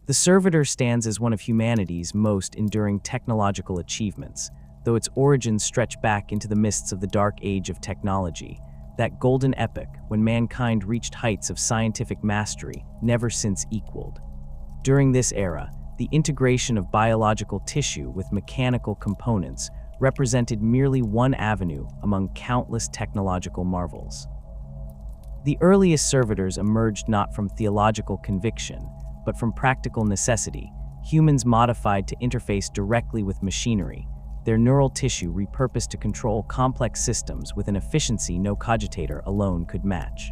The servitor stands as one of humanity's most enduring technological achievements, though its origins stretch back into the mists of the dark age of technology, that golden epoch when mankind reached heights of scientific mastery never since equaled. During this era, the integration of biological tissue with mechanical components represented merely one avenue among countless technological marvels. The earliest servitors emerged not from theological conviction, but from practical necessity, humans modified to interface directly with machinery, their neural tissue repurposed to control complex systems with an efficiency no cogitator alone could match.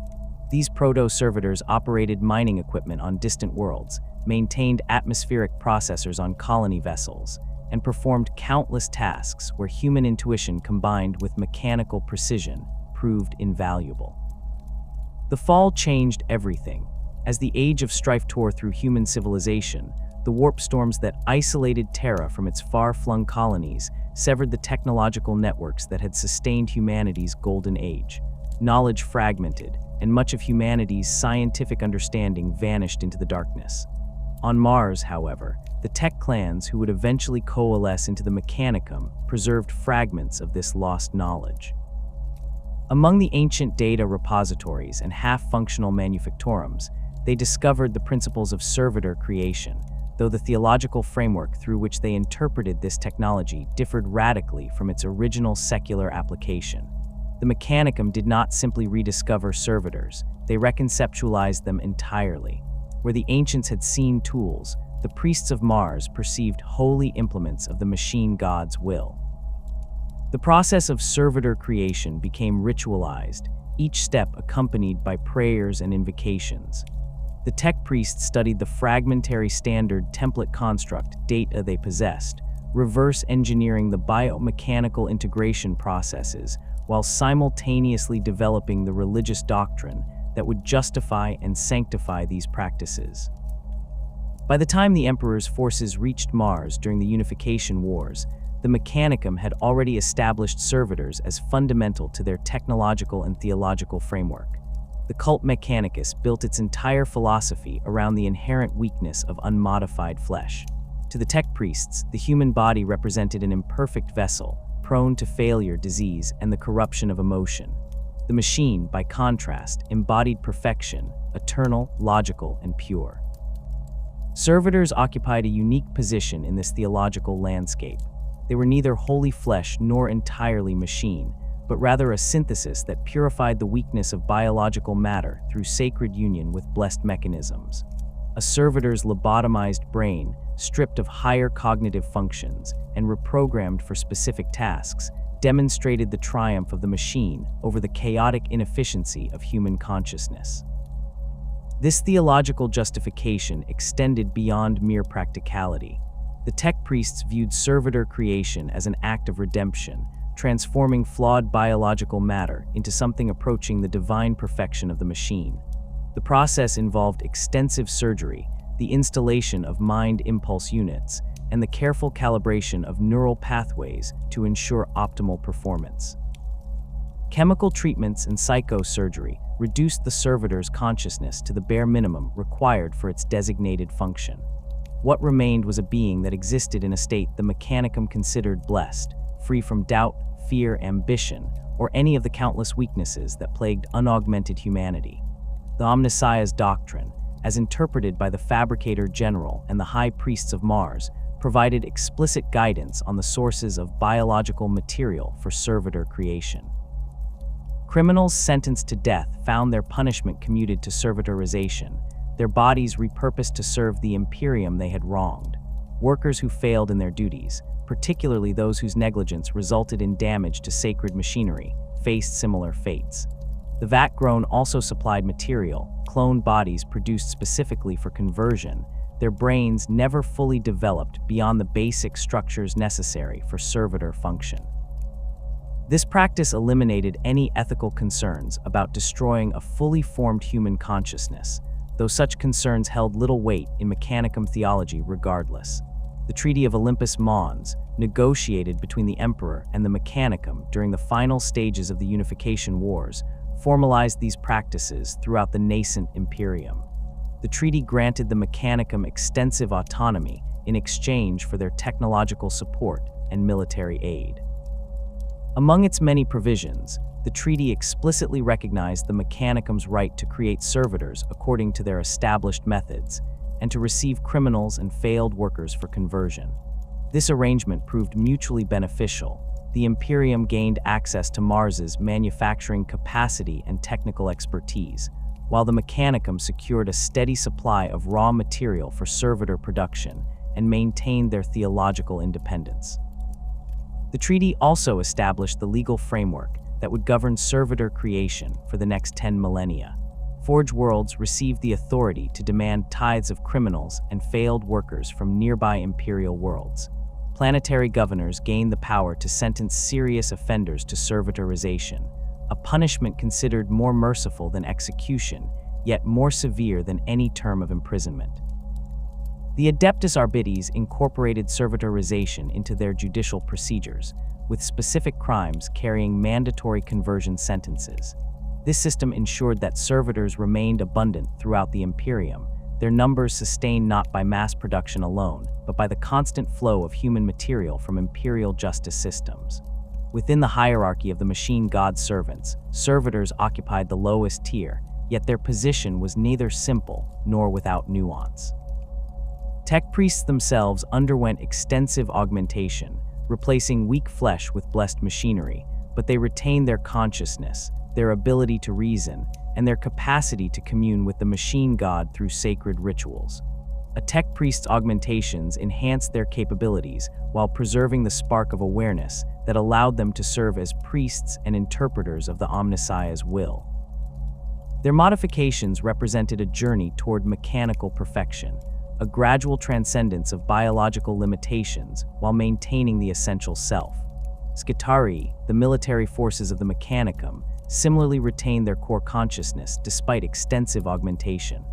These proto-servitors operated mining equipment on distant worlds, maintained atmospheric processors on colony vessels, and performed countless tasks where human intuition combined with mechanical precision proved invaluable. The fall changed everything. As the age of strife tore through human civilization, the warp storms that isolated Terra from its far-flung colonies severed the technological networks that had sustained humanity's golden age. Knowledge fragmented, and much of humanity's scientific understanding vanished into the darkness. On Mars, however, the tech clans who would eventually coalesce into the Mechanicum preserved fragments of this lost knowledge. Among the ancient data repositories and half-functional manufactorums, they discovered the principles of servitor creation, though the theological framework through which they interpreted this technology differed radically from its original secular application. The Mechanicum did not simply rediscover servitors, they reconceptualized them entirely. Where the ancients had seen tools, the priests of Mars perceived holy implements of the machine god's will. The process of servitor creation became ritualized, each step accompanied by prayers and invocations. The tech priests studied the fragmentary standard template construct data they possessed, reverse engineering the biomechanical integration processes while simultaneously developing the religious doctrine that would justify and sanctify these practices. By the time the Emperor's forces reached Mars during the Unification Wars, the Mechanicum had already established servitors as fundamental to their technological and theological framework. The cult Mechanicus built its entire philosophy around the inherent weakness of unmodified flesh. To the tech priests, the human body represented an imperfect vessel, prone to failure, disease, and the corruption of emotion. The machine, by contrast, embodied perfection, eternal, logical, and pure. Servitors occupied a unique position in this theological landscape. They were neither wholly flesh nor entirely machine, but rather a synthesis that purified the weakness of biological matter through sacred union with blessed mechanisms. A servitor's lobotomized brain, stripped of higher cognitive functions and reprogrammed for specific tasks, demonstrated the triumph of the machine over the chaotic inefficiency of human consciousness. This theological justification extended beyond mere practicality. The tech priests viewed servitor creation as an act of redemption, transforming flawed biological matter into something approaching the divine perfection of the machine. The process involved extensive surgery, the installation of mind impulse units, and the careful calibration of neural pathways to ensure optimal performance. Chemical treatments and psychosurgery reduced the servitor's consciousness to the bare minimum required for its designated function. What remained was a being that existed in a state the Mechanicum considered blessed, free from doubt, fear, ambition, or any of the countless weaknesses that plagued unaugmented humanity. The Omnissiah's doctrine, as interpreted by the Fabricator General and the High Priests of Mars, provided explicit guidance on the sources of biological material for servitor creation. Criminals sentenced to death found their punishment commuted to servitorization, their bodies repurposed to serve the Imperium they had wronged. Workers who failed in their duties, particularly those whose negligence resulted in damage to sacred machinery, faced similar fates. The vat grown also supplied material, cloned bodies produced specifically for conversion, their brains never fully developed beyond the basic structures necessary for servitor function. This practice eliminated any ethical concerns about destroying a fully formed human consciousness, though such concerns held little weight in Mechanicum theology regardless. The Treaty of Olympus Mons, negotiated between the Emperor and the Mechanicum during the final stages of the Unification Wars, formalized these practices throughout the nascent Imperium. The treaty granted the Mechanicum extensive autonomy in exchange for their technological support and military aid. Among its many provisions, the treaty explicitly recognized the Mechanicum's right to create servitors according to their established methods and to receive criminals and failed workers for conversion. This arrangement proved mutually beneficial. The Imperium gained access to Mars's manufacturing capacity and technical expertise, while the Mechanicum secured a steady supply of raw material for servitor production and maintained their theological independence. The treaty also established the legal framework that would govern servitor creation for the next 10 millennia. Forge worlds received the authority to demand tithes of criminals and failed workers from nearby imperial worlds. Planetary governors gained the power to sentence serious offenders to servitorization, a punishment considered more merciful than execution, yet more severe than any term of imprisonment. The Adeptus Arbites incorporated servitorization into their judicial procedures, with specific crimes carrying mandatory conversion sentences. This system ensured that servitors remained abundant throughout the Imperium, their numbers sustained not by mass production alone, but by the constant flow of human material from imperial justice systems. Within the hierarchy of the machine god servants, servitors occupied the lowest tier, yet their position was neither simple nor without nuance. Tech priests themselves underwent extensive augmentation, replacing weak flesh with blessed machinery, but they retained their consciousness, their ability to reason, and their capacity to commune with the machine god through sacred rituals. A tech priest's augmentations enhanced their capabilities while preserving the spark of awareness that allowed them to serve as priests and interpreters of the Omnissiah's will. Their modifications represented a journey toward mechanical perfection, a gradual transcendence of biological limitations while maintaining the essential self. Skitarii, the military forces of the Mechanicum, similarly retained their core consciousness despite extensive augmentation.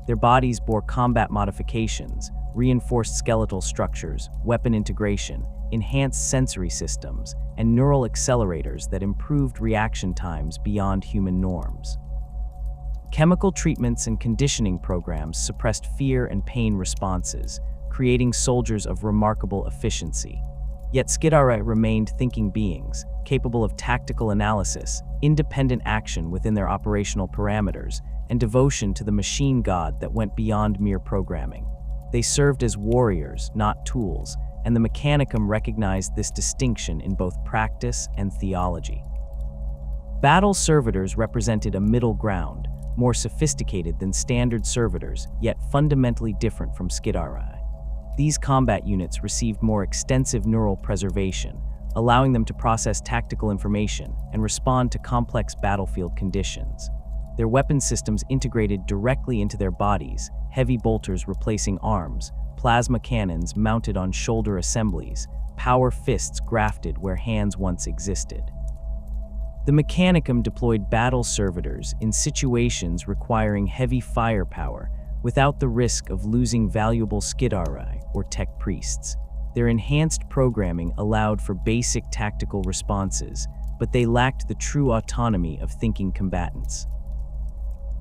Their bodies bore combat modifications, reinforced skeletal structures, weapon integration, enhanced sensory systems, and neural accelerators that improved reaction times beyond human norms. Chemical treatments and conditioning programs suppressed fear and pain responses, creating soldiers of remarkable efficiency. Yet Skitarii remained thinking beings, capable of tactical analysis, independent action within their operational parameters, and devotion to the machine god that went beyond mere programming. They served as warriors, not tools, and the Mechanicum recognized this distinction in both practice and theology. Battle servitors represented a middle ground, more sophisticated than standard servitors, yet fundamentally different from Skitarii. These combat units received more extensive neural preservation, allowing them to process tactical information and respond to complex battlefield conditions. Their weapon systems integrated directly into their bodies, heavy bolters replacing arms, plasma cannons mounted on shoulder assemblies, power fists grafted where hands once existed. The Mechanicum deployed battle servitors in situations requiring heavy firepower without the risk of losing valuable Skitarii or tech priests. Their enhanced programming allowed for basic tactical responses, but they lacked the true autonomy of thinking combatants.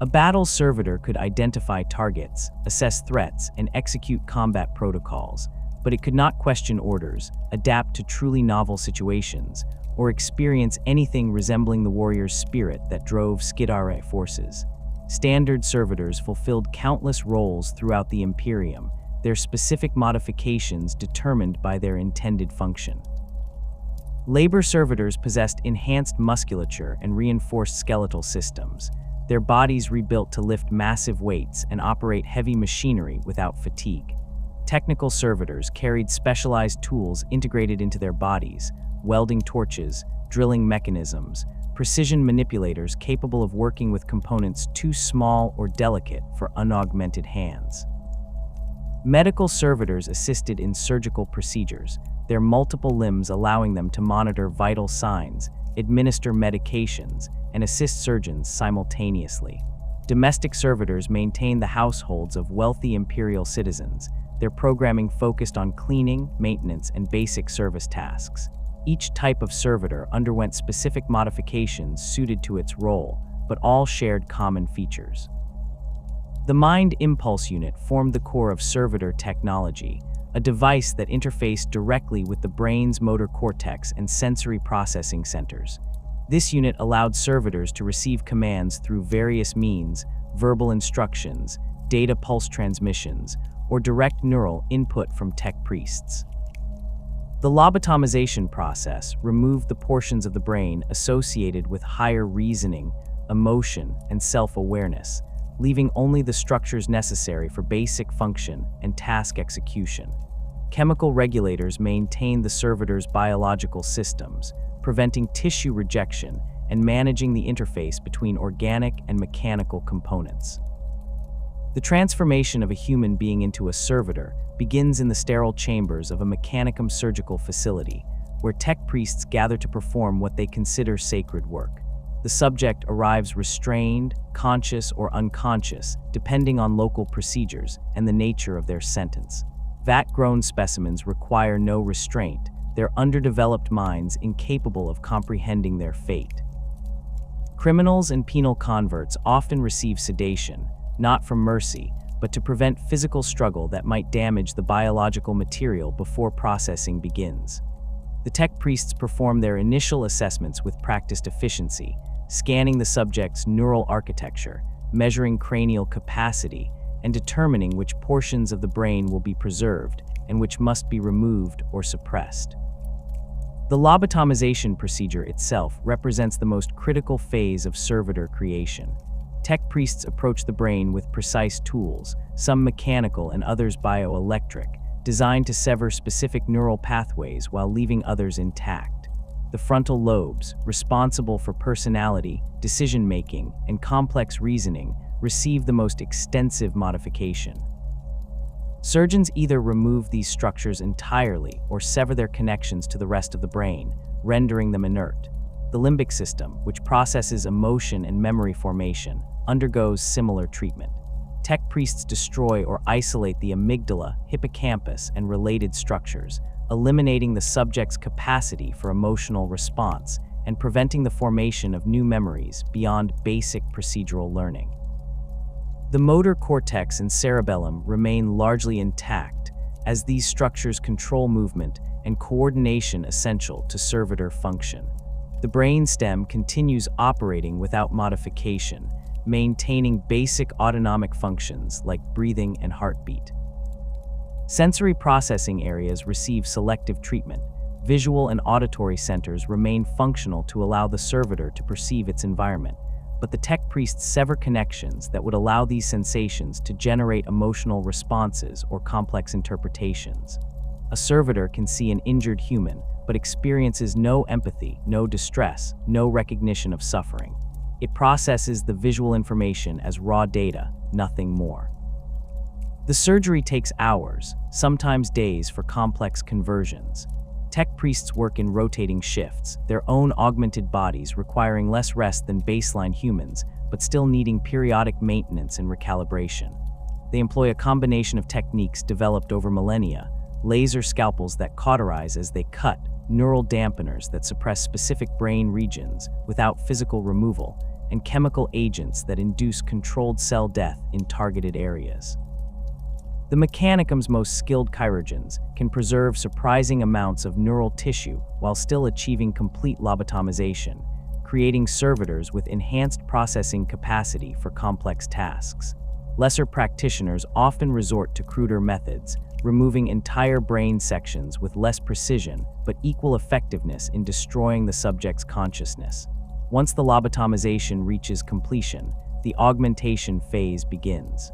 A battle servitor could identify targets, assess threats, and execute combat protocols, but it could not question orders, adapt to truly novel situations, or experience anything resembling the warrior's spirit that drove Skitarii forces. Standard servitors fulfilled countless roles throughout the Imperium, their specific modifications determined by their intended function. Labor servitors possessed enhanced musculature and reinforced skeletal systems, their bodies rebuilt to lift massive weights and operate heavy machinery without fatigue. Technical servitors carried specialized tools integrated into their bodies, welding torches, drilling mechanisms, precision manipulators capable of working with components too small or delicate for unaugmented hands. Medical servitors assisted in surgical procedures, their multiple limbs allowing them to monitor vital signs, administer medications, and assist surgeons simultaneously. Domestic servitors maintained the households of wealthy imperial citizens, their programming focused on cleaning, maintenance, and basic service tasks. Each type of servitor underwent specific modifications suited to its role, but all shared common features. The Mind Impulse Unit formed the core of servitor technology, a device that interfaced directly with the brain's motor cortex and sensory processing centers. This unit allowed servitors to receive commands through various means: verbal instructions, data pulse transmissions, or direct neural input from tech priests. The lobotomization process removed the portions of the brain associated with higher reasoning, emotion, and self-awareness, leaving only the structures necessary for basic function and task execution. Chemical regulators maintained the servitor's biological systems, preventing tissue rejection and managing the interface between organic and mechanical components. The transformation of a human being into a servitor begins in the sterile chambers of a mechanicum surgical facility, where tech priests gather to perform what they consider sacred work. The subject arrives restrained, conscious, or unconscious, depending on local procedures and the nature of their sentence. Vat-grown specimens require no restraint, their underdeveloped minds incapable of comprehending their fate. Criminals and penal converts often receive sedation, not from mercy, but to prevent physical struggle that might damage the biological material before processing begins. The tech priests perform their initial assessments with practiced efficiency, scanning the subject's neural architecture, measuring cranial capacity, and determining which portions of the brain will be preserved and which must be removed or suppressed. The lobotomization procedure itself represents the most critical phase of servitor creation. Tech priests approach the brain with precise tools, some mechanical and others bioelectric, designed to sever specific neural pathways while leaving others intact. The frontal lobes, responsible for personality, decision-making, and complex reasoning, receive the most extensive modification. Surgeons either remove these structures entirely or sever their connections to the rest of the brain, rendering them inert. The limbic system, which processes emotion and memory formation, undergoes similar treatment. Tech priests destroy or isolate the amygdala, hippocampus, and related structures, eliminating the subject's capacity for emotional response and preventing the formation of new memories beyond basic procedural learning. The motor cortex and cerebellum remain largely intact, as these structures control movement and coordination essential to servitor function. The brainstem continues operating without modification, maintaining basic autonomic functions like breathing and heartbeat. Sensory processing areas receive selective treatment. Visual and auditory centers remain functional to allow the servitor to perceive its environment, but the tech priests sever connections that would allow these sensations to generate emotional responses or complex interpretations. A servitor can see an injured human, but experiences no empathy, no distress, no recognition of suffering. It processes the visual information as raw data, nothing more. The surgery takes hours, sometimes days, for complex conversions. Tech priests work in rotating shifts, their own augmented bodies requiring less rest than baseline humans, but still needing periodic maintenance and recalibration. They employ a combination of techniques developed over millennia: laser scalpels that cauterize as they cut, neural dampeners that suppress specific brain regions without physical removal, and chemical agents that induce controlled cell death in targeted areas. The mechanicum's most skilled chirurgeons can preserve surprising amounts of neural tissue while still achieving complete lobotomization, creating servitors with enhanced processing capacity for complex tasks. Lesser practitioners often resort to cruder methods, removing entire brain sections with less precision but equal effectiveness in destroying the subject's consciousness. Once the lobotomization reaches completion, the augmentation phase begins.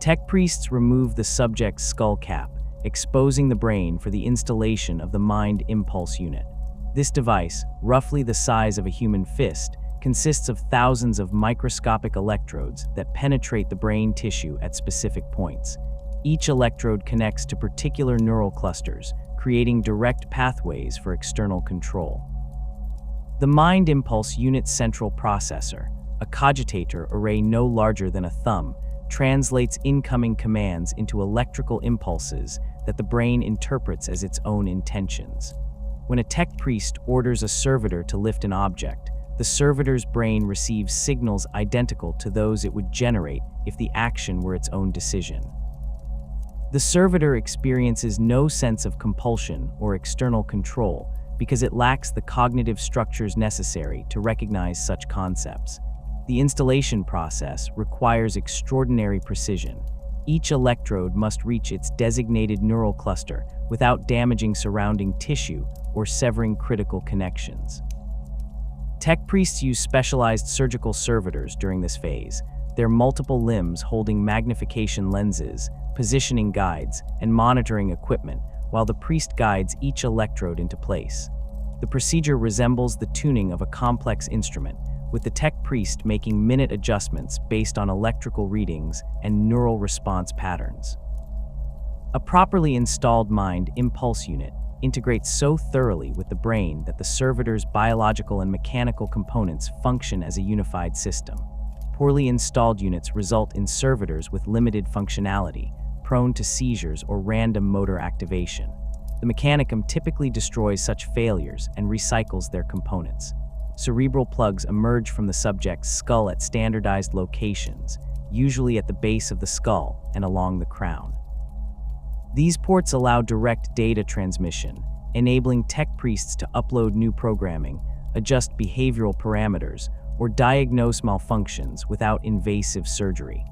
Tech priests remove the subject's skull cap, exposing the brain for the installation of the Mind Impulse Unit. This device, roughly the size of a human fist, consists of thousands of microscopic electrodes that penetrate the brain tissue at specific points. Each electrode connects to particular neural clusters, creating direct pathways for external control. The Mind Impulse Unit's central processor, a cogitator array no larger than a thumb, translates incoming commands into electrical impulses that the brain interprets as its own intentions. When a tech priest orders a servitor to lift an object, the servitor's brain receives signals identical to those it would generate if the action were its own decision. The servitor experiences no sense of compulsion or external control because it lacks the cognitive structures necessary to recognize such concepts. The installation process requires extraordinary precision. Each electrode must reach its designated neural cluster without damaging surrounding tissue or severing critical connections. Tech priests use specialized surgical servitors during this phase, their multiple limbs holding magnification lenses, positioning guides, and monitoring equipment, while the priest guides each electrode into place. The procedure resembles the tuning of a complex instrument, with the tech priest making minute adjustments based on electrical readings and neural response patterns. A properly installed mind impulse unit integrates so thoroughly with the brain that the servitor's biological and mechanical components function as a unified system. Poorly installed units result in servitors with limited functionality, prone to seizures or random motor activation. The mechanicum typically destroys such failures and recycles their components. Cerebral plugs emerge from the subject's skull at standardized locations, usually at the base of the skull and along the crown. These ports allow direct data transmission, enabling tech priests to upload new programming, adjust behavioral parameters, or diagnose malfunctions without invasive surgery.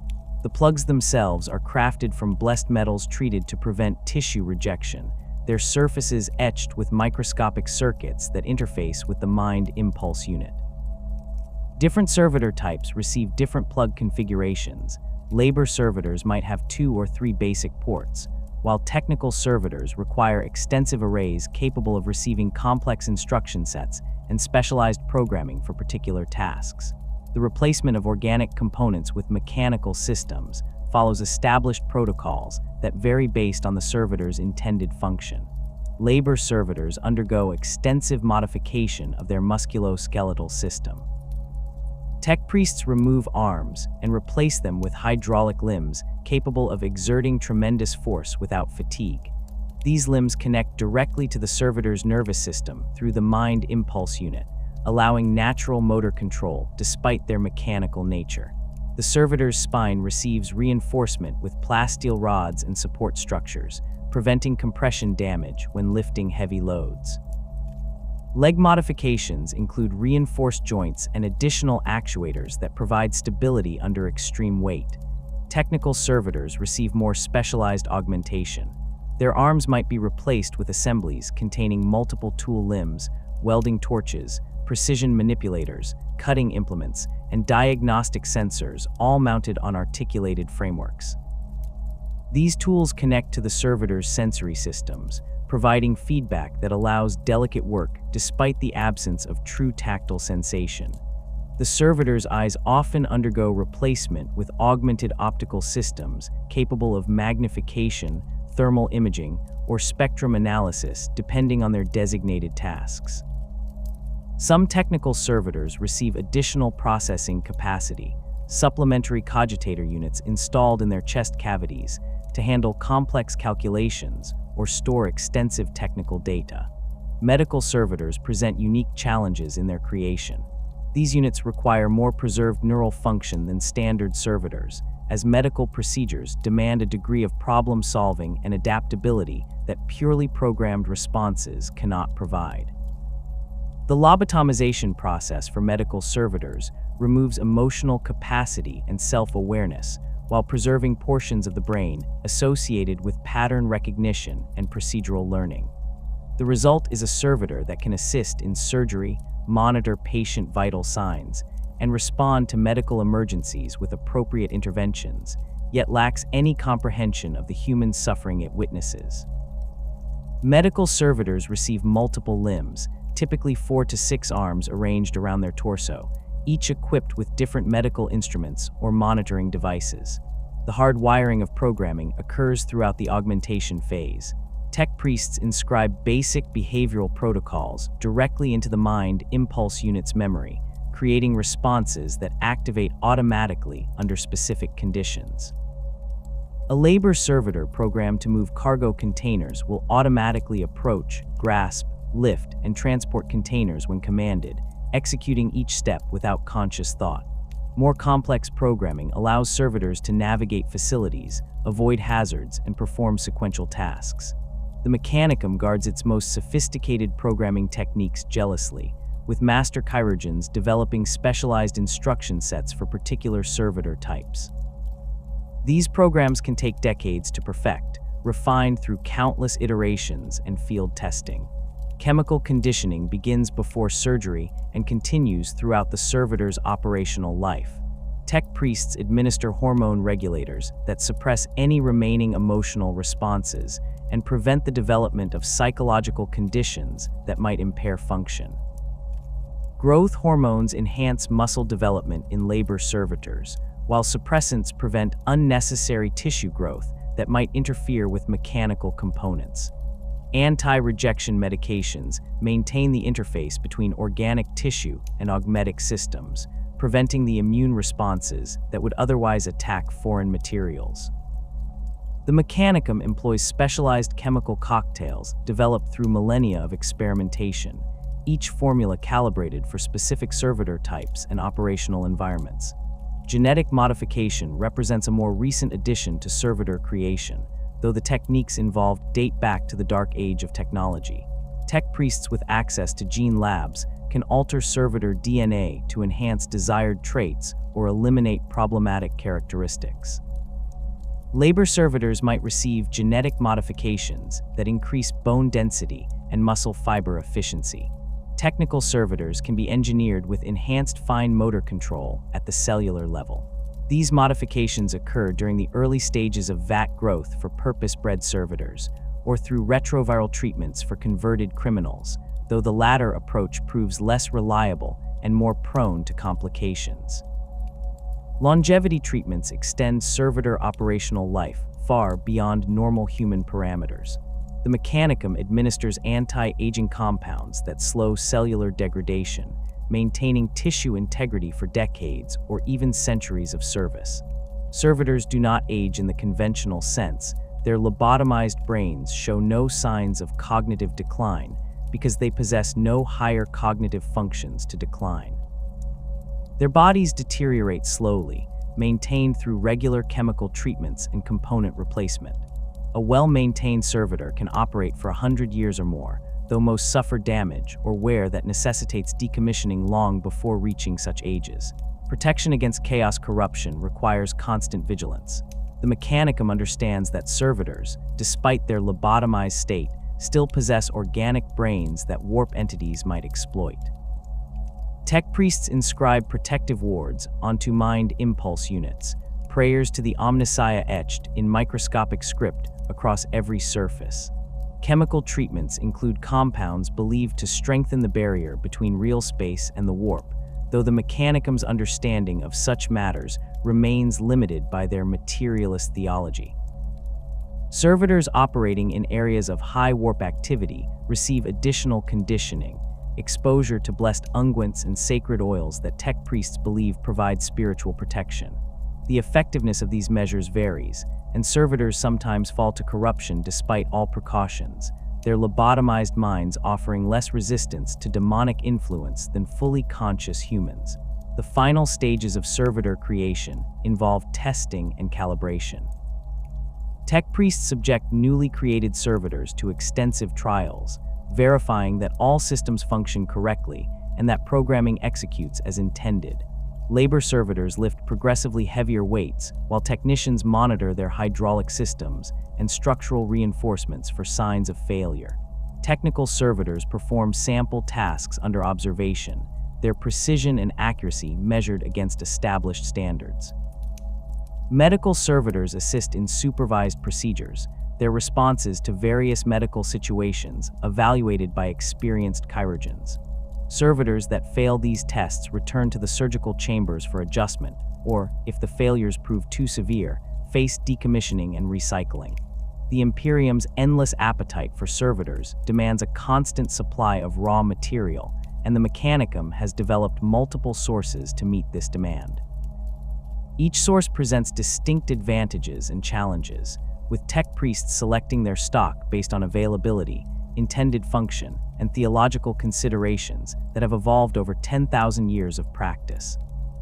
The plugs themselves are crafted from blessed metals treated to prevent tissue rejection, their surfaces etched with microscopic circuits that interface with the mind impulse unit. Different servitor types receive different plug configurations. Labor servitors might have 2 or 3 basic ports, while technical servitors require extensive arrays capable of receiving complex instruction sets and specialized programming for particular tasks. The replacement of organic components with mechanical systems follows established protocols that vary based on the servitor's intended function. Labor servitors undergo extensive modification of their musculoskeletal system. Tech priests remove arms and replace them with hydraulic limbs capable of exerting tremendous force without fatigue. These limbs connect directly to the servitor's nervous system through the mind impulse unit, allowing natural motor control despite their mechanical nature. The servitor's spine receives reinforcement with plasteel rods and support structures, preventing compression damage when lifting heavy loads. Leg modifications include reinforced joints and additional actuators that provide stability under extreme weight. Technical servitors receive more specialized augmentation. Their arms might be replaced with assemblies containing multiple tool limbs, welding torches, precision manipulators, cutting implements, and diagnostic sensors, all mounted on articulated frameworks. These tools connect to the servitor's sensory systems, providing feedback that allows delicate work despite the absence of true tactile sensation. The servitor's eyes often undergo replacement with augmented optical systems capable of magnification, thermal imaging, or spectrum analysis depending on their designated tasks. Some technical servitors receive additional processing capacity, supplementary cogitator units installed in their chest cavities to handle complex calculations or store extensive technical data. Medical servitors present unique challenges in their creation. These units require more preserved neural function than standard servitors, as medical procedures demand a degree of problem solving and adaptability that purely programmed responses cannot provide. The lobotomization process for medical servitors removes emotional capacity and self-awareness while preserving portions of the brain associated with pattern recognition and procedural learning. The result is a servitor that can assist in surgery, monitor patient vital signs, and respond to medical emergencies with appropriate interventions, yet lacks any comprehension of the human suffering it witnesses. Medical servitors receive multiple limbs, typically 4 to 6 arms arranged around their torso, each equipped with different medical instruments or monitoring devices. The hard wiring of programming occurs throughout the augmentation phase. Tech priests inscribe basic behavioral protocols directly into the mind impulse unit's memory, creating responses that activate automatically under specific conditions. A labor servitor programmed to move cargo containers will automatically approach, grasp, lift, and transport containers when commanded, executing each step without conscious thought. More complex programming allows servitors to navigate facilities, avoid hazards, and perform sequential tasks. The Mechanicum guards its most sophisticated programming techniques jealously, with master chirurgeons developing specialized instruction sets for particular servitor types. These programs can take decades to perfect, refined through countless iterations and field testing. Chemical conditioning begins before surgery and continues throughout the servitor's operational life. Tech priests administer hormone regulators that suppress any remaining emotional responses and prevent the development of psychological conditions that might impair function. Growth hormones enhance muscle development in labor servitors, while suppressants prevent unnecessary tissue growth that might interfere with mechanical components. Anti-rejection medications maintain the interface between organic tissue and augmetic systems, preventing the immune responses that would otherwise attack foreign materials. The Mechanicum employs specialized chemical cocktails developed through millennia of experimentation, each formula calibrated for specific servitor types and operational environments. Genetic modification represents a more recent addition to servitor creation, though the techniques involved date back to the dark age of technology. Tech priests with access to gene labs can alter servitor DNA to enhance desired traits or eliminate problematic characteristics. Labor servitors might receive genetic modifications that increase bone density and muscle fiber efficiency. Technical servitors can be engineered with enhanced fine motor control at the cellular level. These modifications occur during the early stages of vat growth for purpose-bred servitors, or through retroviral treatments for converted criminals, though the latter approach proves less reliable and more prone to complications. Longevity treatments extend servitor operational life far beyond normal human parameters. The Mechanicum administers anti-aging compounds that slow cellular degradation, maintaining tissue integrity for decades or even centuries of service. Servitors do not age in the conventional sense. Their lobotomized brains show no signs of cognitive decline because they possess no higher cognitive functions to decline. Their bodies deteriorate slowly, maintained through regular chemical treatments and component replacement. A well-maintained servitor can operate for 100 years or more, though most suffer damage or wear that necessitates decommissioning long before reaching such ages. Protection against chaos corruption requires constant vigilance. The Mechanicum understands that servitors, despite their lobotomized state, still possess organic brains that warp entities might exploit. Tech priests inscribe protective wards onto mind impulse units, prayers to the Omnissiah etched in microscopic script across every surface. Chemical treatments include compounds believed to strengthen the barrier between real space and the warp, though the Mechanicum's understanding of such matters remains limited by their materialist theology. Servitors operating in areas of high warp activity receive additional conditioning, exposure to blessed unguents and sacred oils that tech priests believe provide spiritual protection. The effectiveness of these measures varies, and servitors sometimes fall to corruption despite all precautions, their lobotomized minds offering less resistance to demonic influence than fully conscious humans. The final stages of servitor creation involve testing and calibration. Tech priests subject newly created servitors to extensive trials, verifying that all systems function correctly and that programming executes as intended. Labor servitors lift progressively heavier weights, while technicians monitor their hydraulic systems and structural reinforcements for signs of failure. Technical servitors perform sample tasks under observation, their precision and accuracy measured against established standards. Medical servitors assist in supervised procedures, their responses to various medical situations evaluated by experienced chirurgeons. Servitors that fail these tests return to the surgical chambers for adjustment, or, if the failures prove too severe, face decommissioning and recycling. The Imperium's endless appetite for servitors demands a constant supply of raw material, and the Mechanicum has developed multiple sources to meet this demand. Each source presents distinct advantages and challenges, with tech priests selecting their stock based on availability, intended function, and theological considerations that have evolved over 10,000 years of practice.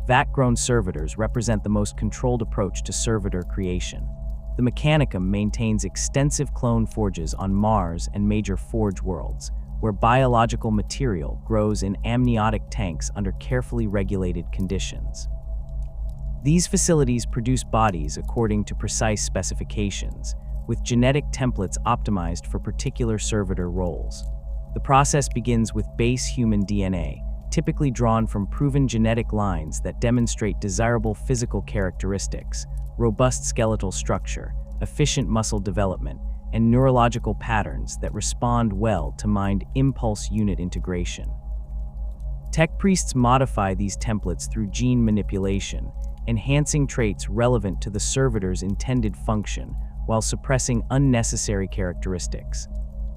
Vat-grown servitors represent the most controlled approach to servitor creation. The Mechanicum maintains extensive clone forges on Mars and major forge worlds, where biological material grows in amniotic tanks under carefully regulated conditions. These facilities produce bodies according to precise specifications, with genetic templates optimized for particular servitor roles. The process begins with base human DNA, typically drawn from proven genetic lines that demonstrate desirable physical characteristics, robust skeletal structure, efficient muscle development, and neurological patterns that respond well to mind impulse unit integration. Tech priests modify these templates through gene manipulation, enhancing traits relevant to the servitor's intended function while suppressing unnecessary characteristics.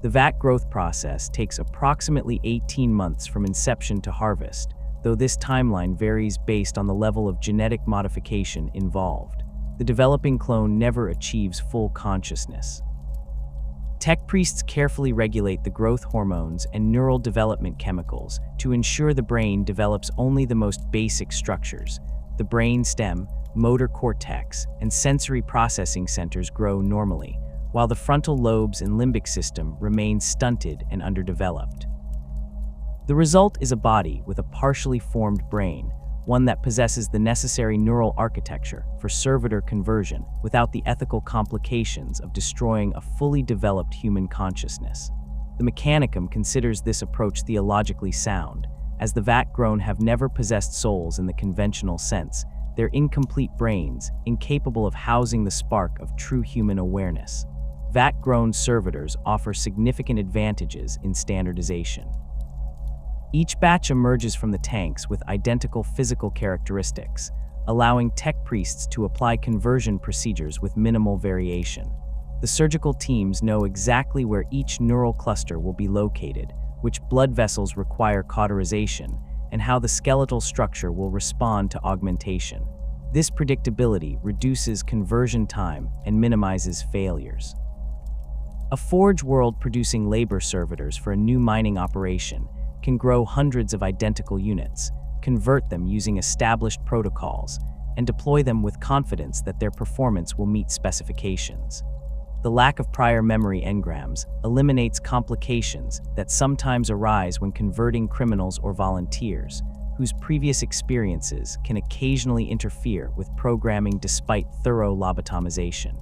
The vat growth process takes approximately 18 months from inception to harvest, though this timeline varies based on the level of genetic modification involved. The developing clone never achieves full consciousness. Tech priests carefully regulate the growth hormones and neural development chemicals to ensure the brain develops only the most basic structures. The brain stem, motor cortex, and sensory processing centers grow normally, while the frontal lobes and limbic system remain stunted and underdeveloped. The result is a body with a partially formed brain, one that possesses the necessary neural architecture for servitor conversion without the ethical complications of destroying a fully developed human consciousness. The Mechanicum considers this approach theologically sound, as the vat-grown have never possessed souls in the conventional sense, their incomplete brains incapable of housing the spark of true human awareness. Vat-grown servitors offer significant advantages in standardization. Each batch emerges from the tanks with identical physical characteristics, allowing tech priests to apply conversion procedures with minimal variation. The surgical teams know exactly where each neural cluster will be located, which blood vessels require cauterization, and how the skeletal structure will respond to augmentation. This predictability reduces conversion time and minimizes failures. A forge world producing labor servitors for a new mining operation can grow hundreds of identical units, convert them using established protocols, and deploy them with confidence that their performance will meet specifications. The lack of prior memory engrams eliminates complications that sometimes arise when converting criminals or volunteers, whose previous experiences can occasionally interfere with programming despite thorough lobotomization.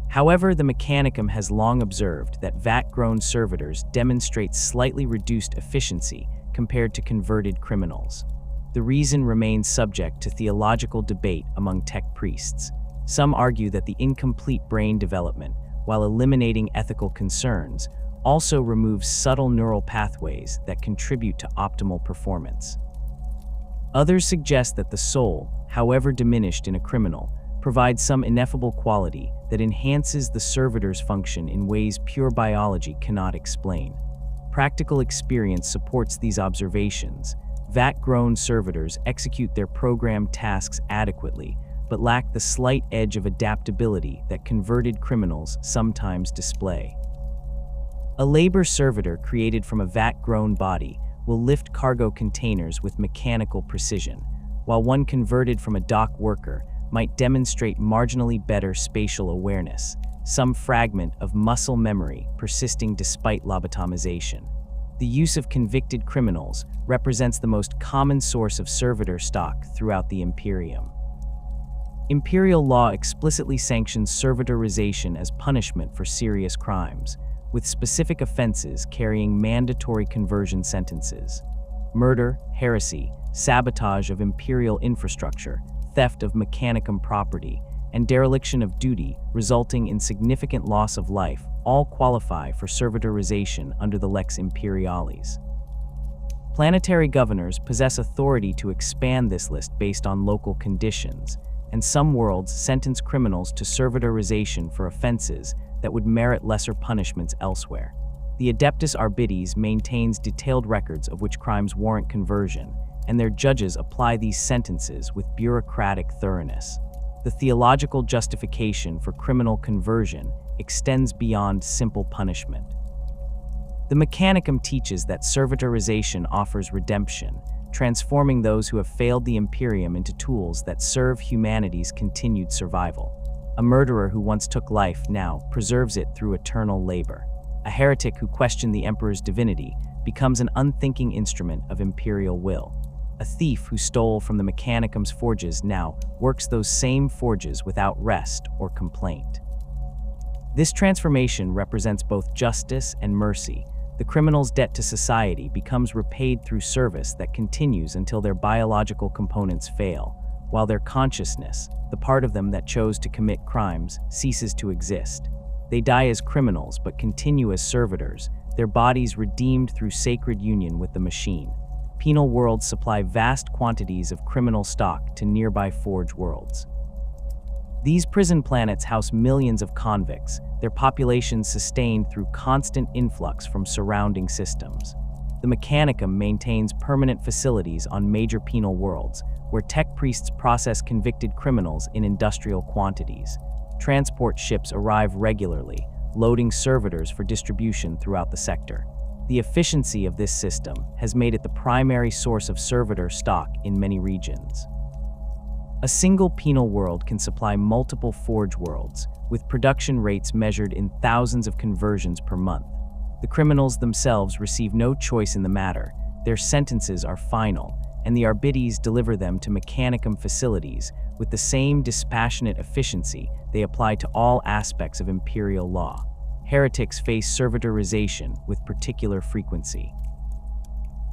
However, the Mechanicum has long observed that vat-grown servitors demonstrate slightly reduced efficiency compared to converted criminals. The reason remains subject to theological debate among tech priests. Some argue that the incomplete brain development, while eliminating ethical concerns, also removes subtle neural pathways that contribute to optimal performance. Others suggest that the soul, however diminished in a criminal, provides some ineffable quality that enhances the servitor's function in ways pure biology cannot explain. Practical experience supports these observations. Vat-grown servitors execute their programmed tasks adequately, but lack the slight edge of adaptability that converted criminals sometimes display. A labor servitor created from a vat-grown body will lift cargo containers with mechanical precision, while one converted from a dock worker might demonstrate marginally better spatial awareness, some fragment of muscle memory persisting despite lobotomization. The use of convicted criminals represents the most common source of servitor stock throughout the Imperium. Imperial law explicitly sanctions servitorization as punishment for serious crimes, with specific offenses carrying mandatory conversion sentences. Murder, heresy, sabotage of Imperial infrastructure, theft of Mechanicum property, and dereliction of duty resulting in significant loss of life all qualify for servitorization under the Lex Imperialis. Planetary governors possess authority to expand this list based on local conditions, and some worlds sentence criminals to servitorization for offenses that would merit lesser punishments elsewhere. The Adeptus Arbites maintains detailed records of which crimes warrant conversion, and their judges apply these sentences with bureaucratic thoroughness. The theological justification for criminal conversion extends beyond simple punishment. The Mechanicum teaches that servitorization offers redemption, transforming those who have failed the Imperium into tools that serve humanity's continued survival. A murderer who once took life now preserves it through eternal labor. A heretic who questioned the Emperor's divinity becomes an unthinking instrument of imperial will. A thief who stole from the Mechanicum's forges now works those same forges without rest or complaint. This transformation represents both justice and mercy. The criminal's debt to society becomes repaid through service that continues until their biological components fail, while their consciousness, the part of them that chose to commit crimes, ceases to exist. They die as criminals but continue as servitors, their bodies redeemed through sacred union with the machine. Penal worlds supply vast quantities of criminal stock to nearby forge worlds. These prison planets house millions of convicts, their populations sustained through constant influx from surrounding systems. The Mechanicum maintains permanent facilities on major penal worlds, where tech priests process convicted criminals in industrial quantities. Transport ships arrive regularly, loading servitors for distribution throughout the sector. The efficiency of this system has made it the primary source of servitor stock in many regions. A single penal world can supply multiple forge worlds, with production rates measured in thousands of conversions per month. The criminals themselves receive no choice in the matter. Their sentences are final, and the Arbites deliver them to Mechanicum facilities with the same dispassionate efficiency they apply to all aspects of imperial law. Heretics face servitorization with particular frequency.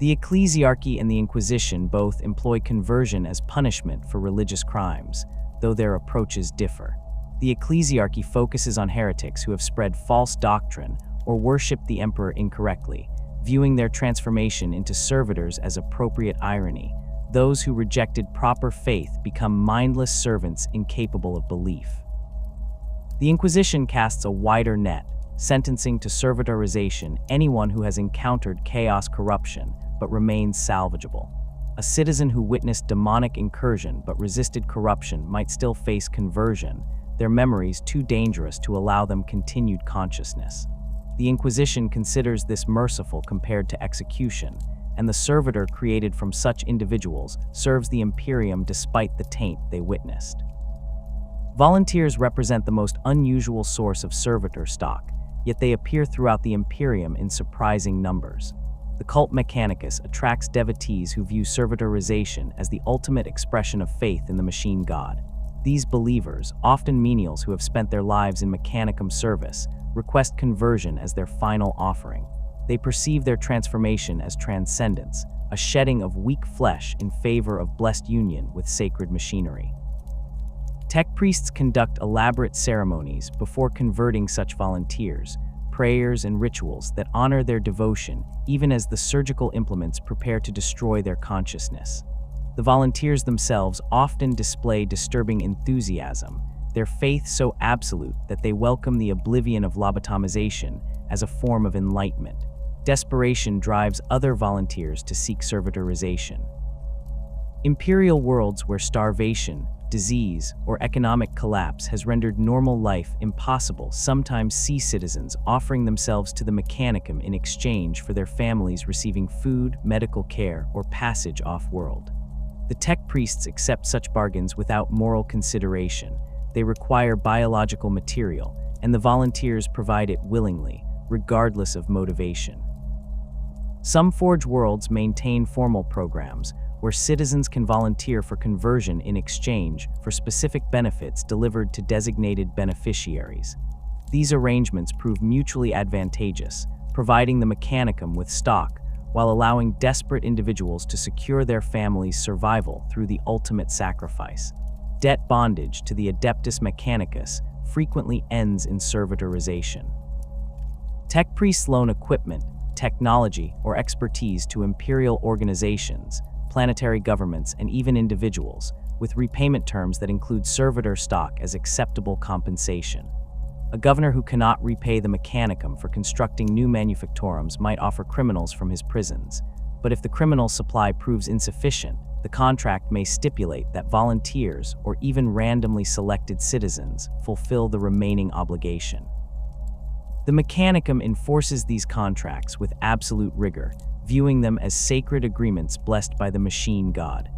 The Ecclesiarchy and the Inquisition both employ conversion as punishment for religious crimes, though their approaches differ. The Ecclesiarchy focuses on heretics who have spread false doctrine or worshipped the emperor incorrectly, viewing their transformation into servitors as appropriate irony. Those who rejected proper faith become mindless servants incapable of belief. The Inquisition casts a wider net, sentencing to servitorization anyone who has encountered chaos corruption but remains salvageable. A citizen who witnessed demonic incursion but resisted corruption might still face conversion, their memories too dangerous to allow them continued consciousness. The Inquisition considers this merciful compared to execution, and the servitor created from such individuals serves the Imperium despite the taint they witnessed. Volunteers represent the most unusual source of servitor stock, yet they appear throughout the Imperium in surprising numbers. The cult Mechanicus attracts devotees who view servitorization as the ultimate expression of faith in the machine god. These believers, often menials who have spent their lives in Mechanicum service, request conversion as their final offering. They perceive their transformation as transcendence, a shedding of weak flesh in favor of blessed union with sacred machinery. Tech priests conduct elaborate ceremonies before converting such volunteers, prayers and rituals that honor their devotion even as the surgical implements prepare to destroy their consciousness. The volunteers themselves often display disturbing enthusiasm, their faith so absolute that they welcome the oblivion of lobotomization as a form of enlightenment. Desperation drives other volunteers to seek servitorization. Imperial worlds where starvation, disease, or economic collapse has rendered normal life impossible sometimes see citizens offering themselves to the Mechanicum in exchange for their families receiving food, medical care, or passage off-world. The tech priests accept such bargains without moral consideration. They require biological material, and the volunteers provide it willingly, regardless of motivation. Some forge worlds maintain formal programs where citizens can volunteer for conversion in exchange for specific benefits delivered to designated beneficiaries. These arrangements prove mutually advantageous, providing the Mechanicum with stock while allowing desperate individuals to secure their family's survival through the ultimate sacrifice. Debt bondage to the Adeptus Mechanicus frequently ends in servitorization. Tech priests loan equipment, technology, or expertise to imperial organizations, planetary governments, and even individuals, with repayment terms that include servitor stock as acceptable compensation. A governor who cannot repay the Mechanicum for constructing new manufactorums might offer criminals from his prisons, but if the criminal supply proves insufficient, the contract may stipulate that volunteers or even randomly selected citizens fulfill the remaining obligation. The Mechanicum enforces these contracts with absolute rigor, viewing them as sacred agreements blessed by the machine god.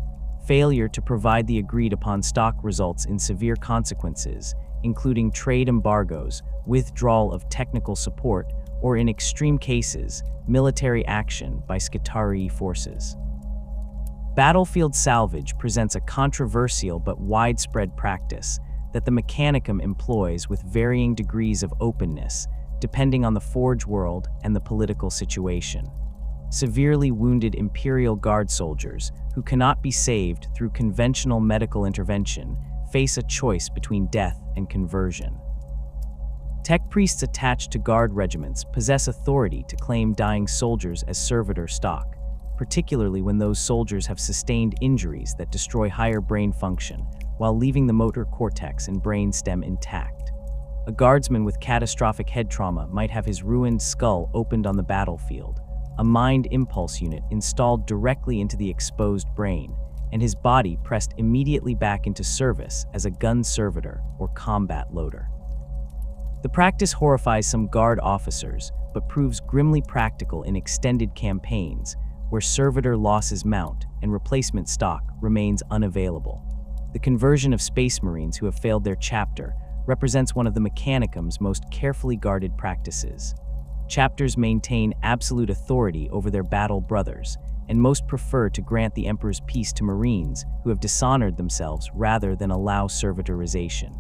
Failure to provide the agreed-upon stock results in severe consequences, including trade embargoes, withdrawal of technical support, or in extreme cases, military action by Skitarii forces. Battlefield salvage presents a controversial but widespread practice that the Mechanicum employs with varying degrees of openness, depending on the Forge world and the political situation. Severely wounded Imperial Guard soldiers, who cannot be saved through conventional medical intervention, face a choice between death and conversion. Tech priests attached to Guard regiments possess authority to claim dying soldiers as servitor stock, particularly when those soldiers have sustained injuries that destroy higher brain function, while leaving the motor cortex and brain stem intact. A guardsman with catastrophic head trauma might have his ruined skull opened on the battlefield, a mind impulse unit installed directly into the exposed brain, and his body pressed immediately back into service as a gun servitor or combat loader. The practice horrifies some Guard officers, but proves grimly practical in extended campaigns, where servitor losses mount and replacement stock remains unavailable. The conversion of Space Marines who have failed their chapter represents one of the Mechanicum's most carefully guarded practices. Chapters maintain absolute authority over their battle brothers, and most prefer to grant the Emperor's peace to Marines who have dishonored themselves rather than allow servitorization.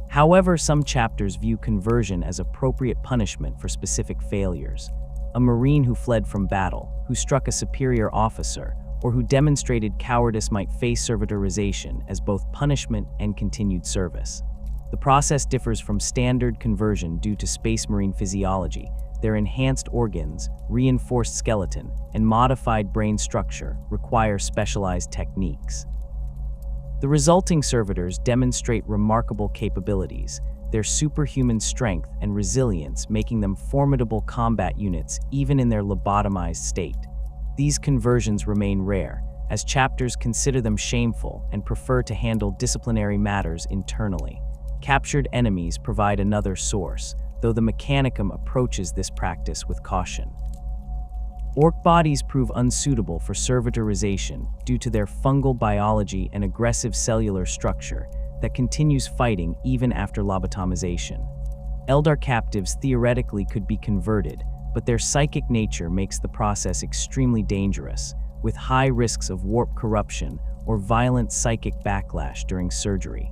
However, some chapters view conversion as appropriate punishment for specific failures. A Marine who fled from battle, who struck a superior officer, or who demonstrated cowardice might face servitorization as both punishment and continued service. The process differs from standard conversion due to Space Marine physiology. Their enhanced organs, reinforced skeleton, and modified brain structure require specialized techniques. The resulting servitors demonstrate remarkable capabilities, their superhuman strength and resilience making them formidable combat units even in their lobotomized state. These conversions remain rare, as chapters consider them shameful and prefer to handle disciplinary matters internally. Captured enemies provide another source, though the Mechanicum approaches this practice with caution. Orc bodies prove unsuitable for servitorization due to their fungal biology and aggressive cellular structure that continues fighting even after lobotomization. Eldar captives theoretically could be converted, but their psychic nature makes the process extremely dangerous, with high risks of warp corruption or violent psychic backlash during surgery.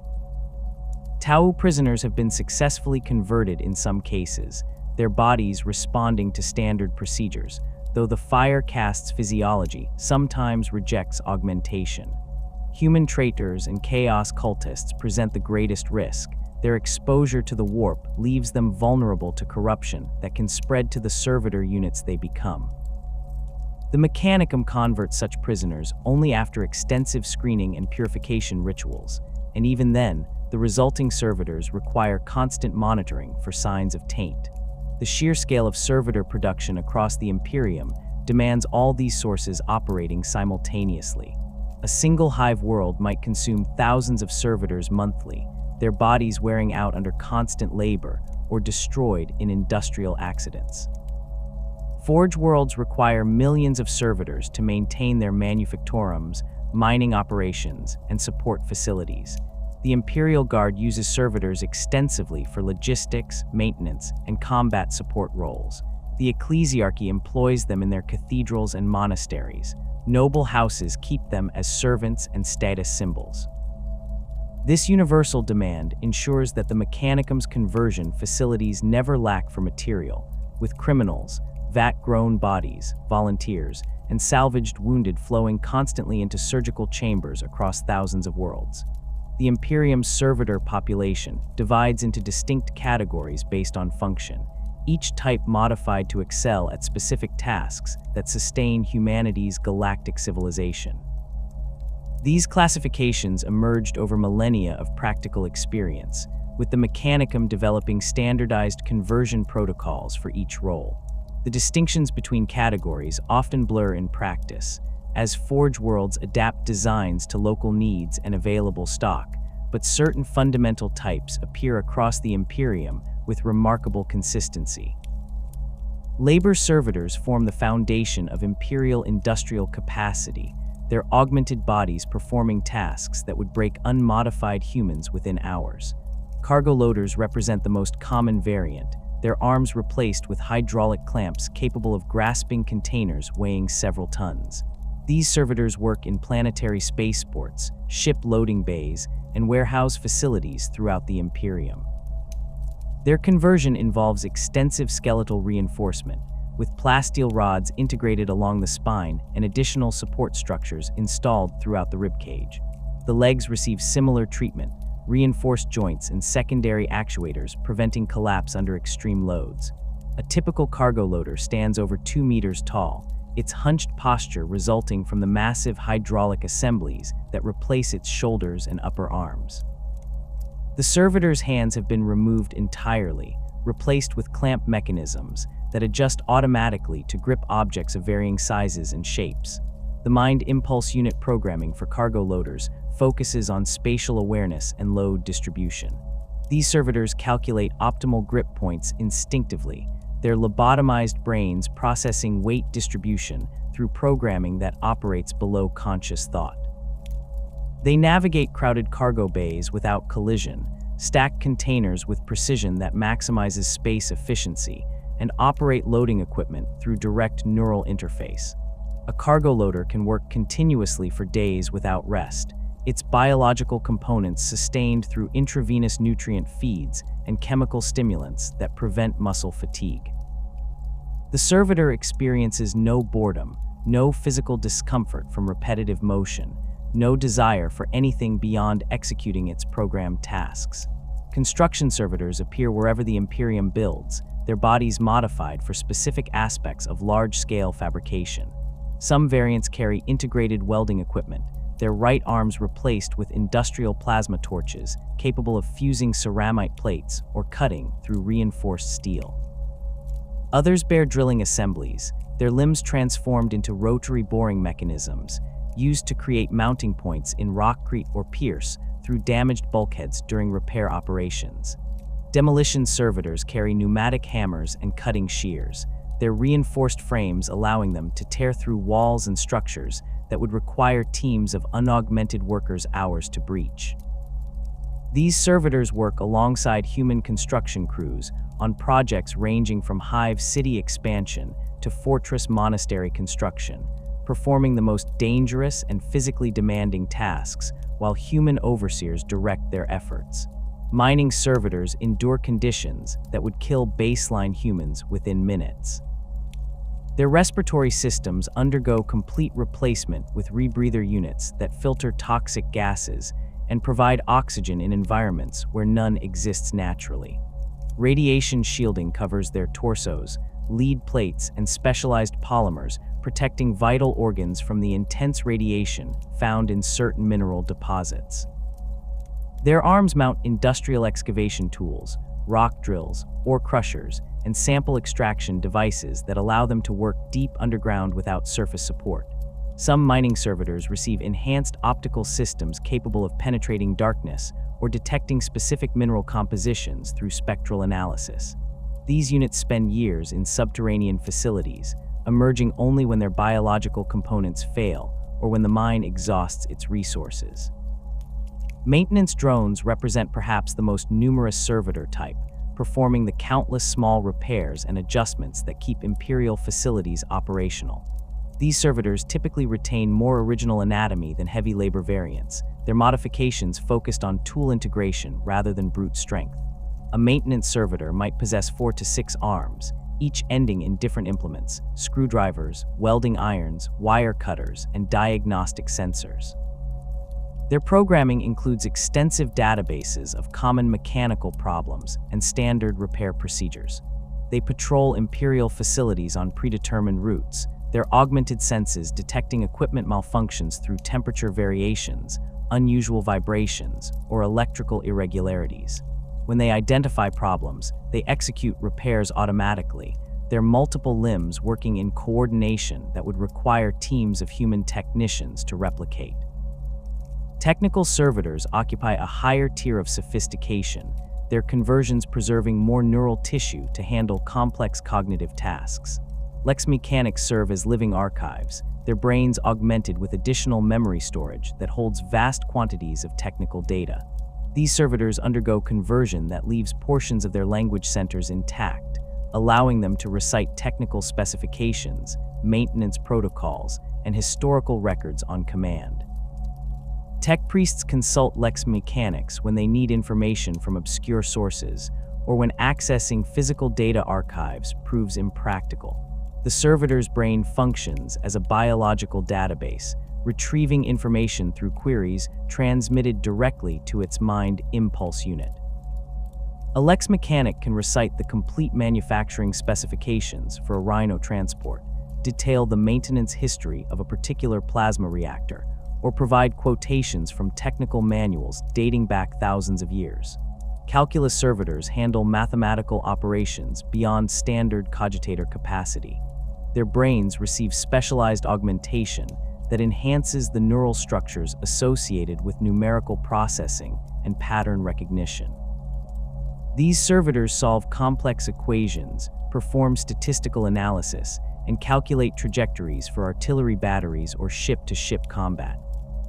Tau prisoners have been successfully converted in some cases, their bodies responding to standard procedures, though the Fire Cast's physiology sometimes rejects augmentation. Human traitors and chaos cultists present the greatest risk. Their exposure to the warp leaves them vulnerable to corruption that can spread to the servitor units they become. The Mechanicum converts such prisoners only after extensive screening and purification rituals, and even then, the resulting servitors require constant monitoring for signs of taint. The sheer scale of servitor production across the Imperium demands all these sources operating simultaneously. A single hive world might consume thousands of servitors monthly, their bodies wearing out under constant labor or destroyed in industrial accidents. Forge worlds require millions of servitors to maintain their manufactorums, mining operations, and support facilities. The Imperial Guard uses servitors extensively for logistics, maintenance, and combat support roles. The ecclesiarchy employs them in their cathedrals and monasteries. Noble houses keep them as servants and status symbols. This universal demand ensures that the Mechanicum's conversion facilities never lack for material, with criminals, vat-grown bodies, volunteers, and salvaged wounded flowing constantly into surgical chambers across thousands of worlds. The Imperium's servitor population divides into distinct categories based on function, each type modified to excel at specific tasks that sustain humanity's galactic civilization. These classifications emerged over millennia of practical experience, with the Mechanicum developing standardized conversion protocols for each role. The distinctions between categories often blur in practice, as Forge worlds adapt designs to local needs and available stock, but certain fundamental types appear across the Imperium with remarkable consistency. Labor servitors form the foundation of Imperial industrial capacity, their augmented bodies performing tasks that would break unmodified humans within hours. Cargo loaders represent the most common variant, their arms replaced with hydraulic clamps capable of grasping containers weighing several tons. These servitors work in planetary spaceports, ship loading bays, and warehouse facilities throughout the Imperium. Their conversion involves extensive skeletal reinforcement, with plasteel rods integrated along the spine and additional support structures installed throughout the ribcage. The legs receive similar treatment, reinforced joints and secondary actuators preventing collapse under extreme loads. A typical cargo loader stands over 2 meters tall, its hunched posture resulting from the massive hydraulic assemblies that replace its shoulders and upper arms. The servitor's hands have been removed entirely, replaced with clamp mechanisms that adjust automatically to grip objects of varying sizes and shapes. The Mind Impulse Unit programming for cargo loaders focuses on spatial awareness and load distribution. These servitors calculate optimal grip points instinctively, their lobotomized brains processing weight distribution through programming that operates below conscious thought. They navigate crowded cargo bays without collision, stack containers with precision that maximizes space efficiency, and operate loading equipment through direct neural interface. A cargo loader can work continuously for days without rest, its biological components sustained through intravenous nutrient feeds and chemical stimulants that prevent muscle fatigue. The servitor experiences no boredom, no physical discomfort from repetitive motion, no desire for anything beyond executing its programmed tasks. Construction servitors appear wherever the Imperium builds, their bodies modified for specific aspects of large-scale fabrication. Some variants carry integrated welding equipment, their right arms replaced with industrial plasma torches capable of fusing ceramite plates or cutting through reinforced steel. Others bear drilling assemblies, their limbs transformed into rotary boring mechanisms, used to create mounting points in rockcrete or pierce through damaged bulkheads during repair operations. Demolition servitors carry pneumatic hammers and cutting shears, their reinforced frames allowing them to tear through walls and structures that would require teams of unaugmented workers hours to breach. These servitors work alongside human construction crews on projects ranging from hive city expansion to fortress monastery construction, performing the most dangerous and physically demanding tasks while human overseers direct their efforts. Mining servitors endure conditions that would kill baseline humans within minutes. Their respiratory systems undergo complete replacement with rebreather units that filter toxic gases and provide oxygen in environments where none exists naturally. Radiation shielding covers their torsos, lead plates, and specialized polymers, protecting vital organs from the intense radiation found in certain mineral deposits. Their arms mount industrial excavation tools, rock drills, ore crushers, and sample extraction devices that allow them to work deep underground without surface support. Some mining servitors receive enhanced optical systems capable of penetrating darkness or detecting specific mineral compositions through spectral analysis. These units spend years in subterranean facilities, emerging only when their biological components fail or when the mine exhausts its resources. Maintenance drones represent perhaps the most numerous servitor type, performing the countless small repairs and adjustments that keep Imperial facilities operational. These servitors typically retain more original anatomy than heavy labor variants, their modifications focused on tool integration rather than brute strength. A maintenance servitor might possess 4 to 6 arms, each ending in different implements, screwdrivers, welding irons, wire cutters, and diagnostic sensors. Their programming includes extensive databases of common mechanical problems and standard repair procedures. They patrol Imperial facilities on predetermined routes, their augmented senses detecting equipment malfunctions through temperature variations, unusual vibrations, or electrical irregularities. When they identify problems, they execute repairs automatically, their multiple limbs working in coordination that would require teams of human technicians to replicate. Technical servitors occupy a higher tier of sophistication, their conversions preserving more neural tissue to handle complex cognitive tasks. Lex mechanics serve as living archives, their brains augmented with additional memory storage that holds vast quantities of technical data. These servitors undergo conversion that leaves portions of their language centers intact, allowing them to recite technical specifications, maintenance protocols, and historical records on command. Tech priests consult lex mechanics when they need information from obscure sources, or when accessing physical data archives proves impractical. The servitor's brain functions as a biological database, retrieving information through queries transmitted directly to its mind impulse unit. A lex mechanic can recite the complete manufacturing specifications for a Rhino transport, detail the maintenance history of a particular plasma reactor, or provide quotations from technical manuals dating back thousands of years. Calculus servitors handle mathematical operations beyond standard cogitator capacity. Their brains receive specialized augmentation that enhances the neural structures associated with numerical processing and pattern recognition. These servitors solve complex equations, perform statistical analysis, and calculate trajectories for artillery batteries or ship-to-ship combat.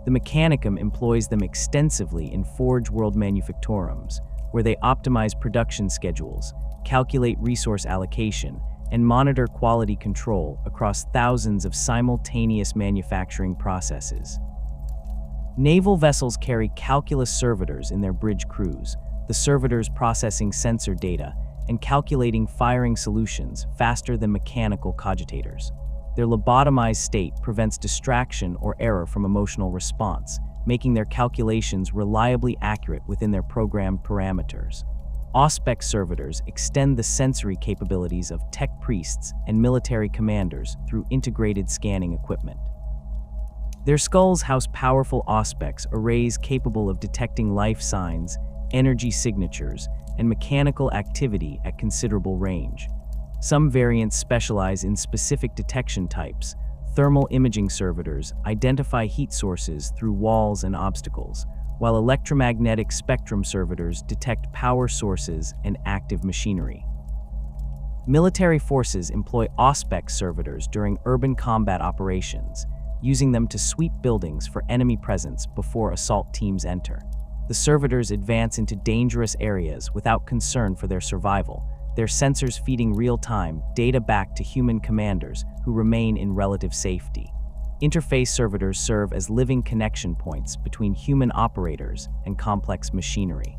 The Mechanicum employs them extensively in Forge World Manufactorums, where they optimize production schedules, calculate resource allocation, and monitor quality control across thousands of simultaneous manufacturing processes. Naval vessels carry calculus servitors in their bridge crews, the servitors processing sensor data and calculating firing solutions faster than mechanical cogitators. Their lobotomized state prevents distraction or error from emotional response, making their calculations reliably accurate within their programmed parameters. Auspex servitors extend the sensory capabilities of tech priests and military commanders through integrated scanning equipment. Their skulls house powerful auspex arrays capable of detecting life signs, energy signatures, and mechanical activity at considerable range. Some variants specialize in specific detection types. Thermal imaging servitors identify heat sources through walls and obstacles, while electromagnetic spectrum servitors detect power sources and active machinery. Military forces employ auspex servitors during urban combat operations, using them to sweep buildings for enemy presence before assault teams enter. The servitors advance into dangerous areas without concern for their survival, their sensors feeding real-time data back to human commanders who remain in relative safety. Interface servitors serve as living connection points between human operators and complex machinery.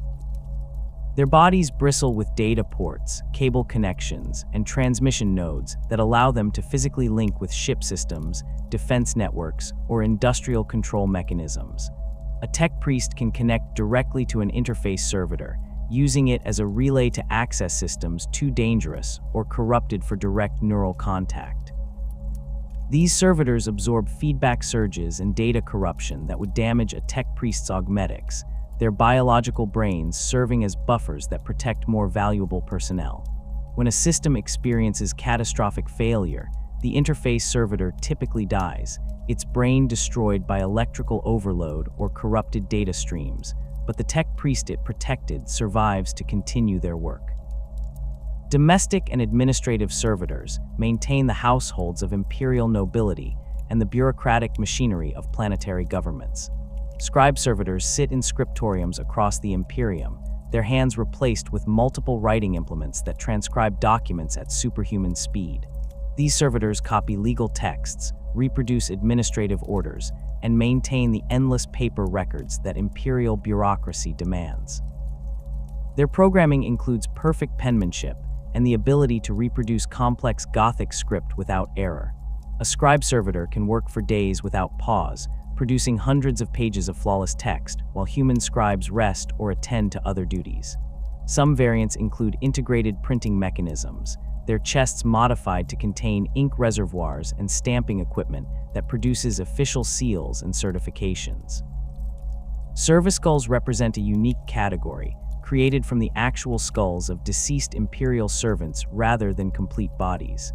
Their bodies bristle with data ports, cable connections, and transmission nodes that allow them to physically link with ship systems, defense networks, or industrial control mechanisms. A tech priest can connect directly to an interface servitor, using it as a relay to access systems too dangerous or corrupted for direct neural contact. These servitors absorb feedback surges and data corruption that would damage a tech priest's augmetics, their biological brains serving as buffers that protect more valuable personnel. When a system experiences catastrophic failure, the interface servitor typically dies, its brain destroyed by electrical overload or corrupted data streams, but the tech priest it protected survives to continue their work. Domestic and administrative servitors maintain the households of imperial nobility and the bureaucratic machinery of planetary governments. Scribe servitors sit in scriptoriums across the Imperium, their hands replaced with multiple writing implements that transcribe documents at superhuman speed. These servitors copy legal texts, reproduce administrative orders, and maintain the endless paper records that imperial bureaucracy demands. Their programming includes perfect penmanship and the ability to reproduce complex Gothic script without error. A scribe servitor can work for days without pause, producing hundreds of pages of flawless text, while human scribes rest or attend to other duties. Some variants include integrated printing mechanisms, their chests modified to contain ink reservoirs and stamping equipment that produces official seals and certifications. Service skulls represent a unique category, created from the actual skulls of deceased imperial servants rather than complete bodies.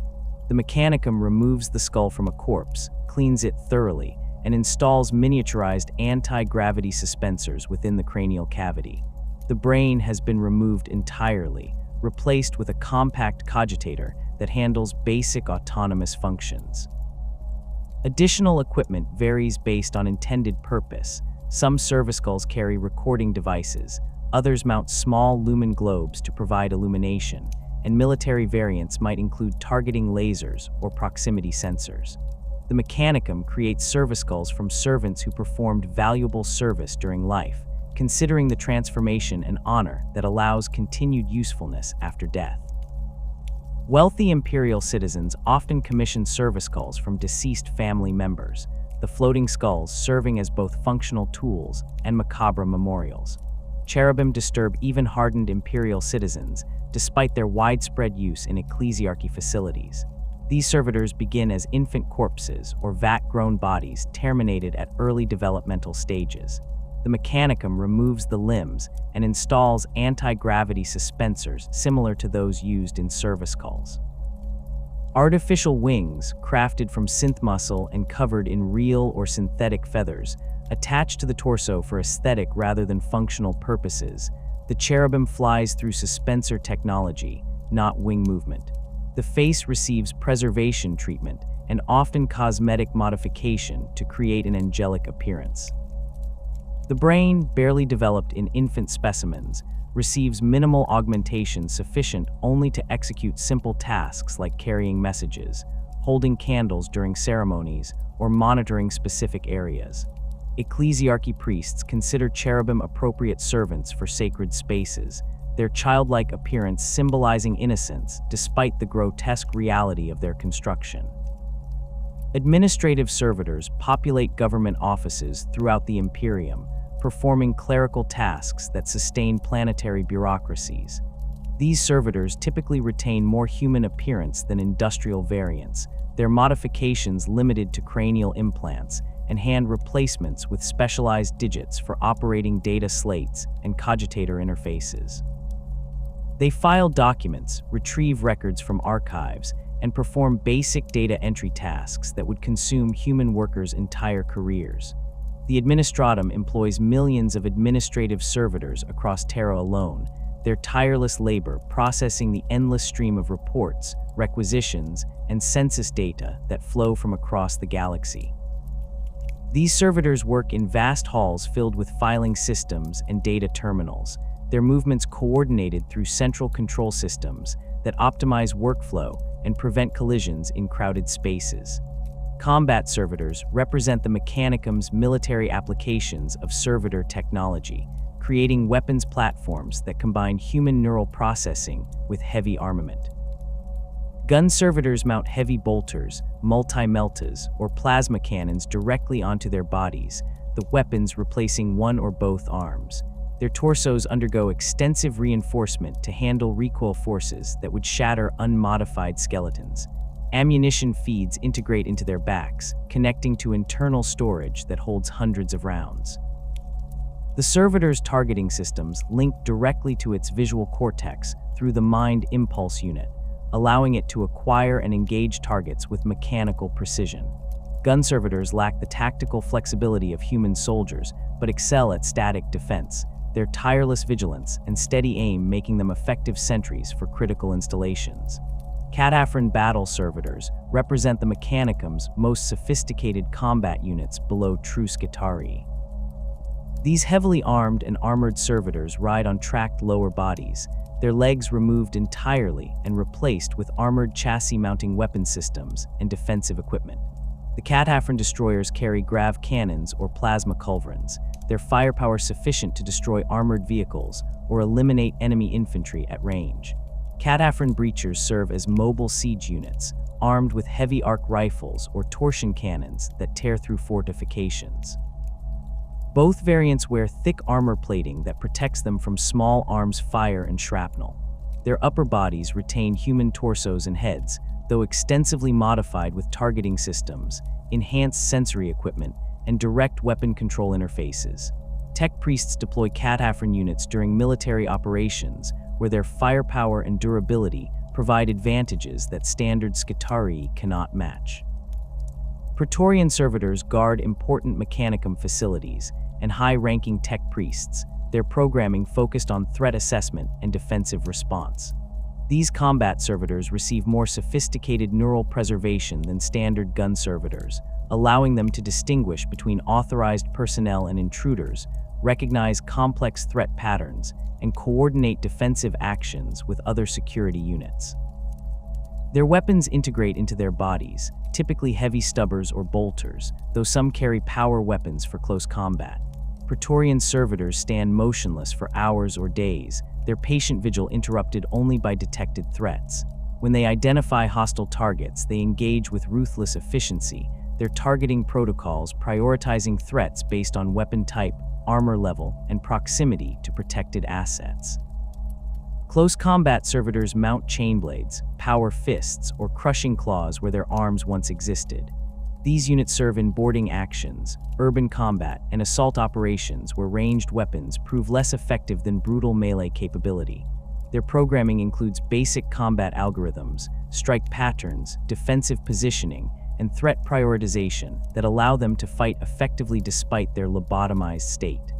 The Mechanicum removes the skull from a corpse, cleans it thoroughly, and installs miniaturized anti-gravity suspensors within the cranial cavity. The brain has been removed entirely, replaced with a compact cogitator that handles basic autonomous functions. Additional equipment varies based on intended purpose. Some serviceskulls carry recording devices, others mount small lumen globes to provide illumination, and military variants might include targeting lasers or proximity sensors. The Mechanicum creates serviceskulls from servants who performed valuable service during life, considering the transformation and honor that allows continued usefulness after death. Wealthy imperial citizens often commission serviceskulls from deceased family members, the floating skulls serving as both functional tools and macabre memorials. Cherubim disturb even hardened imperial citizens, despite their widespread use in ecclesiarchy facilities. These servitors begin as infant corpses or vat-grown bodies terminated at early developmental stages. The Mechanicum removes the limbs and installs anti-gravity suspensors similar to those used in serviceskulls. Artificial wings, crafted from synth muscle and covered in real or synthetic feathers, attached to the torso for aesthetic rather than functional purposes. The cherubim flies through suspensor technology, not wing movement. The face receives preservation treatment and often cosmetic modification to create an angelic appearance. The brain, barely developed in infant specimens, receives minimal augmentation sufficient only to execute simple tasks like carrying messages, holding candles during ceremonies, or monitoring specific areas. Ecclesiarchy priests consider cherubim appropriate servants for sacred spaces, their childlike appearance symbolizing innocence despite the grotesque reality of their construction. Administrative servitors populate government offices throughout the Imperium, performing clerical tasks that sustain planetary bureaucracies. These servitors typically retain more human appearance than industrial variants, their modifications limited to cranial implants, and hand replacements with specialized digits for operating data slates and cogitator interfaces. They file documents, retrieve records from archives, and perform basic data entry tasks that would consume human workers' entire careers. The Administratum employs millions of administrative servitors across Terra alone, their tireless labor processing the endless stream of reports, requisitions, and census data that flow from across the galaxy. These servitors work in vast halls filled with filing systems and data terminals, their movements coordinated through central control systems that optimize workflow and prevent collisions in crowded spaces. Combat servitors represent the Mechanicum's military applications of servitor technology, creating weapons platforms that combine human neural processing with heavy armament. Gun servitors mount heavy bolters, multi-meltas, or plasma cannons directly onto their bodies, the weapons replacing one or both arms. Their torsos undergo extensive reinforcement to handle recoil forces that would shatter unmodified skeletons. Ammunition feeds integrate into their backs, connecting to internal storage that holds hundreds of rounds. The servitor's targeting systems link directly to its visual cortex through the mind impulse unit, allowing it to acquire and engage targets with mechanical precision. Gun servitors lack the tactical flexibility of human soldiers, but excel at static defense, their tireless vigilance and steady aim making them effective sentries for critical installations. Cataphren battle servitors represent the Mechanicum's most sophisticated combat units below true Skitarii. These heavily armed and armored servitors ride on tracked lower bodies, their legs removed entirely and replaced with armored chassis-mounting weapon systems and defensive equipment. The Cataphren destroyers carry grav cannons or plasma culverins, their firepower sufficient to destroy armored vehicles or eliminate enemy infantry at range. Cataphren breachers serve as mobile siege units, armed with heavy arc rifles or torsion cannons that tear through fortifications. Both variants wear thick armor plating that protects them from small arms fire and shrapnel. Their upper bodies retain human torsos and heads, though extensively modified with targeting systems, enhanced sensory equipment, and direct weapon control interfaces. Tech priests deploy Cataphren units during military operations, where their firepower and durability provide advantages that standard Skitarii cannot match. Praetorian servitors guard important mechanicum facilities and high-ranking tech priests, their programming focused on threat assessment and defensive response. These combat servitors receive more sophisticated neural preservation than standard gun servitors, allowing them to distinguish between authorized personnel and intruders, recognize complex threat patterns, and coordinate defensive actions with other security units. Their weapons integrate into their bodies, typically heavy stubbers or bolters, though some carry power weapons for close combat. Praetorian servitors stand motionless for hours or days, their patient vigil interrupted only by detected threats. When they identify hostile targets, they engage with ruthless efficiency, their targeting protocols prioritizing threats based on weapon type, armor level, and proximity to protected assets. Close combat servitors mount chain blades, power fists, or crushing claws where their arms once existed. These units serve in boarding actions, urban combat, and assault operations where ranged weapons prove less effective than brutal melee capability. Their programming includes basic combat algorithms, strike patterns, defensive positioning, and threat prioritization that allow them to fight effectively despite their lobotomized state.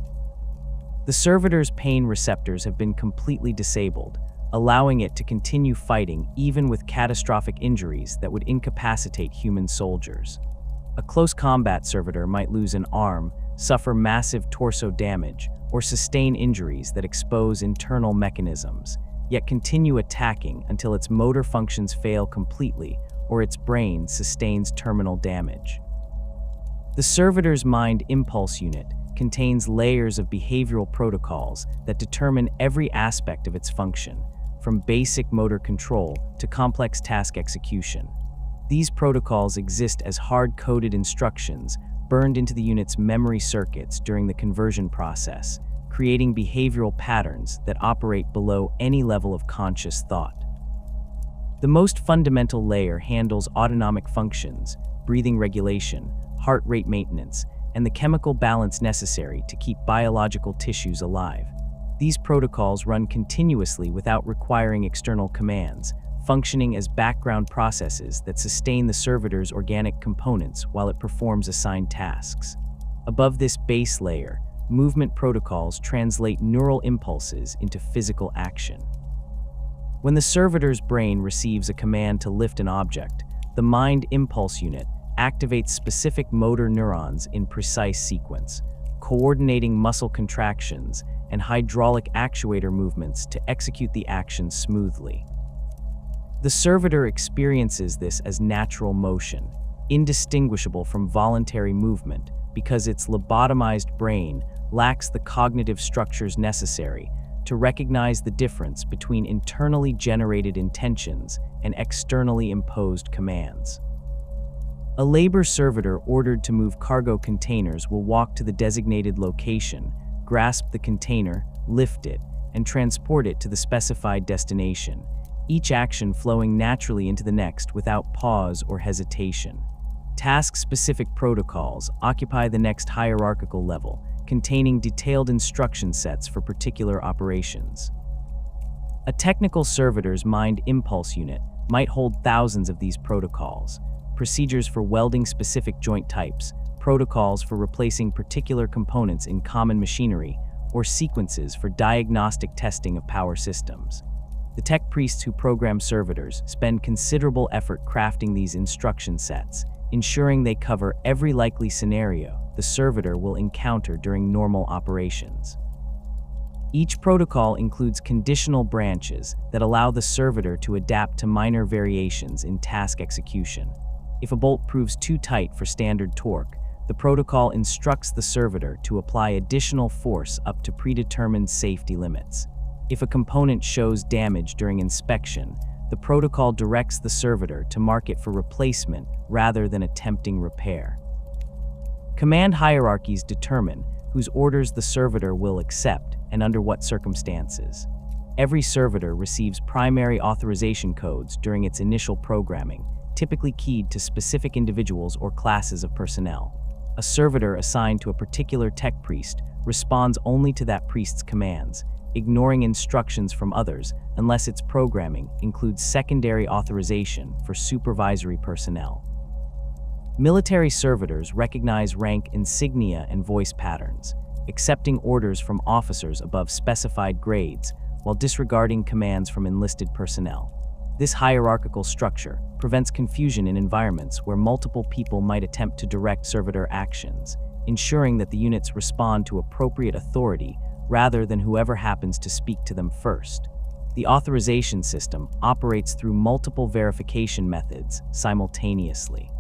The servitor's pain receptors have been completely disabled, allowing it to continue fighting even with catastrophic injuries that would incapacitate human soldiers. A close combat servitor might lose an arm, suffer massive torso damage, or sustain injuries that expose internal mechanisms, yet continue attacking until its motor functions fail completely or its brain sustains terminal damage. The servitor's mind impulse unit contains layers of behavioral protocols that determine every aspect of its function, from basic motor control to complex task execution. These protocols exist as hard-coded instructions burned into the unit's memory circuits during the conversion process, creating behavioral patterns that operate below any level of conscious thought. The most fundamental layer handles autonomic functions, breathing regulation, heart rate maintenance, and the chemical balance necessary to keep biological tissues alive. These protocols run continuously without requiring external commands, functioning as background processes that sustain the servitor's organic components while it performs assigned tasks. Above this base layer, movement protocols translate neural impulses into physical action. When the servitor's brain receives a command to lift an object, the mind impulse unit activates specific motor neurons in precise sequence, coordinating muscle contractions and hydraulic actuator movements to execute the action smoothly. The servitor experiences this as natural motion, indistinguishable from voluntary movement, because its lobotomized brain lacks the cognitive structures necessary to recognize the difference between internally generated intentions and externally imposed commands. A labor servitor ordered to move cargo containers will walk to the designated location, grasp the container, lift it, and transport it to the specified destination, each action flowing naturally into the next without pause or hesitation. Task-specific protocols occupy the next hierarchical level, containing detailed instruction sets for particular operations. A technical servitor's mind impulse unit might hold thousands of these protocols, procedures for welding specific joint types, protocols for replacing particular components in common machinery, or sequences for diagnostic testing of power systems. The tech priests who program servitors spend considerable effort crafting these instruction sets, ensuring they cover every likely scenario the servitor will encounter during normal operations. Each protocol includes conditional branches that allow the servitor to adapt to minor variations in task execution. If a bolt proves too tight for standard torque, the protocol instructs the servitor to apply additional force up to predetermined safety limits. If a component shows damage during inspection, the protocol directs the servitor to mark it for replacement rather than attempting repair. Command hierarchies determine whose orders the servitor will accept and under what circumstances. Every servitor receives primary authorization codes during its initial programming, typically keyed to specific individuals or classes of personnel. A servitor assigned to a particular tech priest responds only to that priest's commands, ignoring instructions from others unless its programming includes secondary authorization for supervisory personnel. Military servitors recognize rank insignia and voice patterns, accepting orders from officers above specified grades while disregarding commands from enlisted personnel. This hierarchical structure prevents confusion in environments where multiple people might attempt to direct servitor actions, ensuring that the units respond to appropriate authority rather than whoever happens to speak to them first. The authorization system operates through multiple verification methods simultaneously.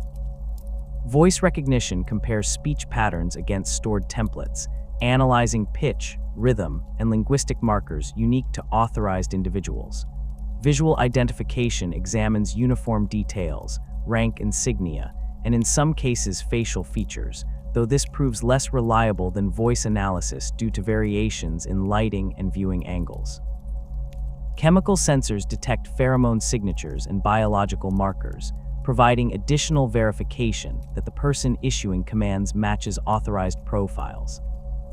Voice recognition compares speech patterns against stored templates, analyzing pitch, rhythm, and linguistic markers unique to authorized individuals. Visual identification examines uniform details, rank insignia, and in some cases facial features, though this proves less reliable than voice analysis due to variations in lighting and viewing angles. Chemical sensors detect pheromone signatures and biological markers, providing additional verification that the person issuing commands matches authorized profiles.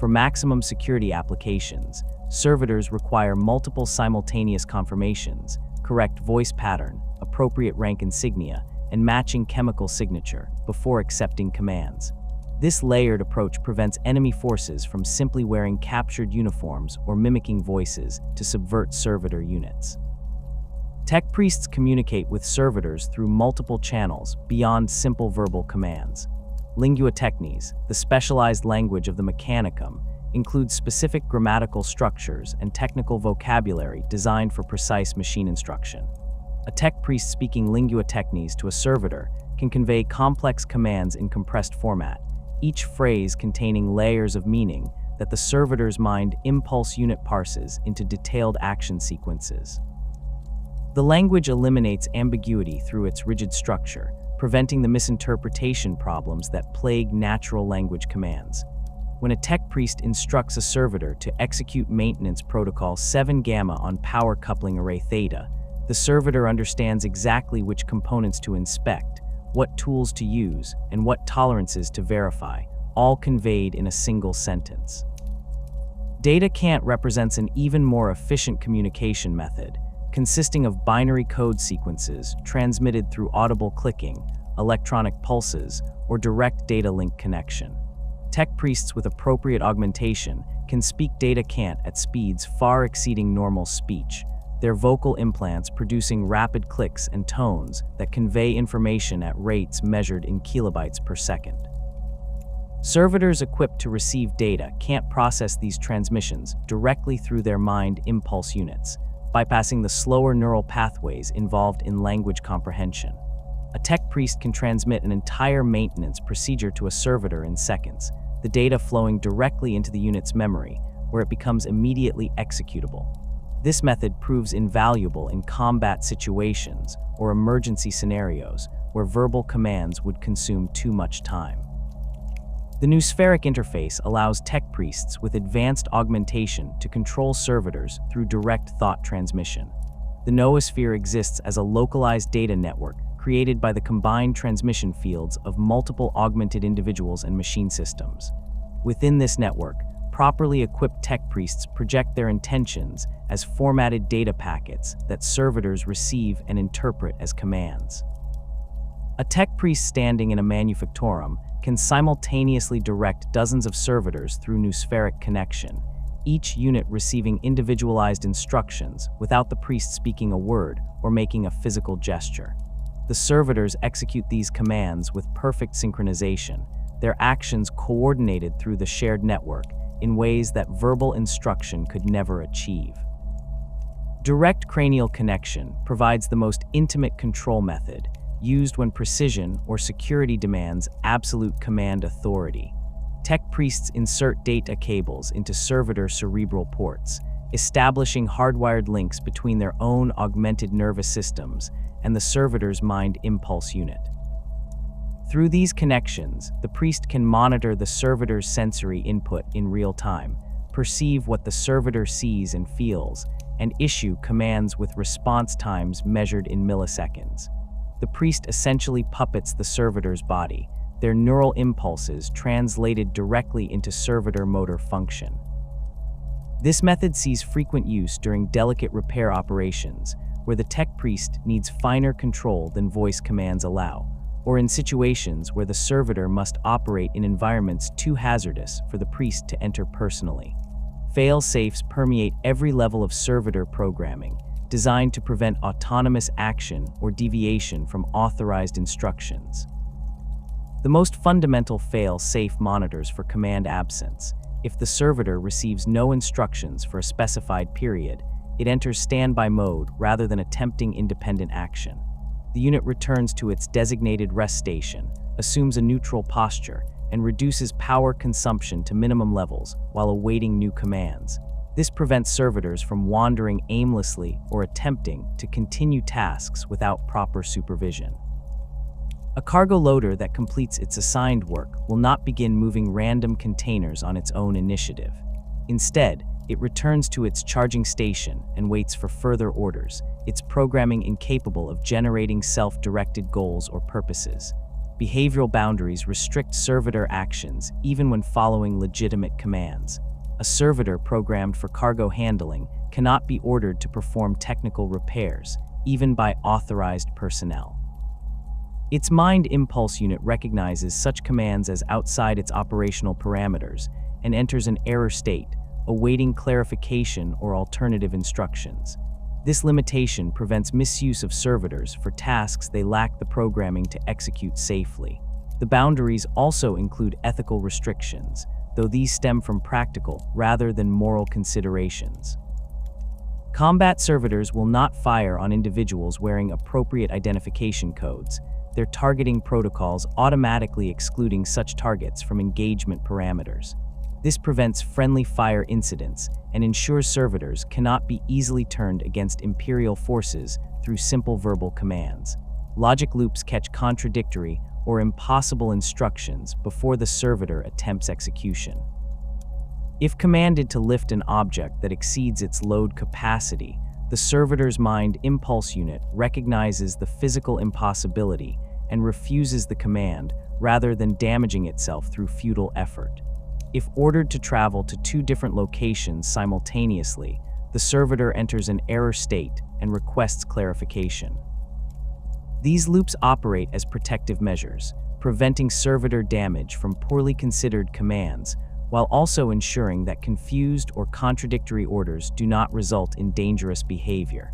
For maximum security applications, servitors require multiple simultaneous confirmations, correct voice pattern, appropriate rank insignia, and matching chemical signature before accepting commands. This layered approach prevents enemy forces from simply wearing captured uniforms or mimicking voices to subvert servitor units. Tech priests communicate with servitors through multiple channels beyond simple verbal commands. Lingua technis, the specialized language of the Mechanicum, includes specific grammatical structures and technical vocabulary designed for precise machine instruction. A tech priest speaking lingua technis to a servitor can convey complex commands in compressed format, each phrase containing layers of meaning that the servitor's mind impulse unit parses into detailed action sequences. The language eliminates ambiguity through its rigid structure, preventing the misinterpretation problems that plague natural language commands. When a tech priest instructs a servitor to execute maintenance protocol 7 gamma on power coupling array theta, the servitor understands exactly which components to inspect, what tools to use, and what tolerances to verify, all conveyed in a single sentence. Data cant represents an even more efficient communication method, consisting of binary code sequences transmitted through audible clicking, electronic pulses, or direct data link connection. Tech priests with appropriate augmentation can speak data cant at speeds far exceeding normal speech, their vocal implants producing rapid clicks and tones that convey information at rates measured in kilobytes per second. Servitors equipped to receive data can't process these transmissions directly through their mind impulse units, bypassing the slower neural pathways involved in language comprehension. A tech priest can transmit an entire maintenance procedure to a servitor in seconds, the data flowing directly into the unit's memory, where it becomes immediately executable. This method proves invaluable in combat situations or emergency scenarios where verbal commands would consume too much time. The Noospheric interface allows tech priests with advanced augmentation to control servitors through direct thought transmission. The noosphere exists as a localized data network created by the combined transmission fields of multiple augmented individuals and machine systems. Within this network, properly equipped tech priests project their intentions as formatted data packets that servitors receive and interpret as commands. A tech priest standing in a manufactorum can simultaneously direct dozens of servitors through Noospheric connection, each unit receiving individualized instructions without the priest speaking a word or making a physical gesture. The servitors execute these commands with perfect synchronization, their actions coordinated through the shared network in ways that verbal instruction could never achieve. Direct cranial connection provides the most intimate control method, used when precision or security demands absolute command authority. Tech priests insert data cables into servitor cerebral ports, establishing hardwired links between their own augmented nervous systems and the servitor's mind impulse unit. Through these connections, the priest can monitor the servitor's sensory input in real time, perceive what the servitor sees and feels, and issue commands with response times measured in milliseconds. The priest essentially puppets the servitor's body, their neural impulses translated directly into servitor motor function. This method sees frequent use during delicate repair operations, where the tech priest needs finer control than voice commands allow, or in situations where the servitor must operate in environments too hazardous for the priest to enter personally. Fail-safes permeate every level of servitor programming, designed to prevent autonomous action or deviation from authorized instructions. The most fundamental fail-safe monitors for command absence. If the servitor receives no instructions for a specified period, it enters standby mode rather than attempting independent action. The unit returns to its designated rest station, assumes a neutral posture, and reduces power consumption to minimum levels while awaiting new commands. This prevents servitors from wandering aimlessly or attempting to continue tasks without proper supervision. A cargo loader that completes its assigned work will not begin moving random containers on its own initiative. Instead, it returns to its charging station and waits for further orders, its programming incapable of generating self-directed goals or purposes. Behavioral boundaries restrict servitor actions even when following legitimate commands. A servitor programmed for cargo handling cannot be ordered to perform technical repairs, even by authorized personnel. Its mind impulse unit recognizes such commands as outside its operational parameters and enters an error state, awaiting clarification or alternative instructions. This limitation prevents misuse of servitors for tasks they lack the programming to execute safely. The boundaries also include ethical restrictions, though these stem from practical rather than moral considerations. Combat servitors will not fire on individuals wearing appropriate identification codes, their targeting protocols automatically excluding such targets from engagement parameters. This prevents friendly fire incidents and ensures servitors cannot be easily turned against Imperial forces through simple verbal commands. Logic loops catch contradictory or impossible instructions before the servitor attempts execution. If commanded to lift an object that exceeds its load capacity, the servitor's mind impulse unit recognizes the physical impossibility and refuses the command rather than damaging itself through futile effort. If ordered to travel to two different locations simultaneously, the servitor enters an error state and requests clarification. These loops operate as protective measures, preventing servitor damage from poorly considered commands, while also ensuring that confused or contradictory orders do not result in dangerous behavior.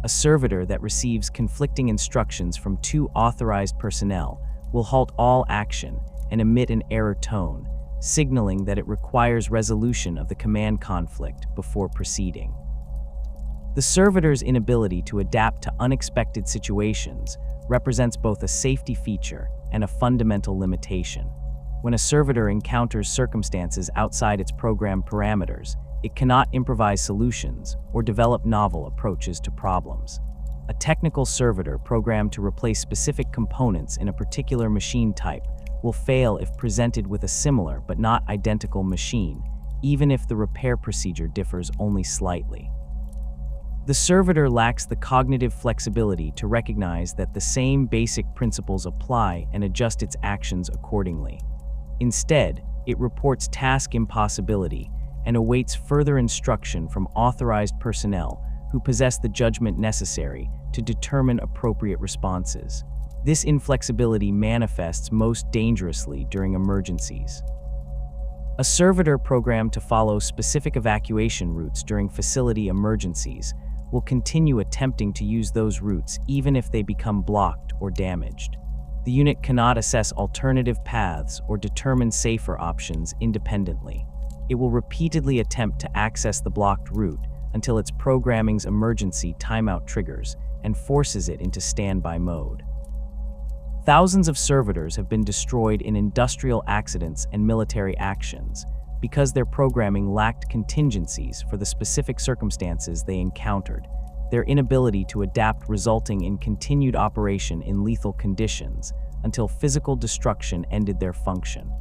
A servitor that receives conflicting instructions from two authorized personnel will halt all action and emit an error tone, signaling that it requires resolution of the command conflict before proceeding. The servitor's inability to adapt to unexpected situations represents both a safety feature and a fundamental limitation. When a servitor encounters circumstances outside its program parameters, it cannot improvise solutions or develop novel approaches to problems. A technical servitor programmed to replace specific components in a particular machine type will fail if presented with a similar but not identical machine, even if the repair procedure differs only slightly. The servitor lacks the cognitive flexibility to recognize that the same basic principles apply and adjust its actions accordingly. Instead, it reports task impossibility and awaits further instruction from authorized personnel who possess the judgment necessary to determine appropriate responses. This inflexibility manifests most dangerously during emergencies. A servitor programmed to follow specific evacuation routes during facility emergencies will continue attempting to use those routes even if they become blocked or damaged. The unit cannot assess alternative paths or determine safer options independently. It will repeatedly attempt to access the blocked route until its programming's emergency timeout triggers and forces it into standby mode. Thousands of servitors have been destroyed in industrial accidents and military actions because their programming lacked contingencies for the specific circumstances they encountered, their inability to adapt resulting in continued operation in lethal conditions until physical destruction ended their function.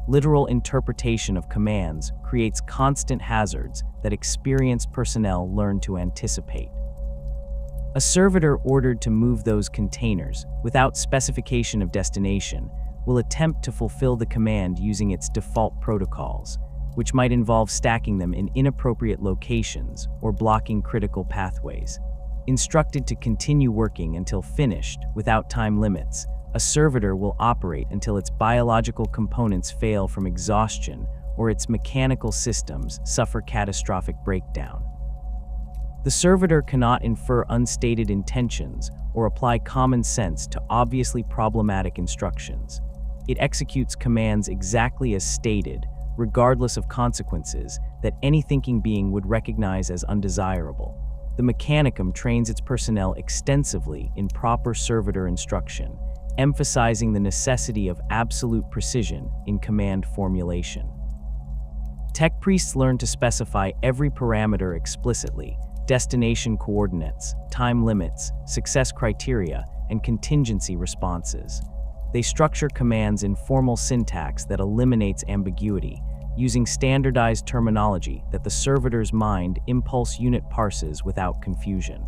Literal interpretation of commands creates constant hazards that experienced personnel learn to anticipate. A servitor ordered to move those containers without specification of destination will attempt to fulfill the command using its default protocols, which might involve stacking them in inappropriate locations or blocking critical pathways. Instructed to continue working until finished without time limits, A servitor will operate until its biological components fail from exhaustion or its mechanical systems suffer catastrophic breakdown. The servitor cannot infer unstated intentions or apply common sense to obviously problematic instructions. It executes commands exactly as stated, regardless of consequences that any thinking being would recognize as undesirable. The Mechanicum trains its personnel extensively in proper servitor instruction, emphasizing the necessity of absolute precision in command formulation. Tech priests learn to specify every parameter explicitly: destination coordinates, time limits, success criteria, and contingency responses. They structure commands in formal syntax that eliminates ambiguity, using standardized terminology that the servitor's mind impulse unit parses without confusion.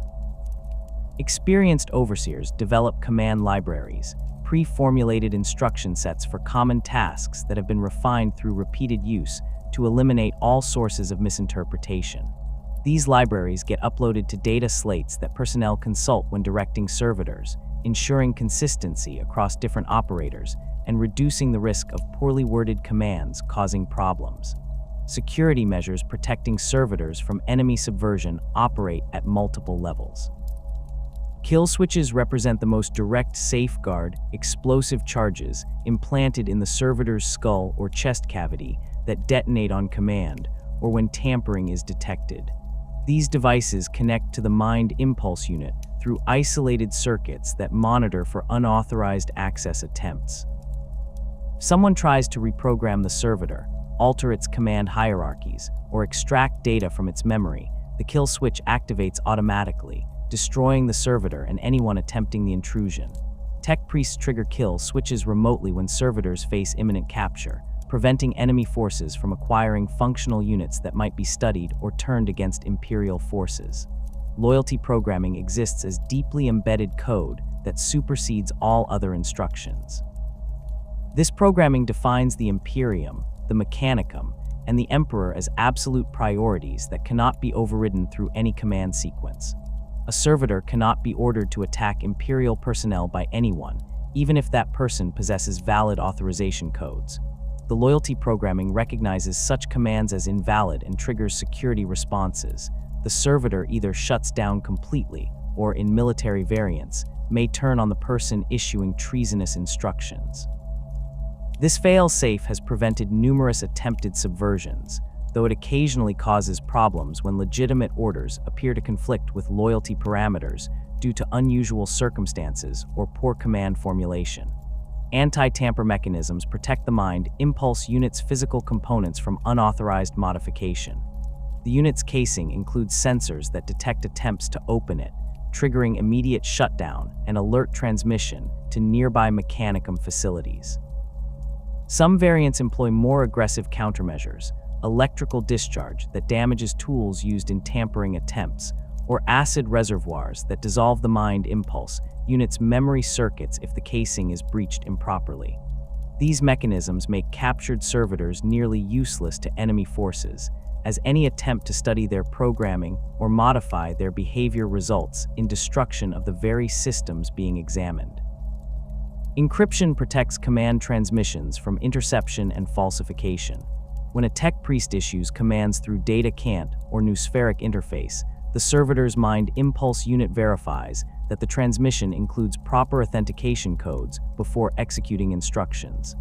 Experienced overseers develop command libraries, pre-formulated instruction sets for common tasks that have been refined through repeated use to eliminate all sources of misinterpretation. These libraries get uploaded to data slates that personnel consult when directing servitors, ensuring consistency across different operators and reducing the risk of poorly worded commands causing problems. Security measures protecting servitors from enemy subversion operate at multiple levels. Kill switches represent the most direct safeguard, explosive charges implanted in the servitor's skull or chest cavity that detonate on command or when tampering is detected. These devices connect to the mind impulse unit through isolated circuits that monitor for unauthorized access attempts. Someone tries to reprogram the servitor, alter its command hierarchies, or extract data from its memory. The kill switch activates automatically, destroying the servitor and anyone attempting the intrusion. Tech priests trigger kill switches remotely when servitors face imminent capture, preventing enemy forces from acquiring functional units that might be studied or turned against Imperial forces. Loyalty programming exists as deeply embedded code that supersedes all other instructions. This programming defines the Imperium, the Mechanicum, and the Emperor as absolute priorities that cannot be overridden through any command sequence. A servitor cannot be ordered to attack Imperial personnel by anyone, even if that person possesses valid authorization codes. The loyalty programming recognizes such commands as invalid and triggers security responses. The servitor either shuts down completely, or in military variants, may turn on the person issuing treasonous instructions. This fail-safe has prevented numerous attempted subversions, though it occasionally causes problems when legitimate orders appear to conflict with loyalty parameters due to unusual circumstances or poor command formulation. Anti-tamper mechanisms protect the mind impulse unit's physical components from unauthorized modification. The unit's casing includes sensors that detect attempts to open it, triggering immediate shutdown and alert transmission to nearby Mechanicum facilities. Some variants employ more aggressive countermeasures: electrical discharge that damages tools used in tampering attempts, or acid reservoirs that dissolve the mind impulse unit's memory circuits if the casing is breached improperly. These mechanisms make captured servitors nearly useless to enemy forces, as any attempt to study their programming or modify their behavior results in destruction of the very systems being examined. Encryption protects command transmissions from interception and falsification. When a tech priest issues commands through data cant or noospheric interface, the servitor's mind impulse unit verifies that the transmission includes proper authentication codes before executing instructions.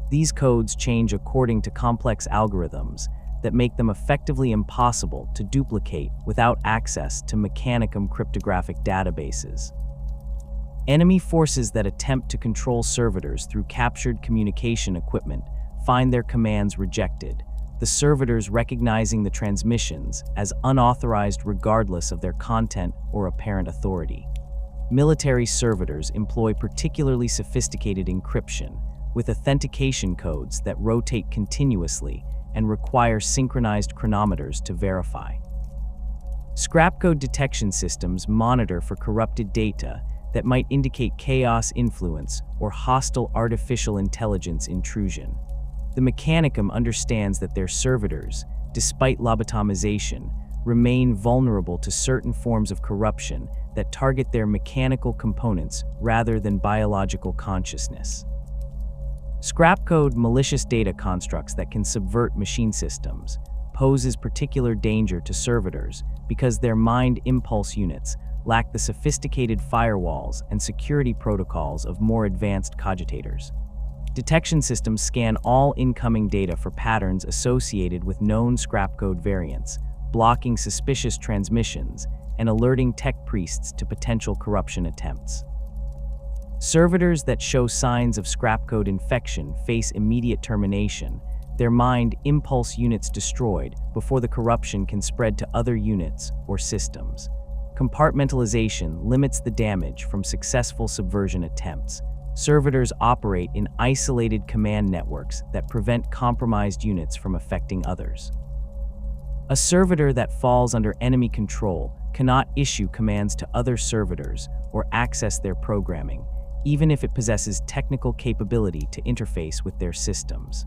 These codes change according to complex algorithms that make them effectively impossible to duplicate without access to Mechanicum cryptographic databases. Enemy forces that attempt to control servitors through captured communication equipment find their commands rejected, the servitors recognizing the transmissions as unauthorized regardless of their content or apparent authority. Military servitors employ particularly sophisticated encryption, with authentication codes that rotate continuously and require synchronized chronometers to verify. Scrapcode detection systems monitor for corrupted data that might indicate chaos influence or hostile artificial intelligence intrusion. The Mechanicum understands that their servitors, despite lobotomization, remain vulnerable to certain forms of corruption that target their mechanical components rather than biological consciousness. Scrap code malicious data constructs that can subvert machine systems poses particular danger to servitors because their mind impulse units lack the sophisticated firewalls and security protocols of more advanced cogitators. Detection systems scan all incoming data for patterns associated with known scrap code variants, blocking suspicious transmissions and alerting tech priests to potential corruption attempts. Servitors that show signs of scrap code infection face immediate termination, their mind impulse units destroyed before the corruption can spread to other units or systems. Compartmentalization limits the damage from successful subversion attempts. Servitors operate in isolated command networks that prevent compromised units from affecting others. A servitor that falls under enemy control cannot issue commands to other servitors or access their programming, even if it possesses technical capability to interface with their systems.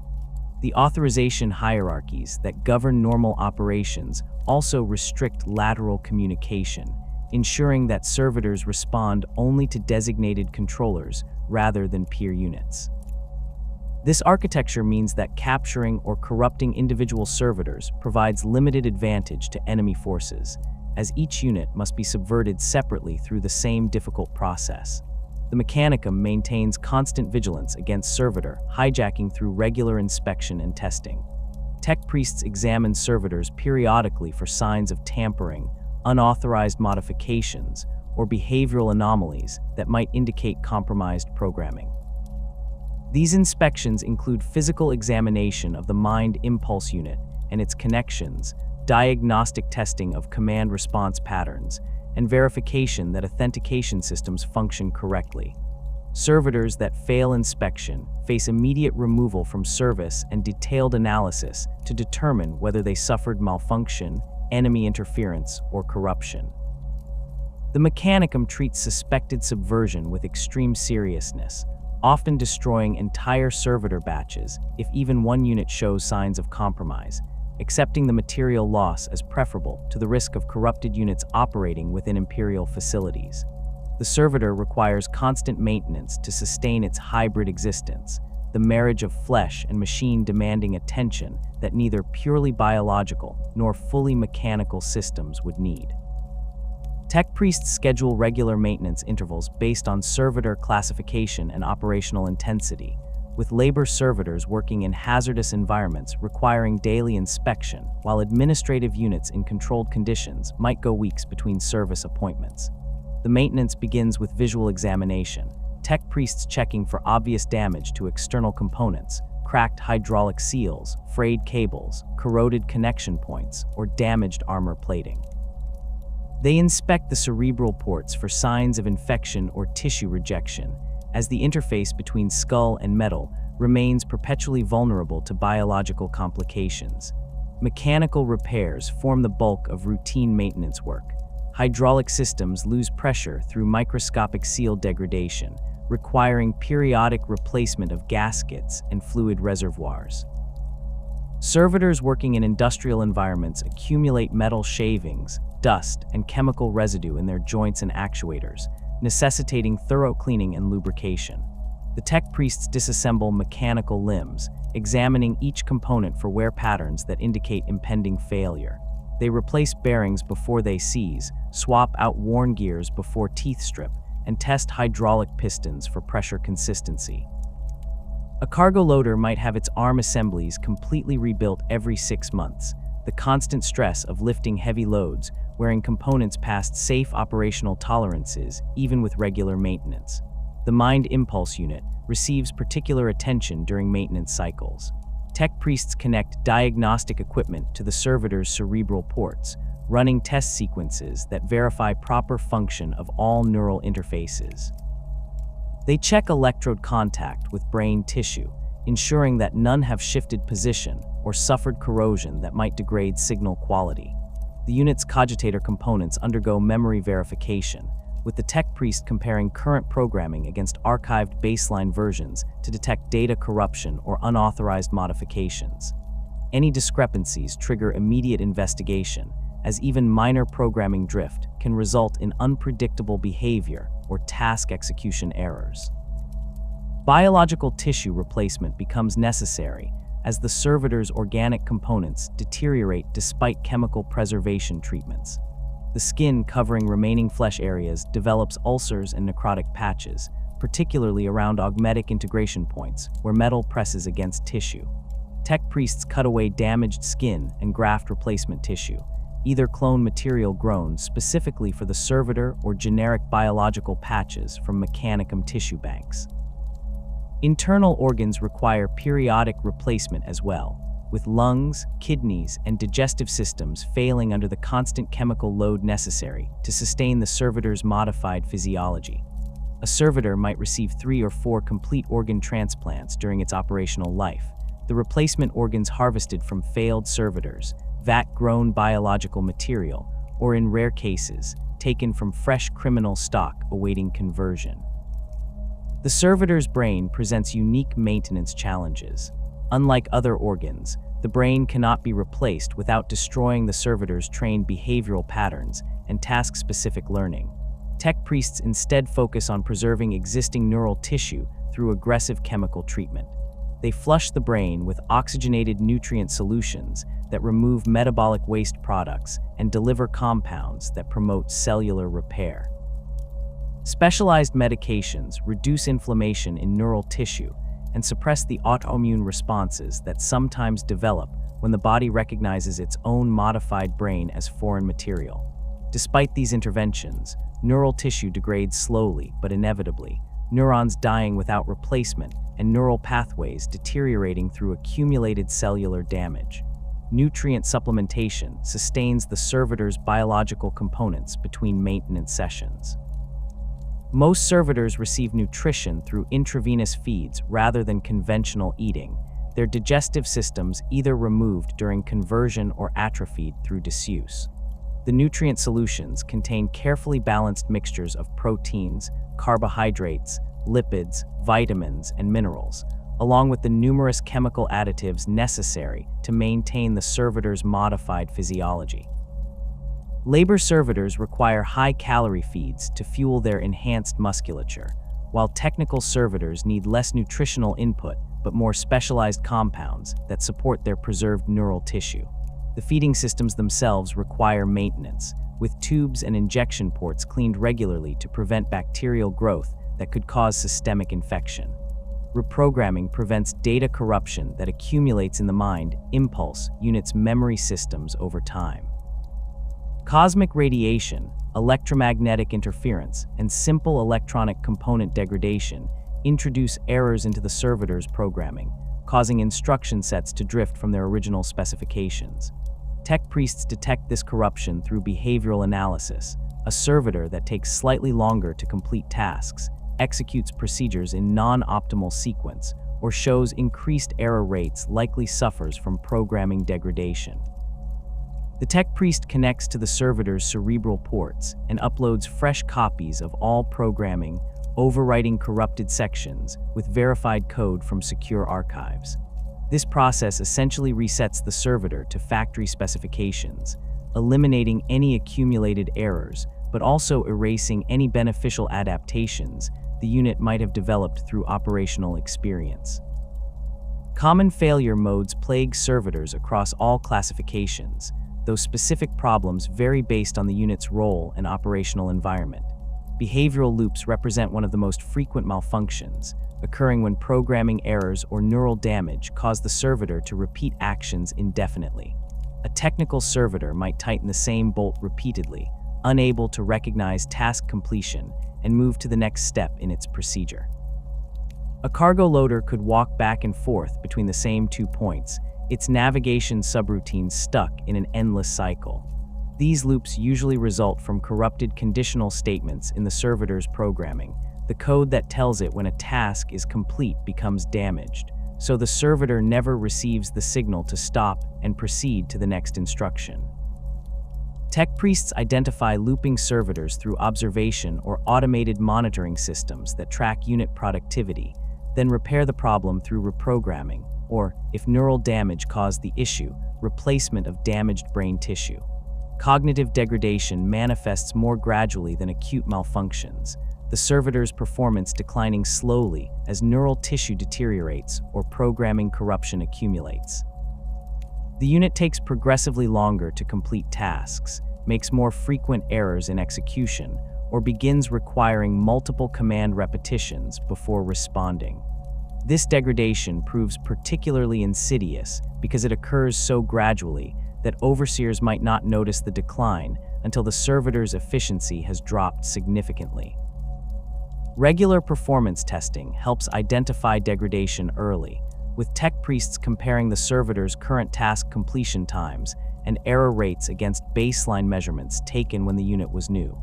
The authorization hierarchies that govern normal operations also restrict lateral communication, ensuring that servitors respond only to designated controllers rather than peer units. This architecture means that capturing or corrupting individual servitors provides limited advantage to enemy forces, as each unit must be subverted separately through the same difficult process. The Mechanicum maintains constant vigilance against servitor hijacking through regular inspection and testing. Tech priests examine servitors periodically for signs of tampering, unauthorized modifications, or behavioral anomalies that might indicate compromised programming. These inspections include physical examination of the mind impulse unit and its connections, diagnostic testing of command response patterns, and verification that authentication systems function correctly. Servitors that fail inspection face immediate removal from service and detailed analysis to determine whether they suffered malfunction, enemy interference, or corruption. The Mechanicum treats suspected subversion with extreme seriousness, often destroying entire servitor batches if even one unit shows signs of compromise, accepting the material loss as preferable to the risk of corrupted units operating within Imperial facilities. The servitor requires constant maintenance to sustain its hybrid existence, the marriage of flesh and machine demanding attention that neither purely biological nor fully mechanical systems would need. Tech priests schedule regular maintenance intervals based on servitor classification and operational intensity, with labor servitors working in hazardous environments requiring daily inspection, while administrative units in controlled conditions might go weeks between service appointments. The maintenance begins with visual examination, tech priests checking for obvious damage to external components, cracked hydraulic seals, frayed cables, corroded connection points, or damaged armor plating. They inspect the cerebral ports for signs of infection or tissue rejection, as the interface between skull and metal remains perpetually vulnerable to biological complications. Mechanical repairs form the bulk of routine maintenance work. Hydraulic systems lose pressure through microscopic seal degradation, requiring periodic replacement of gaskets and fluid reservoirs. Servitors working in industrial environments accumulate metal shavings, dust, and chemical residue in their joints and actuators, necessitating thorough cleaning and lubrication. The tech priests disassemble mechanical limbs, examining each component for wear patterns that indicate impending failure. They replace bearings before they seize, swap out worn gears before teeth strip, and test hydraulic pistons for pressure consistency. A cargo loader might have its arm assemblies completely rebuilt every 6 months, the constant stress of lifting heavy loads, wearing components past safe operational tolerances, even with regular maintenance. The Mind Impulse Unit receives particular attention during maintenance cycles. Tech priests connect diagnostic equipment to the servitor's cerebral ports, running test sequences that verify proper function of all neural interfaces. They check electrode contact with brain tissue, ensuring that none have shifted position or suffered corrosion that might degrade signal quality. The unit's cogitator components undergo memory verification, with the tech priest comparing current programming against archived baseline versions to detect data corruption or unauthorized modifications. Any discrepancies trigger immediate investigation, as even minor programming drift can result in unpredictable behavior or task execution errors. Biological tissue replacement becomes necessary as the servitor's organic components deteriorate despite chemical preservation treatments. The skin covering remaining flesh areas develops ulcers and necrotic patches, particularly around augmetic integration points where metal presses against tissue. Tech priests cut away damaged skin and graft replacement tissue, either clone material grown specifically for the servitor or generic biological patches from mechanicum tissue banks. Internal organs require periodic replacement as well, with lungs, kidneys, and digestive systems failing under the constant chemical load necessary to sustain the servitor's modified physiology. A servitor might receive 3 or 4 complete organ transplants during its operational life, the replacement organs harvested from failed servitors, vat-grown biological material, or in rare cases, taken from fresh criminal stock awaiting conversion. The servitor's brain presents unique maintenance challenges. Unlike other organs, the brain cannot be replaced without destroying the servitor's trained behavioral patterns and task-specific learning. Tech priests instead focus on preserving existing neural tissue through aggressive chemical treatment. They flush the brain with oxygenated nutrient solutions that remove metabolic waste products and deliver compounds that promote cellular repair. Specialized medications reduce inflammation in neural tissue and suppress the autoimmune responses that sometimes develop when the body recognizes its own modified brain as foreign material. Despite these interventions, neural tissue degrades slowly but inevitably, neurons dying without replacement and neural pathways deteriorating through accumulated cellular damage. Nutrient supplementation sustains the servitor's biological components between maintenance sessions. Most servitors receive nutrition through intravenous feeds rather than conventional eating, their digestive systems either removed during conversion or atrophied through disuse. The nutrient solutions contain carefully balanced mixtures of proteins, carbohydrates, lipids, vitamins, and minerals, along with the numerous chemical additives necessary to maintain the servitor's modified physiology. Labor servitors require high-calorie feeds to fuel their enhanced musculature, while technical servitors need less nutritional input but more specialized compounds that support their preserved neural tissue. The feeding systems themselves require maintenance, with tubes and injection ports cleaned regularly to prevent bacterial growth that could cause systemic infection. Reprogramming prevents data corruption that accumulates in the mind, impulse units' memory systems over time. Cosmic radiation, electromagnetic interference, and simple electronic component degradation introduce errors into the servitor's programming, causing instruction sets to drift from their original specifications. Tech priests detect this corruption through behavioral analysis. A servitor that takes slightly longer to complete tasks, executes procedures in non-optimal sequence, or shows increased error rates likely suffers from programming degradation. The tech priest connects to the servitor's cerebral ports and uploads fresh copies of all programming, overwriting corrupted sections with verified code from secure archives. This process essentially resets the servitor to factory specifications, eliminating any accumulated errors, but also erasing any beneficial adaptations the unit might have developed through operational experience. Common failure modes plague servitors across all classifications, though specific problems vary based on the unit's role and operational environment. Behavioral loops represent one of the most frequent malfunctions, occurring when programming errors or neural damage cause the servitor to repeat actions indefinitely. A technical servitor might tighten the same bolt repeatedly, unable to recognize task completion and move to the next step in its procedure. A cargo loader could walk back and forth between the same 2 points, its navigation subroutines stuck in an endless cycle. These loops usually result from corrupted conditional statements in the servitor's programming. The code that tells it when a task is complete becomes damaged, so the servitor never receives the signal to stop and proceed to the next instruction. Tech priests identify looping servitors through observation or automated monitoring systems that track unit productivity, then repair the problem through reprogramming, or, if neural damage caused the issue, replacement of damaged brain tissue. Cognitive degradation manifests more gradually than acute malfunctions, the servitor's performance declining slowly as neural tissue deteriorates or programming corruption accumulates. The unit takes progressively longer to complete tasks, makes more frequent errors in execution, or begins requiring multiple command repetitions before responding. This degradation proves particularly insidious because it occurs so gradually that overseers might not notice the decline until the servitor's efficiency has dropped significantly. Regular performance testing helps identify degradation early, with tech priests comparing the servitor's current task completion times and error rates against baseline measurements taken when the unit was new.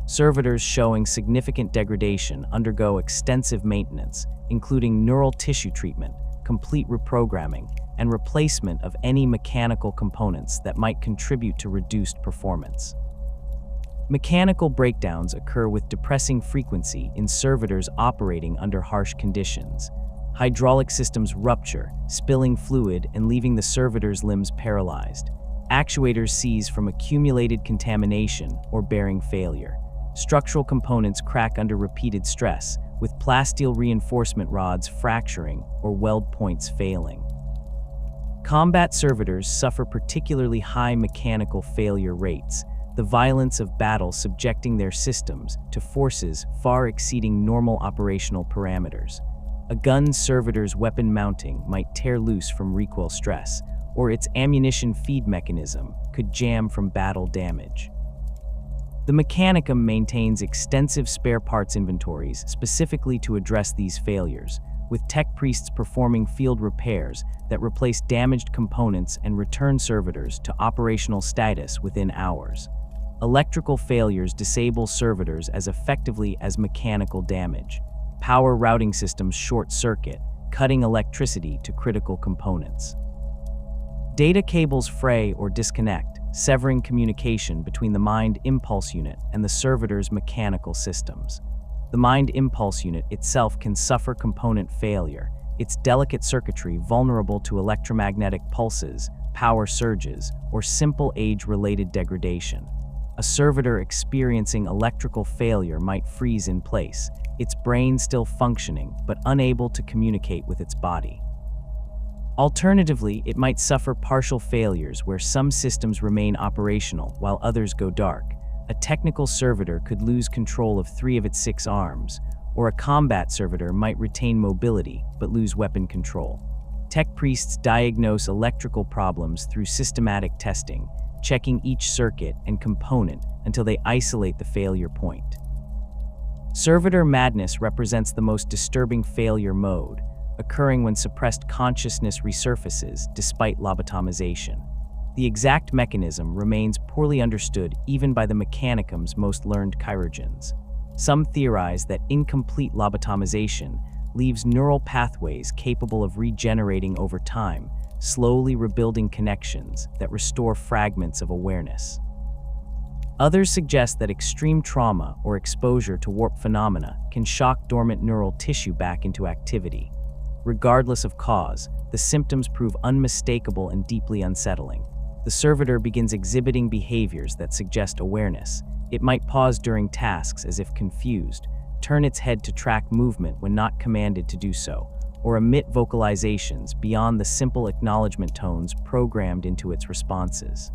Servitors showing significant degradation undergo extensive maintenance, including neural tissue treatment, complete reprogramming, and replacement of any mechanical components that might contribute to reduced performance. Mechanical breakdowns occur with depressing frequency in servitors operating under harsh conditions. Hydraulic systems rupture, spilling fluid and leaving the servitor's limbs paralyzed. Actuators seize from accumulated contamination or bearing failure. Structural components crack under repeated stress, with plasteel reinforcement rods fracturing or weld points failing. Combat servitors suffer particularly high mechanical failure rates, the violence of battle subjecting their systems to forces far exceeding normal operational parameters. A gun servitor's weapon mounting might tear loose from recoil stress, or its ammunition feed mechanism could jam from battle damage. The Mechanicum maintains extensive spare parts inventories specifically to address these failures, with tech priests performing field repairs that replace damaged components and return servitors to operational status within hours. Electrical failures disable servitors as effectively as mechanical damage. Power routing systems short-circuit, cutting electricity to critical components. Data cables fray or disconnect, severing communication between the mind impulse unit and the servitor's mechanical systems. The mind impulse unit itself can suffer component failure, its delicate circuitry vulnerable to electromagnetic pulses, power surges, or simple age-related degradation. A servitor experiencing electrical failure might freeze in place, its brain still functioning but unable to communicate with its body. Alternatively, it might suffer partial failures where some systems remain operational while others go dark. A technical servitor could lose control of 3 of its 6 arms, or a combat servitor might retain mobility but lose weapon control. Tech priests diagnose electrical problems through systematic testing, checking each circuit and component until they isolate the failure point. Servitor madness represents the most disturbing failure mode, occurring when suppressed consciousness resurfaces despite lobotomization. The exact mechanism remains poorly understood even by the Mechanicum's most learned chirurgeons. Some theorize that incomplete lobotomization leaves neural pathways capable of regenerating over time, slowly rebuilding connections that restore fragments of awareness. Others suggest that extreme trauma or exposure to warp phenomena can shock dormant neural tissue back into activity. Regardless of cause, the symptoms prove unmistakable and deeply unsettling. The servitor begins exhibiting behaviors that suggest awareness. It might pause during tasks as if confused, turn its head to track movement when not commanded to do so, or emit vocalizations beyond the simple acknowledgement tones programmed into its responses.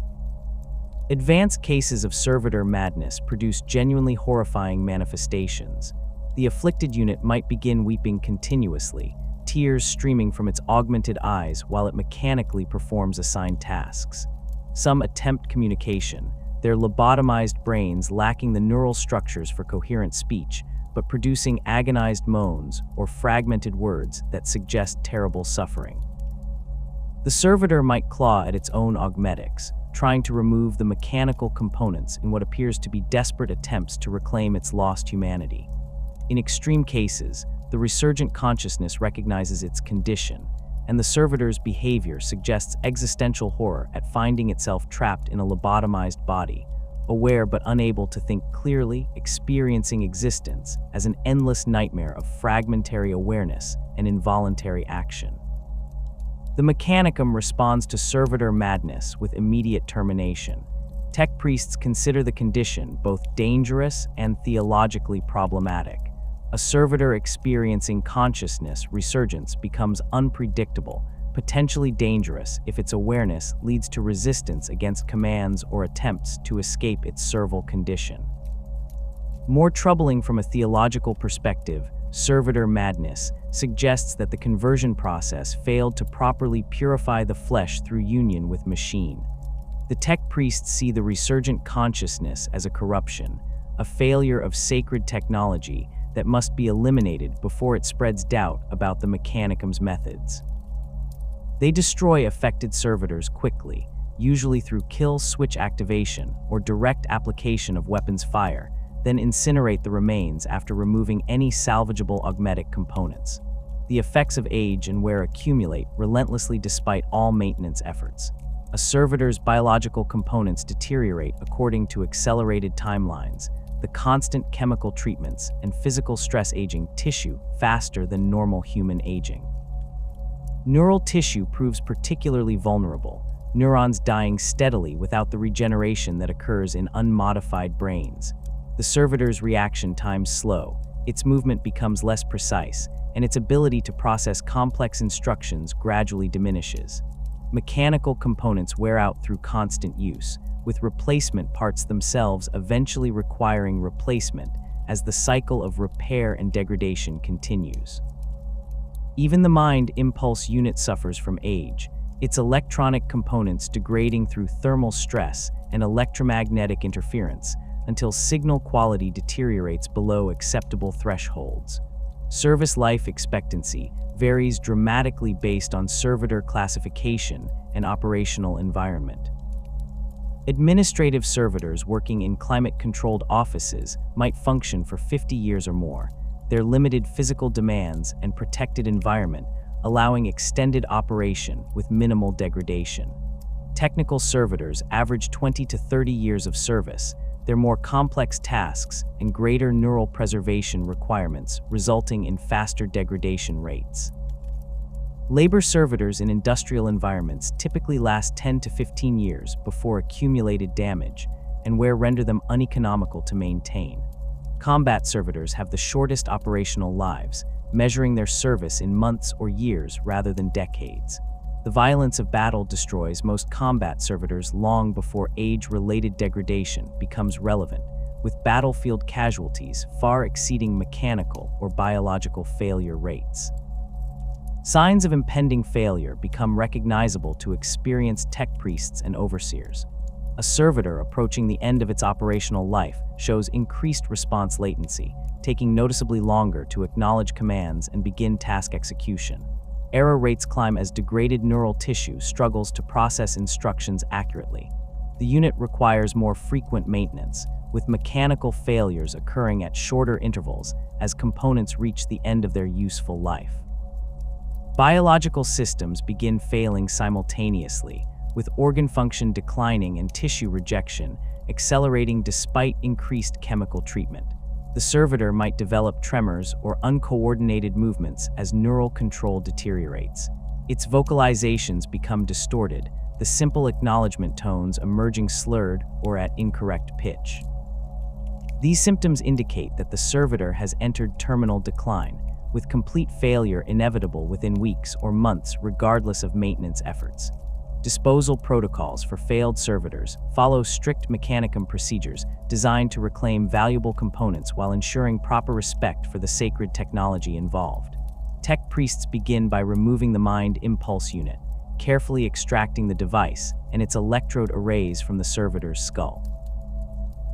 Advanced cases of servitor madness produce genuinely horrifying manifestations. The afflicted unit might begin weeping continuously, tears streaming from its augmented eyes while it mechanically performs assigned tasks. Some attempt communication, their lobotomized brains lacking the neural structures for coherent speech, but producing agonized moans or fragmented words that suggest terrible suffering. The servitor might claw at its own augmetics, trying to remove the mechanical components in what appears to be desperate attempts to reclaim its lost humanity. In extreme cases, the resurgent consciousness recognizes its condition, and the servitor's behavior suggests existential horror at finding itself trapped in a lobotomized body, aware but unable to think clearly, experiencing existence as an endless nightmare of fragmentary awareness and involuntary action. The Mechanicum responds to servitor madness with immediate termination. Tech priests consider the condition both dangerous and theologically problematic. A servitor experiencing consciousness resurgence becomes unpredictable, potentially dangerous if its awareness leads to resistance against commands or attempts to escape its servile condition. More troubling from a theological perspective, servitor madness suggests that the conversion process failed to properly purify the flesh through union with machine. The tech priests see the resurgent consciousness as a corruption, a failure of sacred technology that must be eliminated before it spreads doubt about the Mechanicum's methods. They destroy affected servitors quickly, usually through kill switch activation or direct application of weapons fire, then incinerate the remains after removing any salvageable augmetic components. The effects of age and wear accumulate relentlessly despite all maintenance efforts. A servitor's biological components deteriorate according to accelerated timelines, the constant chemical treatments and physical stress aging tissue faster than normal human aging. Neural tissue proves particularly vulnerable, neurons dying steadily without the regeneration that occurs in unmodified brains. The servitor's reaction time slow, its movement becomes less precise, and its ability to process complex instructions gradually diminishes. Mechanical components wear out through constant use, with replacement parts themselves eventually requiring replacement as the cycle of repair and degradation continues. Even the mind impulse unit suffers from age, its electronic components degrading through thermal stress and electromagnetic interference until signal quality deteriorates below acceptable thresholds. Service life expectancy varies dramatically based on servitor classification and operational environment. Administrative servitors working in climate-controlled offices might function for 50 years or more, their limited physical demands and protected environment allowing extended operation with minimal degradation. Technical servitors average 20 to 30 years of service, their more complex tasks and greater neural preservation requirements resulting in faster degradation rates. Labor servitors in industrial environments typically last 10 to 15 years before accumulated damage, and wear render them uneconomical to maintain. Combat servitors have the shortest operational lives, measuring their service in months or years rather than decades. The violence of battle destroys most combat servitors long before age-related degradation becomes relevant, with battlefield casualties far exceeding mechanical or biological failure rates. Signs of impending failure become recognizable to experienced tech priests and overseers. A servitor approaching the end of its operational life shows increased response latency, taking noticeably longer to acknowledge commands and begin task execution. Error rates climb as degraded neural tissue struggles to process instructions accurately. The unit requires more frequent maintenance, with mechanical failures occurring at shorter intervals as components reach the end of their useful life. Biological systems begin failing simultaneously, with organ function declining and tissue rejection accelerating despite increased chemical treatment. The servitor might develop tremors or uncoordinated movements as neural control deteriorates. Its vocalizations become distorted, the simple acknowledgement tones emerging slurred or at incorrect pitch. These symptoms indicate that the servitor has entered terminal decline, with complete failure inevitable within weeks or months regardless of maintenance efforts. Disposal protocols for failed servitors follow strict Mechanicum procedures designed to reclaim valuable components while ensuring proper respect for the sacred technology involved. Tech priests begin by removing the mind impulse unit, carefully extracting the device and its electrode arrays from the servitor's skull.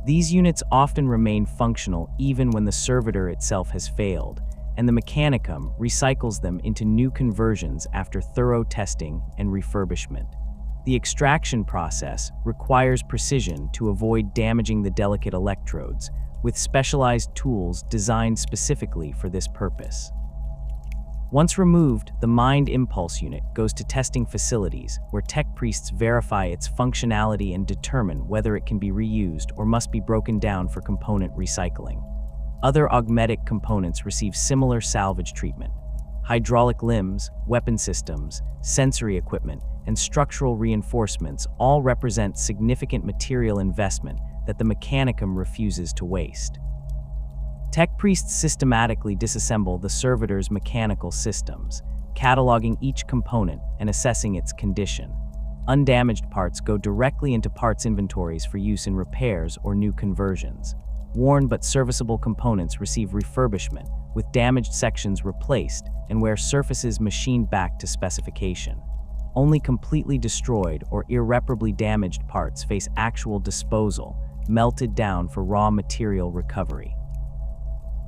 These units often remain functional even when the servitor itself has failed, and the Mechanicum recycles them into new conversions after thorough testing and refurbishment. The extraction process requires precision to avoid damaging the delicate electrodes, with specialized tools designed specifically for this purpose. Once removed, the mind impulse unit goes to testing facilities where tech priests verify its functionality and determine whether it can be reused or must be broken down for component recycling. Other augmetic components receive similar salvage treatment. Hydraulic limbs, weapon systems, sensory equipment, and structural reinforcements all represent significant material investment that the Mechanicum refuses to waste. Tech priests systematically disassemble the servitor's mechanical systems, cataloging each component and assessing its condition. Undamaged parts go directly into parts inventories for use in repairs or new conversions. Worn but serviceable components receive refurbishment, with damaged sections replaced and where surfaces machined back to specification. Only completely destroyed or irreparably damaged parts face actual disposal, melted down for raw material recovery.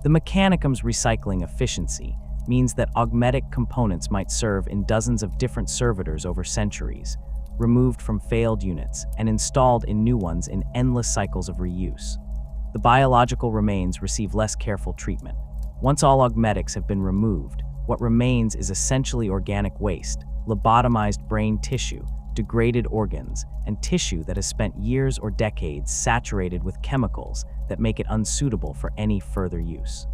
The Mechanicum's recycling efficiency means that augmetic components might serve in dozens of different servitors over centuries, removed from failed units and installed in new ones in endless cycles of reuse. The biological remains receive less careful treatment. Once all augmetics have been removed, what remains is essentially organic waste, lobotomized brain tissue, degraded organs, and tissue that has spent years or decades saturated with chemicals that make it unsuitable for any further use.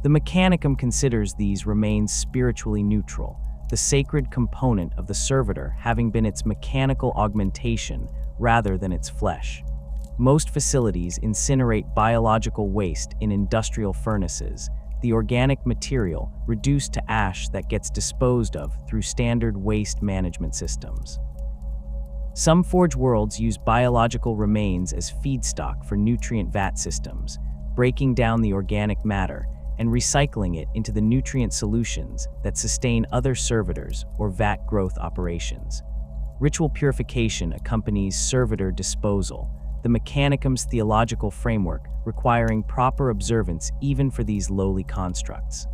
The Mechanicum considers these remains spiritually neutral, the sacred component of the servitor having been its mechanical augmentation rather than its flesh. Most facilities incinerate biological waste in industrial furnaces, the organic material reduced to ash that gets disposed of through standard waste management systems. Some Forge worlds use biological remains as feedstock for nutrient vat systems, breaking down the organic matter and recycling it into the nutrient solutions that sustain other servitors or vat growth operations. Ritual purification accompanies servitor disposal, the Mechanicum's theological framework requiring proper observance even for these lowly constructs.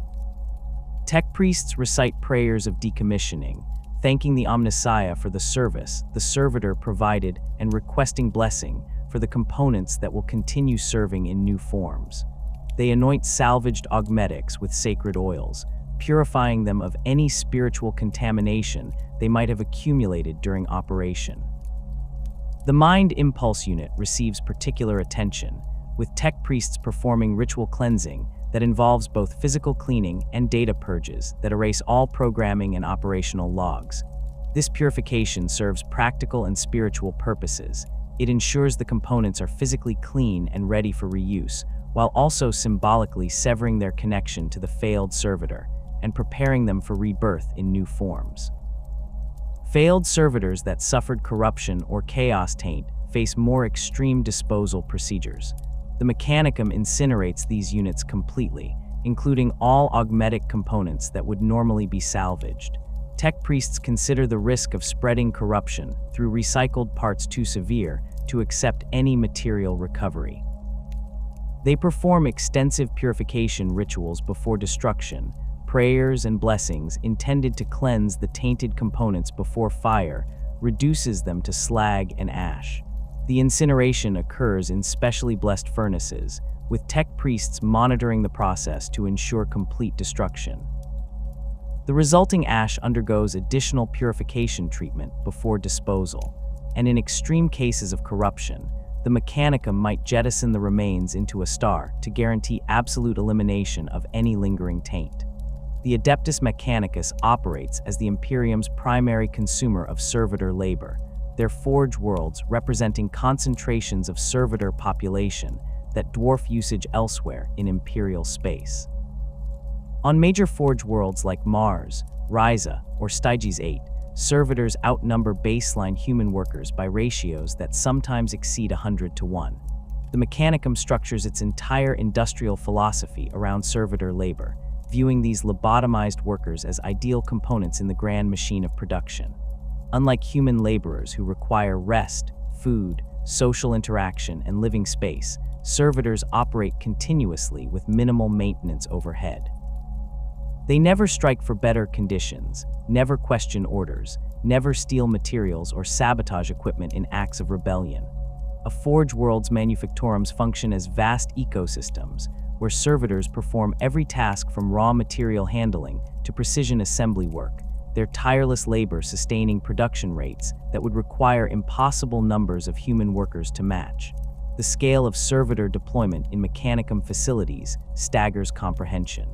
Tech priests recite prayers of decommissioning, thanking the Omnissiah for the service the servitor provided and requesting blessing for the components that will continue serving in new forms. They anoint salvaged augmetics with sacred oils, purifying them of any spiritual contamination they might have accumulated during operation. The Mind Impulse Unit receives particular attention, with tech priests performing ritual cleansing that involves both physical cleaning and data purges that erase all programming and operational logs. This purification serves practical and spiritual purposes. It ensures the components are physically clean and ready for reuse, while also symbolically severing their connection to the failed servitor and preparing them for rebirth in new forms. Failed servitors that suffered corruption or chaos taint face more extreme disposal procedures. The Mechanicum incinerates these units completely, including all augmetic components that would normally be salvaged. Tech priests consider the risk of spreading corruption through recycled parts too severe to accept any material recovery. They perform extensive purification rituals before destruction, prayers and blessings intended to cleanse the tainted components before fire reduces them to slag and ash. The incineration occurs in specially blessed furnaces, with tech priests monitoring the process to ensure complete destruction. The resulting ash undergoes additional purification treatment before disposal, and in extreme cases of corruption, the Mechanicum might jettison the remains into a star to guarantee absolute elimination of any lingering taint. The Adeptus Mechanicus operates as the Imperium's primary consumer of servitor labor, their forge worlds representing concentrations of servitor population that dwarf usage elsewhere in Imperial space. On major forge worlds like Mars, Risa, or Styges 8, servitors outnumber baseline human workers by ratios that sometimes exceed 100 to 1. The Mechanicum structures its entire industrial philosophy around servitor labor, viewing these lobotomized workers as ideal components in the grand machine of production. Unlike human laborers who require rest, food, social interaction, and living space, servitors operate continuously with minimal maintenance overhead. They never strike for better conditions, never question orders, never steal materials or sabotage equipment in acts of rebellion. A forge world's manufactorums function as vast ecosystems, where servitors perform every task from raw material handling to precision assembly work, their tireless labor sustaining production rates that would require impossible numbers of human workers to match. The scale of servitor deployment in Mechanicum facilities staggers comprehension.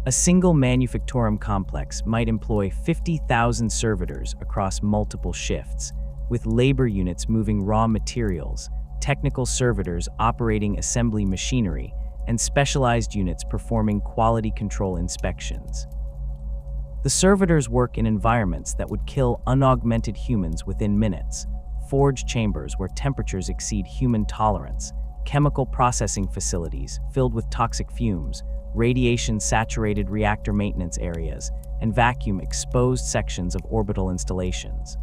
A single manufactorum complex might employ 50,000 servitors across multiple shifts, with labor units moving raw materials, technical servitors operating assembly machinery, and specialized units performing quality control inspections. The servitors work in environments that would kill unaugmented humans within minutes: forge chambers where temperatures exceed human tolerance, chemical processing facilities filled with toxic fumes, radiation-saturated reactor maintenance areas, and vacuum-exposed sections of orbital installations.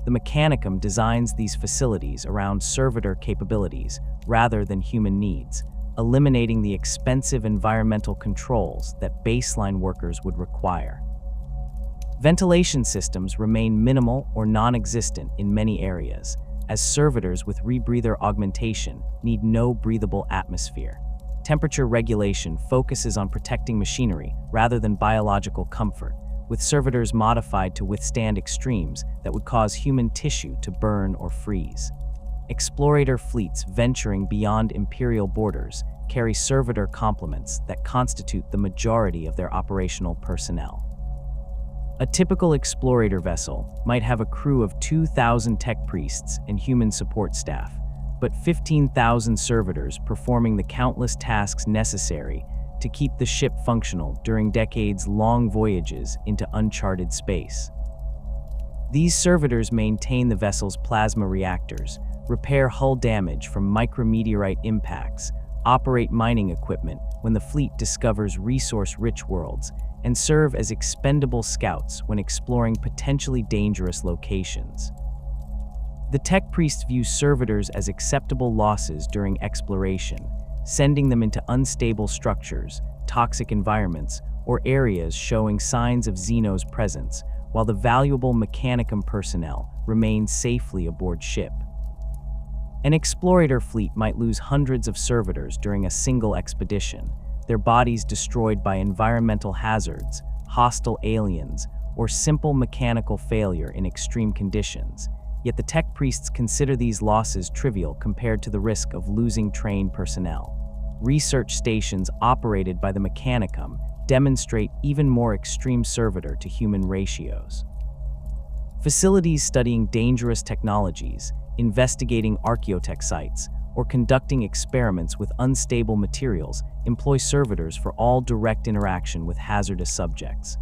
The Mechanicum designs these facilities around servitor capabilities rather than human needs, eliminating the expensive environmental controls that baseline workers would require. Ventilation systems remain minimal or non-existent in many areas, as servitors with rebreather augmentation need no breathable atmosphere. Temperature regulation focuses on protecting machinery rather than biological comfort, with servitors modified to withstand extremes that would cause human tissue to burn or freeze. Explorator fleets venturing beyond imperial borders carry servitor complements that constitute the majority of their operational personnel. A typical explorator vessel might have a crew of 2,000 tech priests and human support staff, but 15,000 servitors performing the countless tasks necessary to keep the ship functional during decades-long voyages into uncharted space. These servitors maintain the vessel's plasma reactors, repair hull damage from micrometeorite impacts, operate mining equipment when the fleet discovers resource-rich worlds, and serve as expendable scouts when exploring potentially dangerous locations. The tech priests view servitors as acceptable losses during exploration, sending them into unstable structures, toxic environments, or areas showing signs of Xeno's presence, while the valuable Mechanicum personnel remain safely aboard ship. An explorator fleet might lose hundreds of servitors during a single expedition, their bodies destroyed by environmental hazards, hostile aliens, or simple mechanical failure in extreme conditions. Yet the tech priests consider these losses trivial compared to the risk of losing trained personnel. Research stations operated by the Mechanicum demonstrate even more extreme servitor-to-human ratios. Facilities studying dangerous technologies, investigating archaeotech sites, or conducting experiments with unstable materials employ servitors for all direct interaction with hazardous subjects.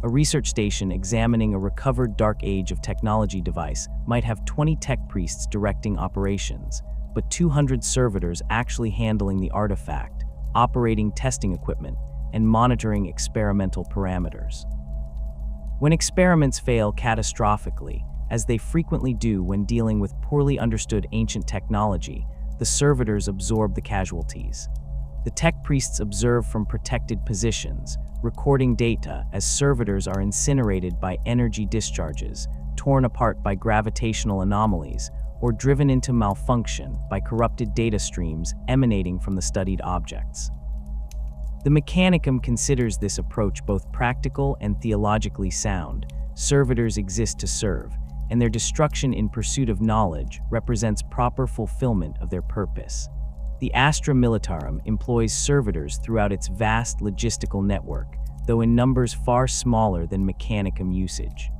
A research station examining a recovered Dark Age of technology device might have 20 tech priests directing operations, but 200 servitors actually handling the artifact, operating testing equipment, and monitoring experimental parameters. When experiments fail catastrophically, as they frequently do when dealing with poorly understood ancient technology, the servitors absorb the casualties. The tech priests observe from protected positions, recording data as servitors are incinerated by energy discharges, torn apart by gravitational anomalies, or driven into malfunction by corrupted data streams emanating from the studied objects. The Mechanicum considers this approach both practical and theologically sound. Servitors exist to serve, and their destruction in pursuit of knowledge represents proper fulfillment of their purpose. The Astra Militarum employs servitors throughout its vast logistical network, though in numbers far smaller than Mechanicum usage.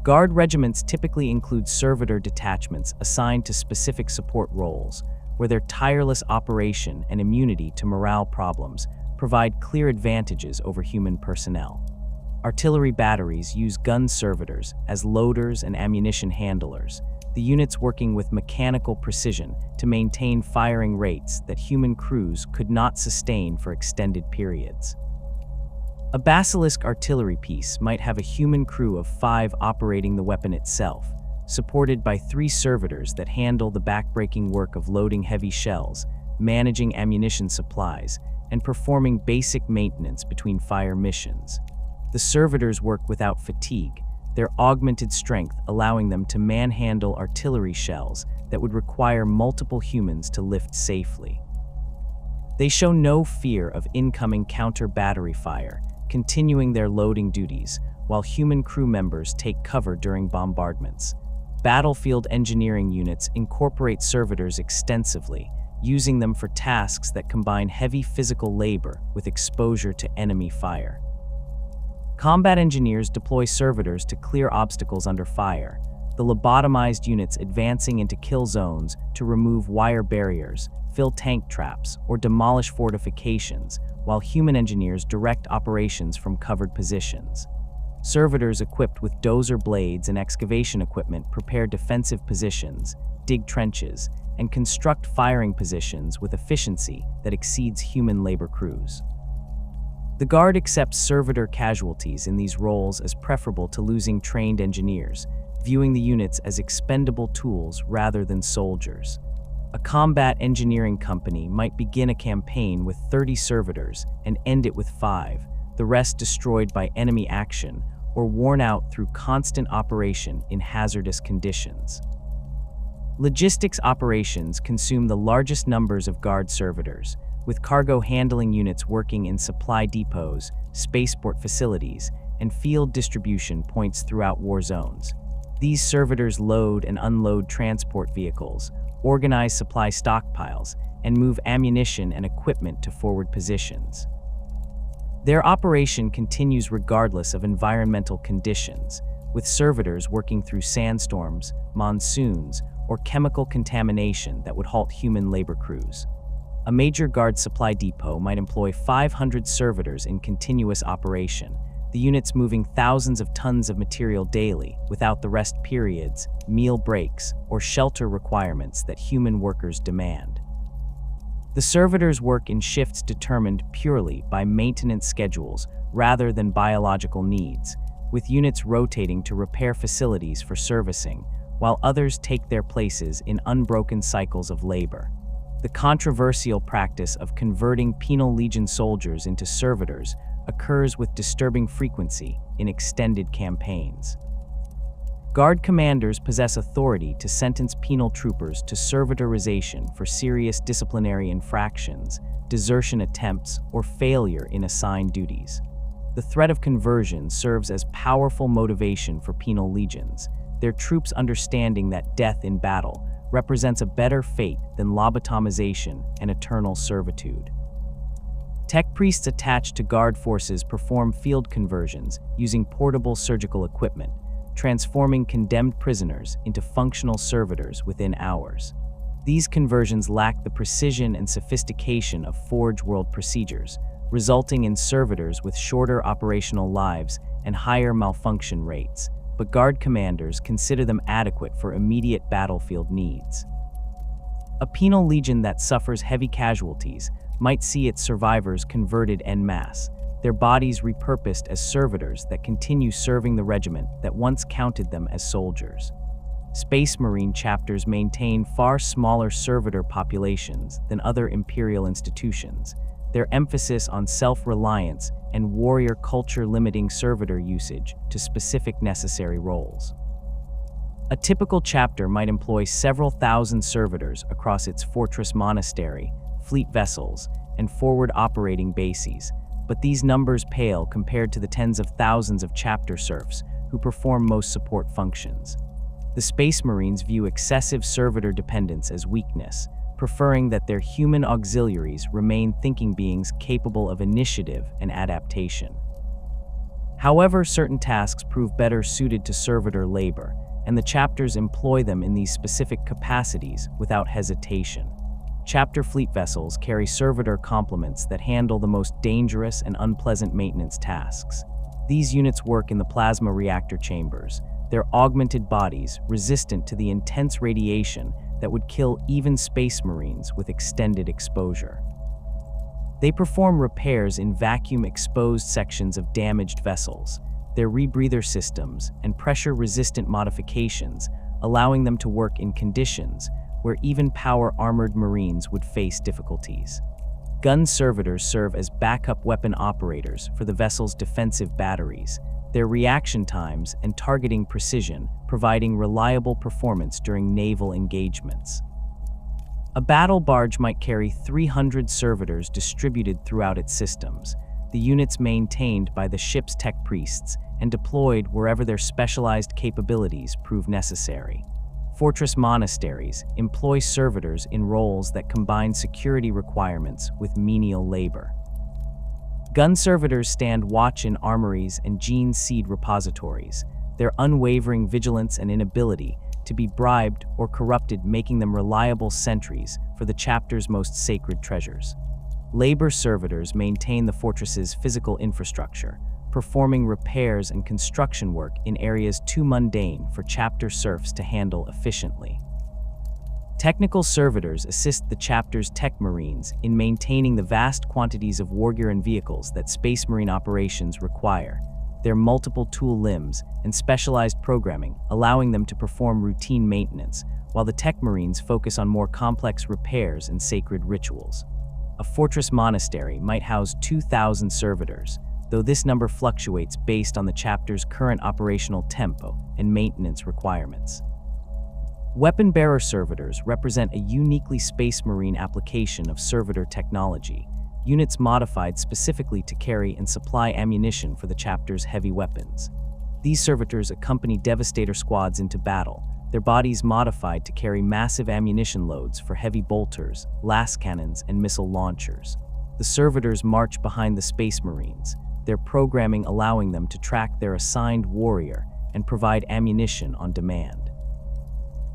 Guard regiments typically include servitor detachments assigned to specific support roles, where their tireless operation and immunity to morale problems provide clear advantages over human personnel. Artillery batteries use gun servitors as loaders and ammunition handlers, the units working with mechanical precision to maintain firing rates that human crews could not sustain for extended periods. A basilisk artillery piece might have a human crew of 5 operating the weapon itself, supported by 3 servitors that handle the backbreaking work of loading heavy shells, managing ammunition supplies, and performing basic maintenance between fire missions. The servitors work without fatigue, their augmented strength allowing them to manhandle artillery shells that would require multiple humans to lift safely. They show no fear of incoming counter-battery fire, continuing their loading duties, while human crew members take cover during bombardments. Battlefield engineering units incorporate servitors extensively, using them for tasks that combine heavy physical labor with exposure to enemy fire. Combat engineers deploy servitors to clear obstacles under fire, the lobotomized units advancing into kill zones to remove wire barriers, fill tank traps, or demolish fortifications, while human engineers direct operations from covered positions. Servitors equipped with dozer blades and excavation equipment prepare defensive positions, dig trenches, and construct firing positions with efficiency that exceeds human labor crews. The Guard accepts servitor casualties in these roles as preferable to losing trained engineers, viewing the units as expendable tools rather than soldiers. A combat engineering company might begin a campaign with 30 servitors and end it with 5, the rest destroyed by enemy action or worn out through constant operation in hazardous conditions. Logistics operations consume the largest numbers of Guard servitors, with cargo handling units working in supply depots, spaceport facilities, and field distribution points throughout war zones. These servitors load and unload transport vehicles, organize supply stockpiles, and move ammunition and equipment to forward positions. Their operation continues regardless of environmental conditions, with servitors working through sandstorms, monsoons, or chemical contamination that would halt human labor crews. A major Guard supply depot might employ 500 servitors in continuous operation, the units moving thousands of tons of material daily without the rest periods, meal breaks, or shelter requirements that human workers demand. The servitors work in shifts determined purely by maintenance schedules rather than biological needs, with units rotating to repair facilities for servicing, while others take their places in unbroken cycles of labor. The controversial practice of converting penal legion soldiers into servitors occurs with disturbing frequency in extended campaigns. Guard commanders possess authority to sentence penal troopers to servitorization for serious disciplinary infractions, desertion attempts, or failure in assigned duties. The threat of conversion serves as powerful motivation for penal legions, their troops understanding that death in battle represents a better fate than lobotomization and eternal servitude. Tech priests attached to Guard forces perform field conversions using portable surgical equipment, transforming condemned prisoners into functional servitors within hours. These conversions lack the precision and sophistication of Forge World procedures, resulting in servitors with shorter operational lives and higher malfunction rates, but Guard commanders consider them adequate for immediate battlefield needs. A penal legion that suffers heavy casualties might see its survivors converted en masse, their bodies repurposed as servitors that continue serving the regiment that once counted them as soldiers. Space Marine chapters maintain far smaller servitor populations than other Imperial institutions, their emphasis on self-reliance and warrior culture limiting servitor usage to specific necessary roles. A typical chapter might employ several thousand servitors across its fortress monastery, fleet vessels, and forward operating bases, but these numbers pale compared to the tens of thousands of chapter serfs who perform most support functions. The Space Marines view excessive servitor dependence as weakness, preferring that their human auxiliaries remain thinking beings capable of initiative and adaptation. However, certain tasks prove better suited to servitor labor, and the chapters employ them in these specific capacities without hesitation. Chapter fleet vessels carry servitor complements that handle the most dangerous and unpleasant maintenance tasks. These units work in the plasma reactor chambers, their augmented bodies resistant to the intense radiation that would kill even Space Marines with extended exposure. They perform repairs in vacuum-exposed sections of damaged vessels, their rebreather systems, and pressure-resistant modifications, allowing them to work in conditions where even power-armored Marines would face difficulties. Gun servitors serve as backup weapon operators for the vessel's defensive batteries, their reaction times and targeting precision providing reliable performance during naval engagements. A battle barge might carry 300 servitors distributed throughout its systems, the units maintained by the ship's tech priests and deployed wherever their specialized capabilities prove necessary. Fortress monasteries employ servitors in roles that combine security requirements with menial labor. Gun servitors stand watch in armories and gene seed repositories, their unwavering vigilance and inability to be bribed or corrupted making them reliable sentries for the chapter's most sacred treasures. Labor servitors maintain the fortress's physical infrastructure, performing repairs and construction work in areas too mundane for chapter serfs to handle efficiently. Technical servitors assist the chapter's tech marines in maintaining the vast quantities of wargear and vehicles that Space Marine operations require, their multiple tool limbs and specialized programming allowing them to perform routine maintenance, while the tech marines focus on more complex repairs and sacred rituals. A fortress monastery might house 2,000 servitors, though this number fluctuates based on the chapter's current operational tempo and maintenance requirements. Weapon-bearer servitors represent a uniquely Space Marine application of servitor technology, units modified specifically to carry and supply ammunition for the chapter's heavy weapons. These servitors accompany Devastator squads into battle, their bodies modified to carry massive ammunition loads for heavy bolters, las cannons, and missile launchers. The servitors march behind the Space Marines, their programming allowing them to track their assigned warrior and provide ammunition on demand.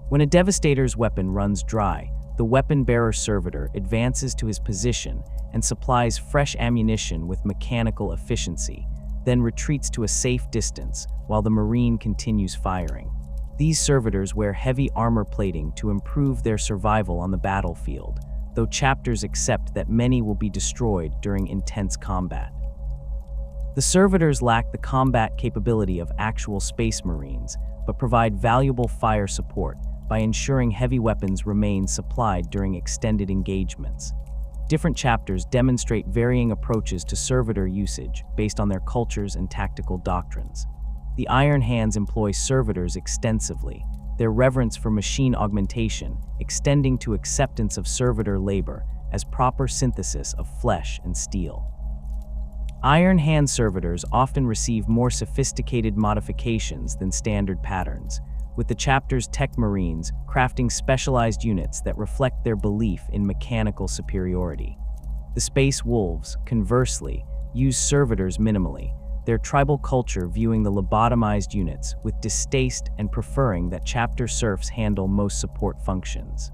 When a Devastator's weapon runs dry, the weapon-bearer servitor advances to his position and supplies fresh ammunition with mechanical efficiency, then retreats to a safe distance while the Marine continues firing. These servitors wear heavy armor plating to improve their survival on the battlefield, though chapters accept that many will be destroyed during intense combat. The servitors lack the combat capability of actual Space Marines, but provide valuable fire support by ensuring heavy weapons remain supplied during extended engagements. Different chapters demonstrate varying approaches to servitor usage based on their cultures and tactical doctrines. The Iron Hands employ servitors extensively, their reverence for machine augmentation extending to acceptance of servitor labor as proper synthesis of flesh and steel. Iron Hand servitors often receive more sophisticated modifications than standard patterns, with the chapter's tech marines crafting specialized units that reflect their belief in mechanical superiority. The Space Wolves, conversely, use servitors minimally, their tribal culture viewing the lobotomized units with distaste and preferring that chapter serfs handle most support functions.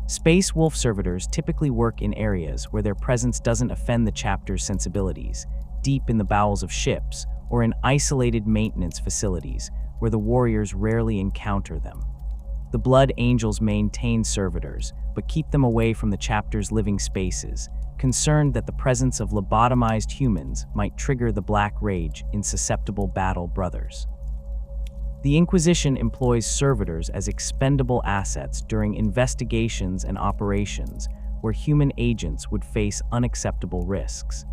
Space Wolf servitors typically work in areas where their presence doesn't offend the chapter's sensibilities, deep in the bowels of ships, or in isolated maintenance facilities, where the warriors rarely encounter them. The Blood Angels maintain servitors, but keep them away from the chapter's living spaces, concerned that the presence of lobotomized humans might trigger the Black Rage in susceptible battle brothers. The Inquisition employs servitors as expendable assets during investigations and operations where human agents would face unacceptable risks.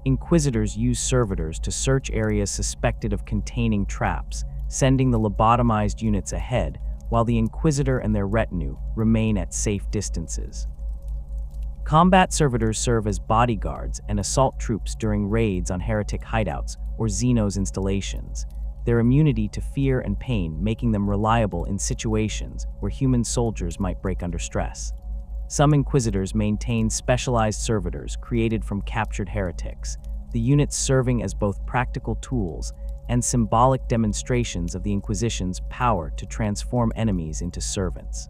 Inquisitors use servitors to search areas suspected of containing traps, sending the lobotomized units ahead, while the Inquisitor and their retinue remain at safe distances. Combat servitors serve as bodyguards and assault troops during raids on heretic hideouts or Xenos installations, their immunity to fear and pain making them reliable in situations where human soldiers might break under stress. Some Inquisitors maintain specialized servitors created from captured heretics, the units serving as both practical tools and symbolic demonstrations of the Inquisition's power to transform enemies into servants.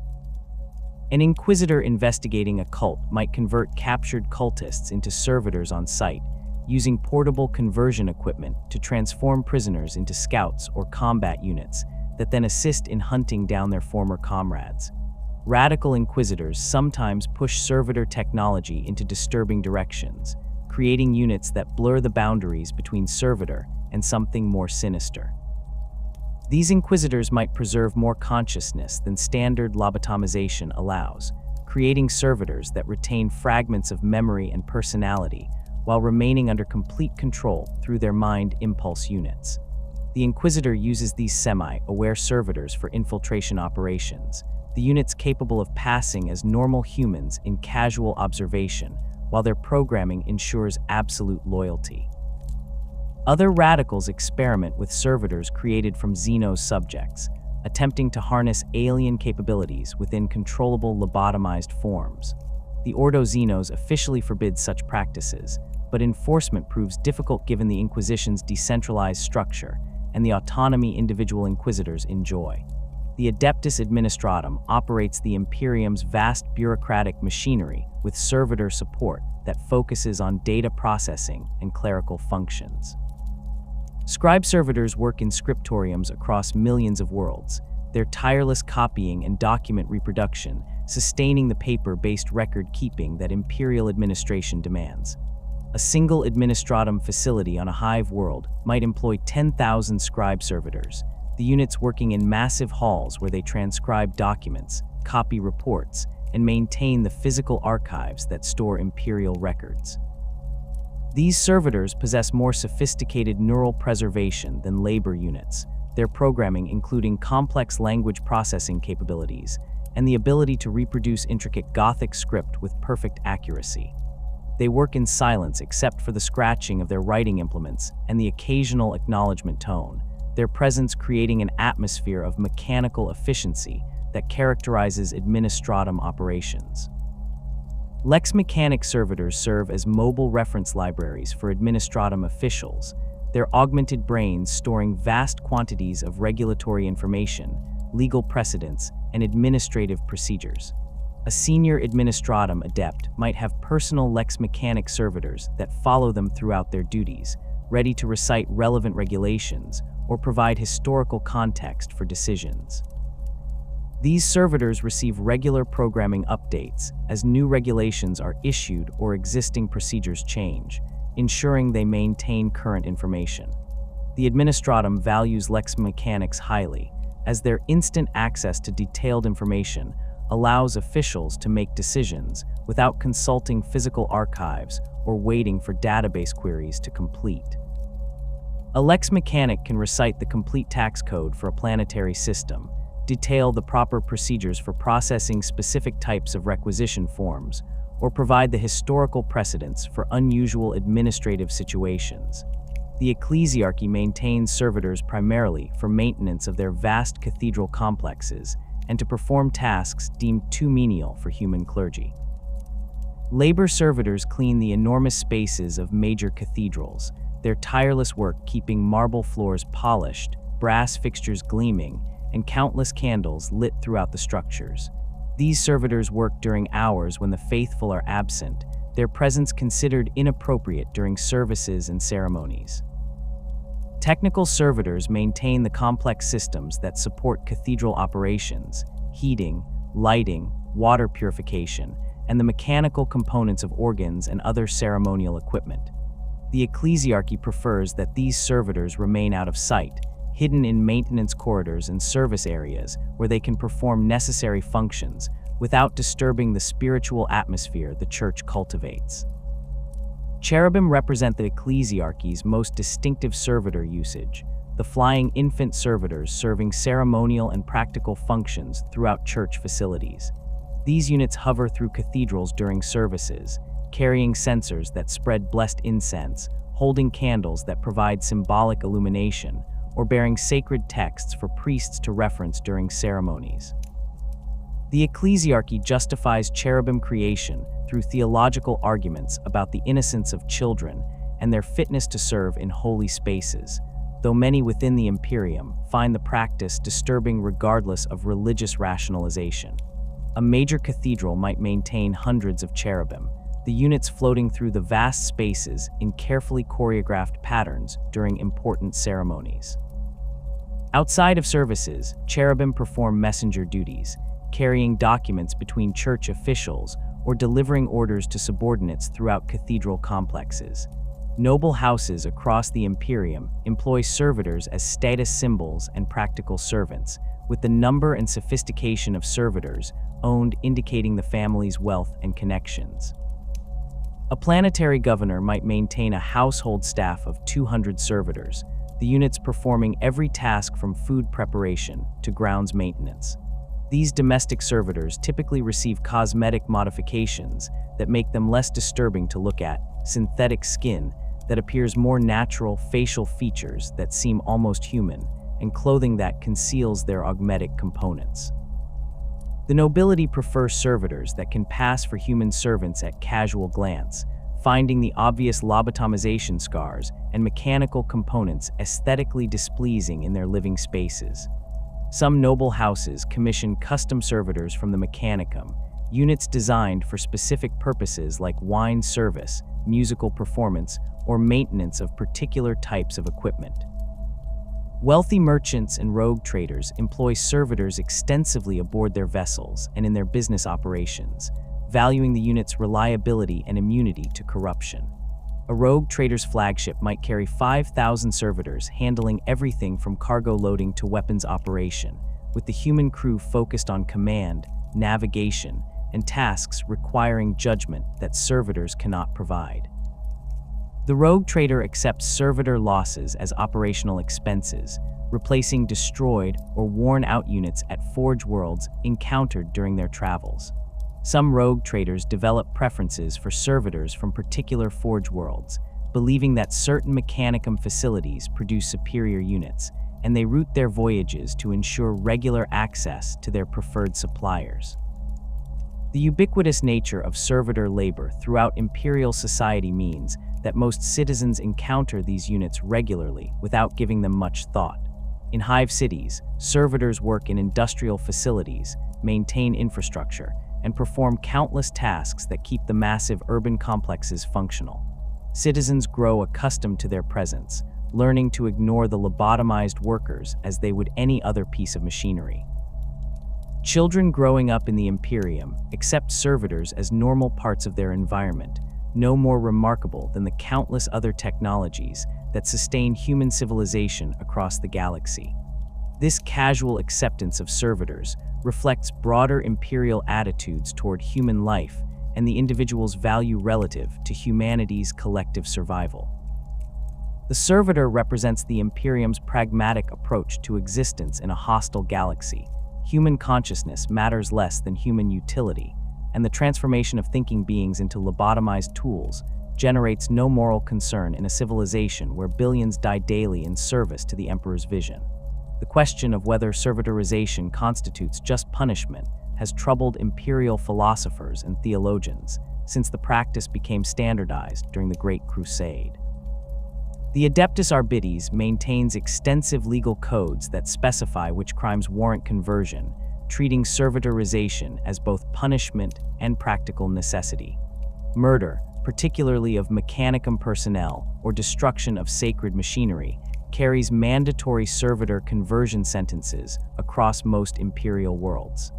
An Inquisitor investigating a cult might convert captured cultists into servitors on site, using portable conversion equipment to transform prisoners into scouts or combat units that then assist in hunting down their former comrades. Radical Inquisitors sometimes push servitor technology into disturbing directions, creating units that blur the boundaries between servitor and something more sinister. These Inquisitors might preserve more consciousness than standard lobotomization allows, creating servitors that retain fragments of memory and personality while remaining under complete control through their mind impulse units. The Inquisitor uses these semi-aware servitors for infiltration operations, the units capable of passing as normal humans in casual observation, while their programming ensures absolute loyalty. Other radicals experiment with servitors created from Xenos subjects, attempting to harness alien capabilities within controllable lobotomized forms. The Ordo Xenos officially forbids such practices, but enforcement proves difficult given the Inquisition's decentralized structure and the autonomy individual inquisitors enjoy. The Adeptus Administratum operates the Imperium's vast bureaucratic machinery with servitor support that focuses on data processing and clerical functions. Scribe servitors work in scriptoriums across millions of worlds, their tireless copying and document reproduction sustaining the paper-based record-keeping that Imperial administration demands. A single administratum facility on a hive world might employ 10,000 scribe servitors, the units working in massive halls where they transcribe documents, copy reports, and maintain the physical archives that store Imperial records. These servitors possess more sophisticated neural preservation than labor units, their programming including complex language processing capabilities and the ability to reproduce intricate Gothic script with perfect accuracy. They work in silence except for the scratching of their writing implements and the occasional acknowledgement tone, their presence creating an atmosphere of mechanical efficiency that characterizes administratum operations. Lex Mechanic servitors serve as mobile reference libraries for administratum officials, their augmented brains storing vast quantities of regulatory information, legal precedents, and administrative procedures. A senior administratum adept might have personal Lex Mechanic servitors that follow them throughout their duties, ready to recite relevant regulations or provide historical context for decisions. These servitors receive regular programming updates as new regulations are issued or existing procedures change, ensuring they maintain current information. The administratum values Lex Mechanics highly, as their instant access to detailed information allows officials to make decisions without consulting physical archives or waiting for database queries to complete. A Lex Mechanic can recite the complete tax code for a planetary system, detail the proper procedures for processing specific types of requisition forms, or provide the historical precedents for unusual administrative situations. The ecclesiarchy maintains servitors primarily for maintenance of their vast cathedral complexes and to perform tasks deemed too menial for human clergy. Labor servitors clean the enormous spaces of major cathedrals, their tireless work keeping marble floors polished, brass fixtures gleaming, and countless candles lit throughout the structures. These servitors work during hours when the faithful are absent, their presence considered inappropriate during services and ceremonies. Technical servitors maintain the complex systems that support cathedral operations, heating, lighting, water purification, and the mechanical components of organs and other ceremonial equipment. The ecclesiarchy prefers that these servitors remain out of sight, hidden in maintenance corridors and service areas where they can perform necessary functions without disturbing the spiritual atmosphere the Church cultivates. Cherubim represent the ecclesiarchy's most distinctive servitor usage, the flying infant servitors serving ceremonial and practical functions throughout church facilities. These units hover through cathedrals during services, carrying censers that spread blessed incense, holding candles that provide symbolic illumination, or bearing sacred texts for priests to reference during ceremonies. The ecclesiarchy justifies cherubim creation through theological arguments about the innocence of children and their fitness to serve in holy spaces, though many within the Imperium find the practice disturbing regardless of religious rationalization. A major cathedral might maintain hundreds of cherubim, the units floating through the vast spaces in carefully choreographed patterns during important ceremonies. Outside of services, cherubim perform messenger duties, carrying documents between church officials or delivering orders to subordinates throughout cathedral complexes. Noble houses across the Imperium employ servitors as status symbols and practical servants, with the number and sophistication of servitors owned indicating the family's wealth and connections. A planetary governor might maintain a household staff of 200 servitors, the units performing every task from food preparation to grounds maintenance. These domestic servitors typically receive cosmetic modifications that make them less disturbing to look at, synthetic skin that appears more natural, facial features that seem almost human, and clothing that conceals their augmetic components. The nobility prefer servitors that can pass for human servants at casual glance, finding the obvious lobotomization scars and mechanical components aesthetically displeasing in their living spaces. Some noble houses commission custom servitors from the Mechanicum, units designed for specific purposes like wine service, musical performance, or maintenance of particular types of equipment. Wealthy merchants and rogue traders employ servitors extensively aboard their vessels and in their business operations, valuing the unit's reliability and immunity to corruption. A rogue trader's flagship might carry 5,000 servitors handling everything from cargo loading to weapons operation, with the human crew focused on command, navigation, and tasks requiring judgment that servitors cannot provide. The rogue trader accepts servitor losses as operational expenses, replacing destroyed or worn-out units at forge worlds encountered during their travels. Some rogue traders develop preferences for servitors from particular forge worlds, believing that certain Mechanicum facilities produce superior units, and they route their voyages to ensure regular access to their preferred suppliers. The ubiquitous nature of servitor labor throughout Imperial society means that most citizens encounter these units regularly without giving them much thought. In hive cities, servitors work in industrial facilities, maintain infrastructure, and perform countless tasks that keep the massive urban complexes functional. Citizens grow accustomed to their presence, learning to ignore the lobotomized workers as they would any other piece of machinery. Children growing up in the Imperium accept servitors as normal parts of their environment, no more remarkable than the countless other technologies that sustain human civilization across the galaxy. This casual acceptance of servitors reflects broader imperial attitudes toward human life and the individual's value relative to humanity's collective survival. The servitor represents the Imperium's pragmatic approach to existence in a hostile galaxy. Human consciousness matters less than human utility, and the transformation of thinking beings into lobotomized tools generates no moral concern in a civilization where billions die daily in service to the Emperor's vision. The question of whether servitorization constitutes just punishment has troubled imperial philosophers and theologians since the practice became standardized during the Great Crusade. The Adeptus Mechanicus maintains extensive legal codes that specify which crimes warrant conversion, treating servitorization as both punishment and practical necessity. Murder, particularly of Mechanicum personnel or destruction of sacred machinery, carries mandatory servitor conversion sentences across most imperial worlds.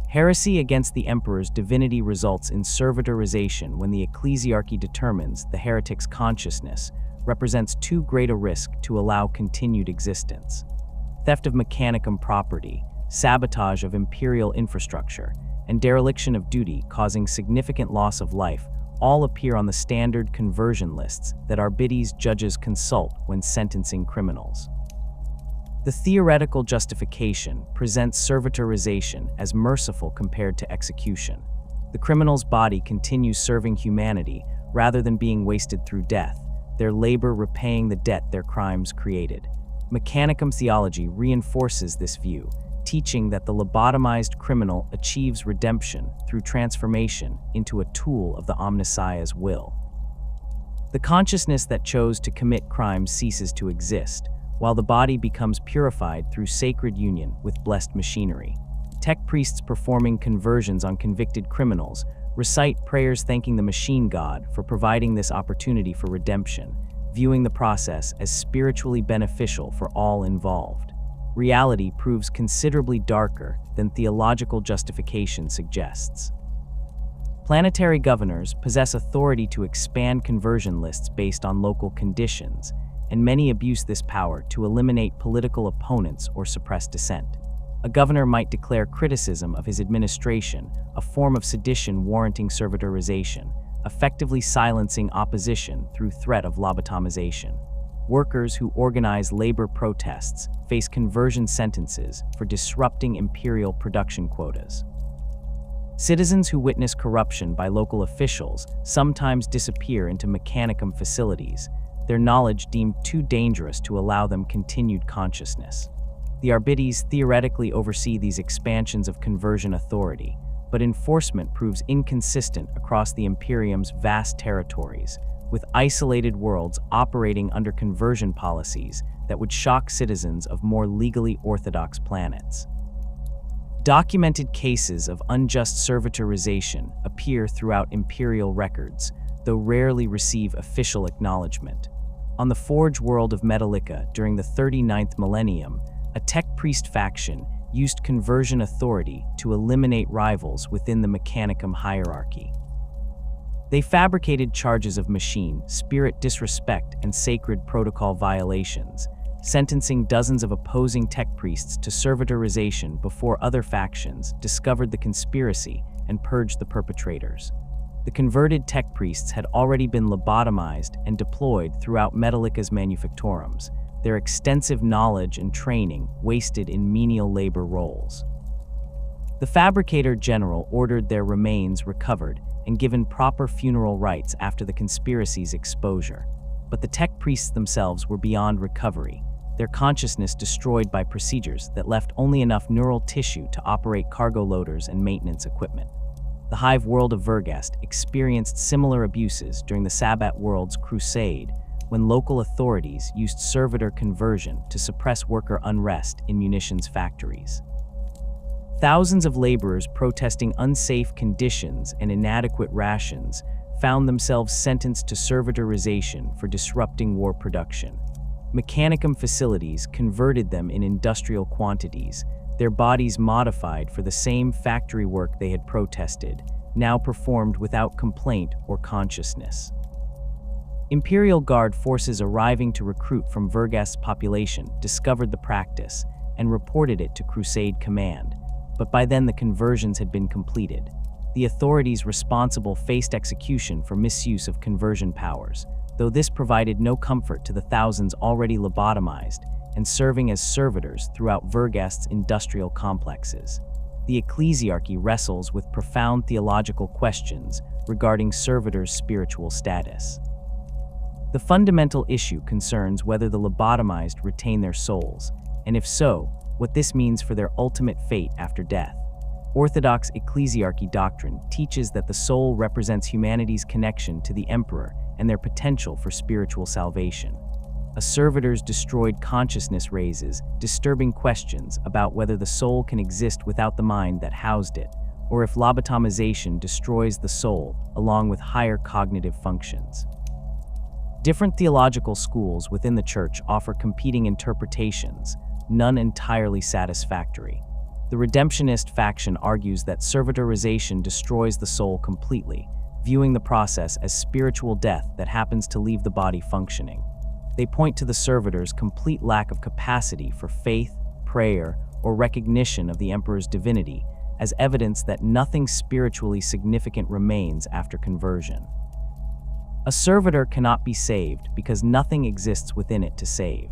Heresy against the Emperor's divinity results in servitorization when the ecclesiarchy determines the heretic's consciousness represents too great a risk to allow continued existence. Theft of Mechanicum property, sabotage of imperial infrastructure, and dereliction of duty causing significant loss of life all appear on the standard conversion lists that Arbites judges consult when sentencing criminals. The theoretical justification presents servitorization as merciful compared to execution. The criminal's body continues serving humanity rather than being wasted through death, their labor repaying the debt their crimes created. Mechanicum theology reinforces this view, teaching that the lobotomized criminal achieves redemption through transformation into a tool of the Omnissiah's will. The consciousness that chose to commit crimes ceases to exist, while the body becomes purified through sacred union with blessed machinery. Tech priests performing conversions on convicted criminals recite prayers thanking the machine god for providing this opportunity for redemption, viewing the process as spiritually beneficial for all involved. Reality proves considerably darker than theological justification suggests. Planetary governors possess authority to expand conversion lists based on local conditions, and many abuse this power to eliminate political opponents or suppress dissent. A governor might declare criticism of his administration a form of sedition warranting servitorization, effectively silencing opposition through threat of lobotomization. Workers who organize labor protests face conversion sentences for disrupting imperial production quotas. Citizens who witness corruption by local officials sometimes disappear into Mechanicum facilities, their knowledge deemed too dangerous to allow them continued consciousness. The Arbites theoretically oversee these expansions of conversion authority, but enforcement proves inconsistent across the Imperium's vast territories, with isolated worlds operating under conversion policies that would shock citizens of more legally orthodox planets. Documented cases of unjust servitorization appear throughout Imperial records, though rarely receive official acknowledgement. On the Forge world of Metallica during the 39th millennium, a tech priest faction used conversion authority to eliminate rivals within the Mechanicum hierarchy. They fabricated charges of machine, spirit disrespect, and sacred protocol violations, sentencing dozens of opposing tech priests to servitorization before other factions discovered the conspiracy and purged the perpetrators. The converted tech priests had already been lobotomized and deployed throughout Metallica's manufactorums, their extensive knowledge and training wasted in menial labor roles. The fabricator general ordered their remains recovered and given proper funeral rites after the conspiracy's exposure. But the tech priests themselves were beyond recovery, their consciousness destroyed by procedures that left only enough neural tissue to operate cargo loaders and maintenance equipment. The hive world of Vergast experienced similar abuses during the Sabbat world's crusade, when local authorities used servitor conversion to suppress worker unrest in munitions factories. Thousands of laborers protesting unsafe conditions and inadequate rations found themselves sentenced to servitorization for disrupting war production. Mechanicum facilities converted them in industrial quantities, their bodies modified for the same factory work they had protested, now performed without complaint or consciousness. Imperial Guard forces arriving to recruit from Vergast's population discovered the practice and reported it to Crusade Command, but by then the conversions had been completed. The authorities responsible faced execution for misuse of conversion powers, though this provided no comfort to the thousands already lobotomized and serving as servitors throughout Vergast's industrial complexes. The ecclesiarchy wrestles with profound theological questions regarding servitors' spiritual status. The fundamental issue concerns whether the lobotomized retain their souls, and if so, what this means for their ultimate fate after death. Orthodox ecclesiarchy doctrine teaches that the soul represents humanity's connection to the Emperor and their potential for spiritual salvation. A servitor's destroyed consciousness raises disturbing questions about whether the soul can exist without the mind that housed it, or if lobotomization destroys the soul along with higher cognitive functions. Different theological schools within the Church offer competing interpretations, none entirely satisfactory. The Redemptionist faction argues that servitorization destroys the soul completely, viewing the process as spiritual death that happens to leave the body functioning. They point to the servitor's complete lack of capacity for faith, prayer, or recognition of the Emperor's divinity as evidence that nothing spiritually significant remains after conversion. A servitor cannot be saved because nothing exists within it to save.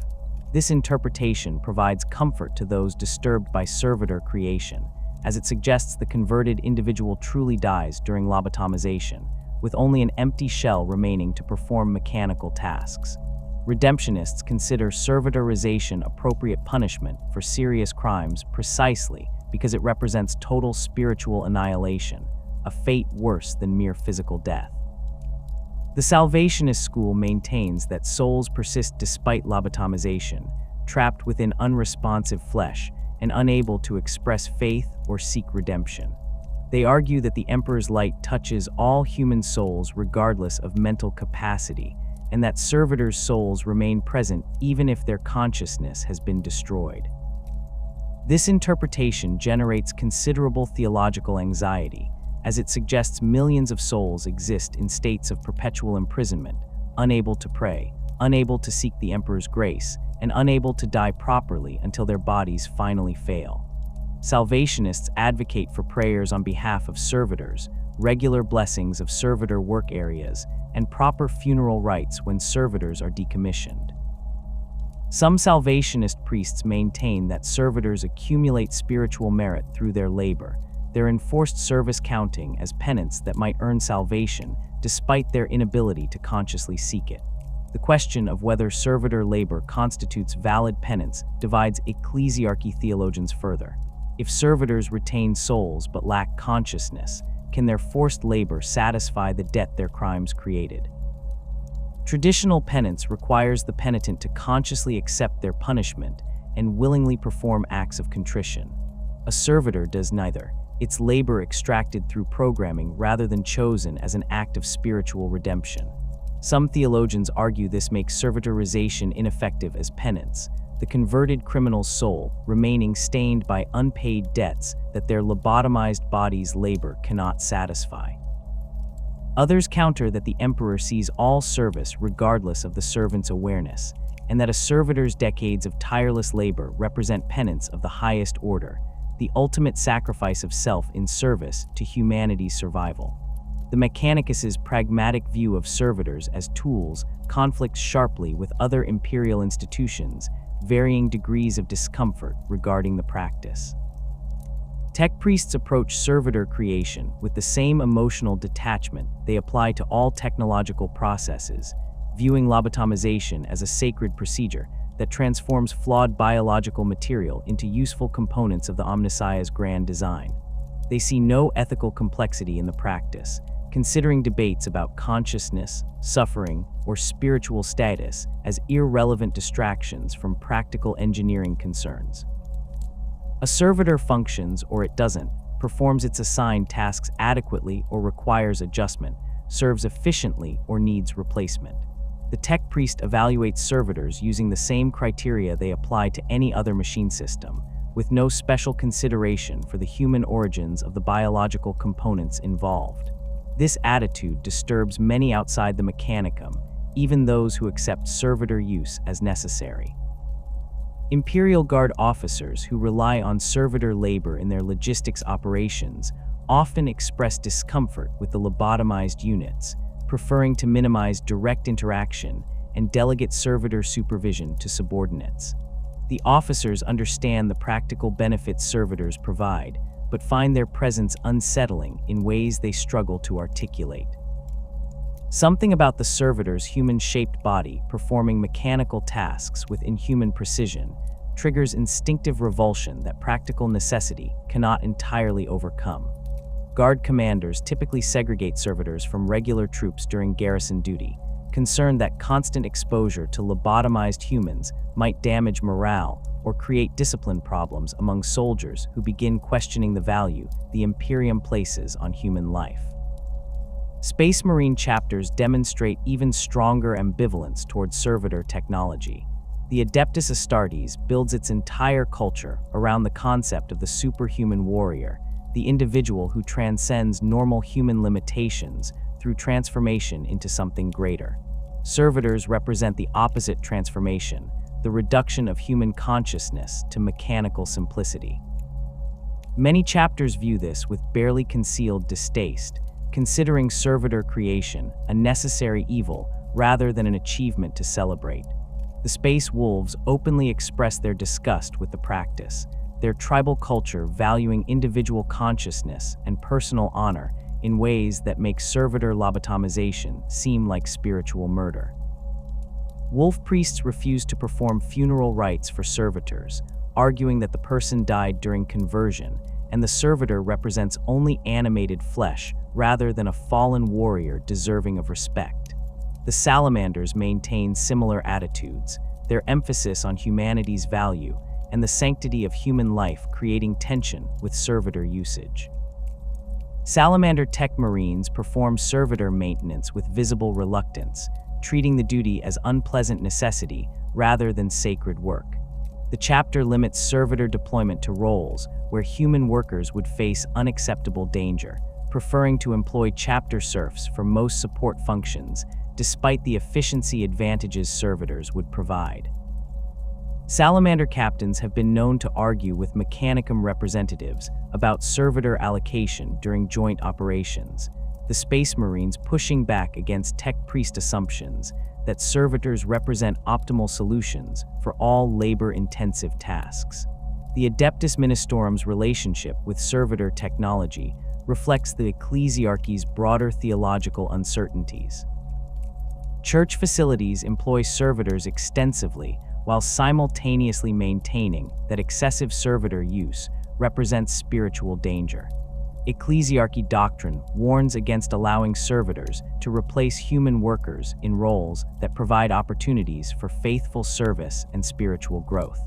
This interpretation provides comfort to those disturbed by servitor creation, as it suggests the converted individual truly dies during lobotomization, with only an empty shell remaining to perform mechanical tasks. Redemptionists consider servitorization appropriate punishment for serious crimes precisely because it represents total spiritual annihilation, a fate worse than mere physical death. The Salvationist school maintains that souls persist despite lobotomization, trapped within unresponsive flesh and unable to express faith or seek redemption. They argue that the Emperor's light touches all human souls regardless of mental capacity, and that servitors' souls remain present even if their consciousness has been destroyed. This interpretation generates considerable theological anxiety, as it suggests millions of souls exist in states of perpetual imprisonment, unable to pray, unable to seek the Emperor's grace, and unable to die properly until their bodies finally fail. Salvationists advocate for prayers on behalf of servitors, regular blessings of servitor work areas, and proper funeral rites when servitors are decommissioned. Some Salvationist priests maintain that servitors accumulate spiritual merit through their labor, their enforced service counting as penance that might earn salvation despite their inability to consciously seek it. The question of whether servitor labor constitutes valid penance divides ecclesiarchy theologians further. If servitors retain souls but lack consciousness, can their forced labor satisfy the debt their crimes created? Traditional penance requires the penitent to consciously accept their punishment and willingly perform acts of contrition. A servitor does neither, its labor extracted through programming rather than chosen as an act of spiritual redemption. Some theologians argue this makes servitorization ineffective as penance, the converted criminal's soul remaining stained by unpaid debts that their lobotomized body's labor cannot satisfy. Others counter that the emperor sees all service regardless of the servant's awareness, and that a servitor's decades of tireless labor represent penance of the highest order, the ultimate sacrifice of self in service to humanity's survival. The Mechanicus's pragmatic view of servitors as tools conflicts sharply with other imperial institutions, varying degrees of discomfort regarding the practice. Tech priests approach servitor creation with the same emotional detachment they apply to all technological processes, viewing lobotomization as a sacred procedure that transforms flawed biological material into useful components of the Omnissiah's grand design. They see no ethical complexity in the practice, considering debates about consciousness, suffering, or spiritual status as irrelevant distractions from practical engineering concerns. A servitor functions or it doesn't, performs its assigned tasks adequately or requires adjustment, serves efficiently or needs replacement. The tech priest evaluates servitors using the same criteria they apply to any other machine system, with no special consideration for the human origins of the biological components involved. This attitude disturbs many outside the Mechanicum, even those who accept servitor use as necessary. Imperial Guard officers who rely on servitor labor in their logistics operations often express discomfort with the lobotomized units, preferring to minimize direct interaction and delegate servitor supervision to subordinates. The officers understand the practical benefits servitors provide, but find their presence unsettling in ways they struggle to articulate. Something about the servitor's human-shaped body performing mechanical tasks with inhuman precision triggers instinctive revulsion that practical necessity cannot entirely overcome. Guard commanders typically segregate servitors from regular troops during garrison duty, concerned that constant exposure to lobotomized humans might damage morale or create discipline problems among soldiers who begin questioning the value the Imperium places on human life. Space Marine chapters demonstrate even stronger ambivalence towards servitor technology. The Adeptus Astartes builds its entire culture around the concept of the superhuman warrior, the individual who transcends normal human limitations through transformation into something greater. Servitors represent the opposite transformation, the reduction of human consciousness to mechanical simplicity. Many chapters view this with barely concealed distaste, considering servitor creation a necessary evil rather than an achievement to celebrate. The Space Wolves openly express their disgust with the practice, their tribal culture valuing individual consciousness and personal honor in ways that make servitor lobotomization seem like spiritual murder. Wolf priests refuse to perform funeral rites for servitors, arguing that the person died during conversion, and the servitor represents only animated flesh rather than a fallen warrior deserving of respect. The salamanders maintain similar attitudes, their emphasis on humanity's value and the sanctity of human life creating tension with servitor usage. Salamander tech marines perform servitor maintenance with visible reluctance, treating the duty as unpleasant necessity rather than sacred work. The chapter limits servitor deployment to roles where human workers would face unacceptable danger, preferring to employ chapter serfs for most support functions, despite the efficiency advantages servitors would provide. Salamander captains have been known to argue with Mechanicum representatives about servitor allocation during joint operations, the Space Marines pushing back against tech priest assumptions that servitors represent optimal solutions for all labor-intensive tasks. The Adeptus Ministerum's relationship with servitor technology reflects the ecclesiarchy's broader theological uncertainties. Church facilities employ servitors extensively while simultaneously maintaining that excessive servitor use represents spiritual danger. Ecclesiarchy doctrine warns against allowing servitors to replace human workers in roles that provide opportunities for faithful service and spiritual growth.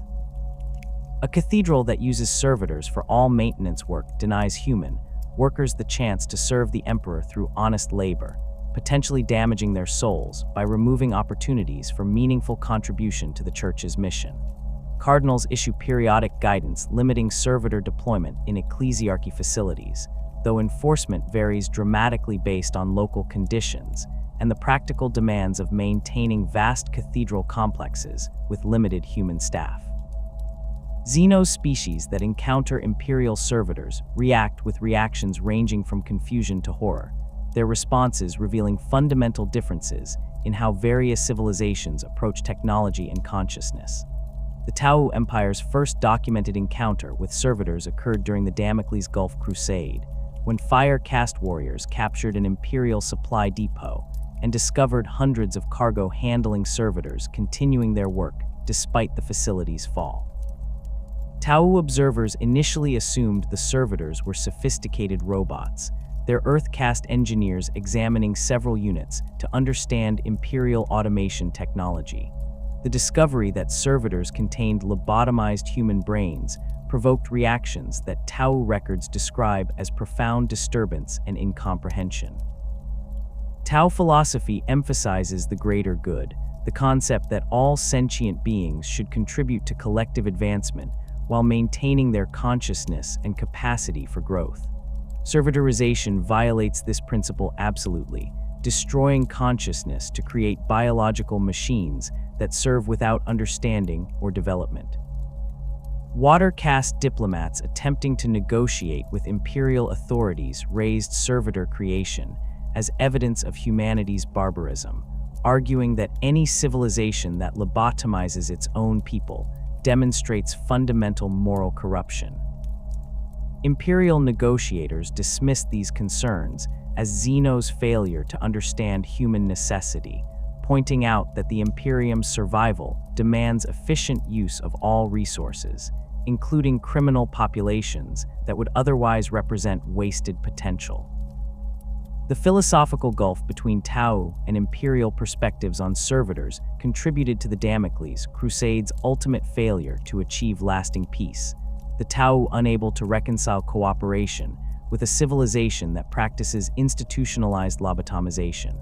A cathedral that uses servitors for all maintenance work denies human workers the chance to serve the emperor through honest labor, potentially damaging their souls by removing opportunities for meaningful contribution to the church's mission. Cardinals issue periodic guidance limiting servitor deployment in ecclesiarchy facilities, though enforcement varies dramatically based on local conditions and the practical demands of maintaining vast cathedral complexes with limited human staff. Xenos species that encounter imperial servitors react with reactions ranging from confusion to horror, their responses revealing fundamental differences in how various civilizations approach technology and consciousness. The Tau Empire's first documented encounter with servitors occurred during the Damocles Gulf Crusade, when fire-caste warriors captured an imperial supply depot and discovered hundreds of cargo-handling servitors continuing their work despite the facility's fall. Tau observers initially assumed the servitors were sophisticated robots, their Earth-caste engineers examining several units to understand imperial automation technology. The discovery that servitors contained lobotomized human brains provoked reactions that Tau records describe as profound disturbance and incomprehension. Tau philosophy emphasizes the greater good, the concept that all sentient beings should contribute to collective advancement while maintaining their consciousness and capacity for growth. Servitorization violates this principle absolutely, destroying consciousness to create biological machines that serve without understanding or development. Water-caste diplomats attempting to negotiate with imperial authorities raised servitor creation as evidence of humanity's barbarism, arguing that any civilization that lobotomizes its own people demonstrates fundamental moral corruption. Imperial negotiators dismissed these concerns as Zeno's failure to understand human necessity, pointing out that the Imperium's survival demands efficient use of all resources, including criminal populations that would otherwise represent wasted potential. The philosophical gulf between Tau and imperial perspectives on servitors contributed to the Damocles Crusade's ultimate failure to achieve lasting peace, the Tau unable to reconcile cooperation with a civilization that practices institutionalized lobotomization.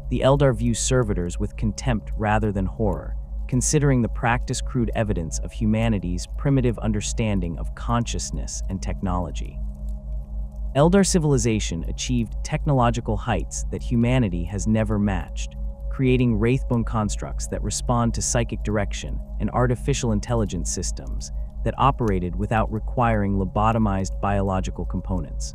The Eldar view servitors with contempt rather than horror, considering the practice crude evidence of humanity's primitive understanding of consciousness and technology. Eldar civilization achieved technological heights that humanity has never matched, creating wraithbone constructs that respond to psychic direction and artificial intelligence systems that operated without requiring lobotomized biological components.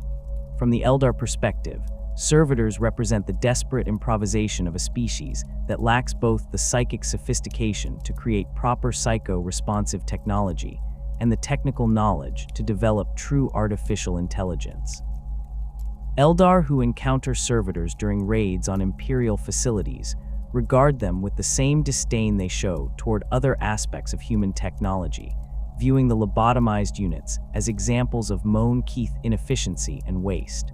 From the Eldar perspective, servitors represent the desperate improvisation of a species that lacks both the psychic sophistication to create proper psycho-responsive technology and the technical knowledge to develop true artificial intelligence. Eldar who encounter servitors during raids on Imperial facilities regard them with the same disdain they show toward other aspects of human technology, viewing the lobotomized units as examples of Moan Keith inefficiency and waste.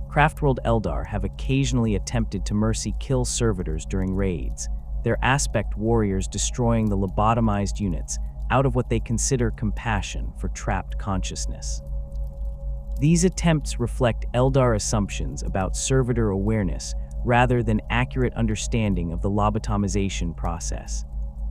Craftworld Eldar have occasionally attempted to mercy kill servitors during raids, their aspect warriors destroying the lobotomized units out of what they consider compassion for trapped consciousness. These attempts reflect Eldar assumptions about servitor awareness rather than accurate understanding of the lobotomization process.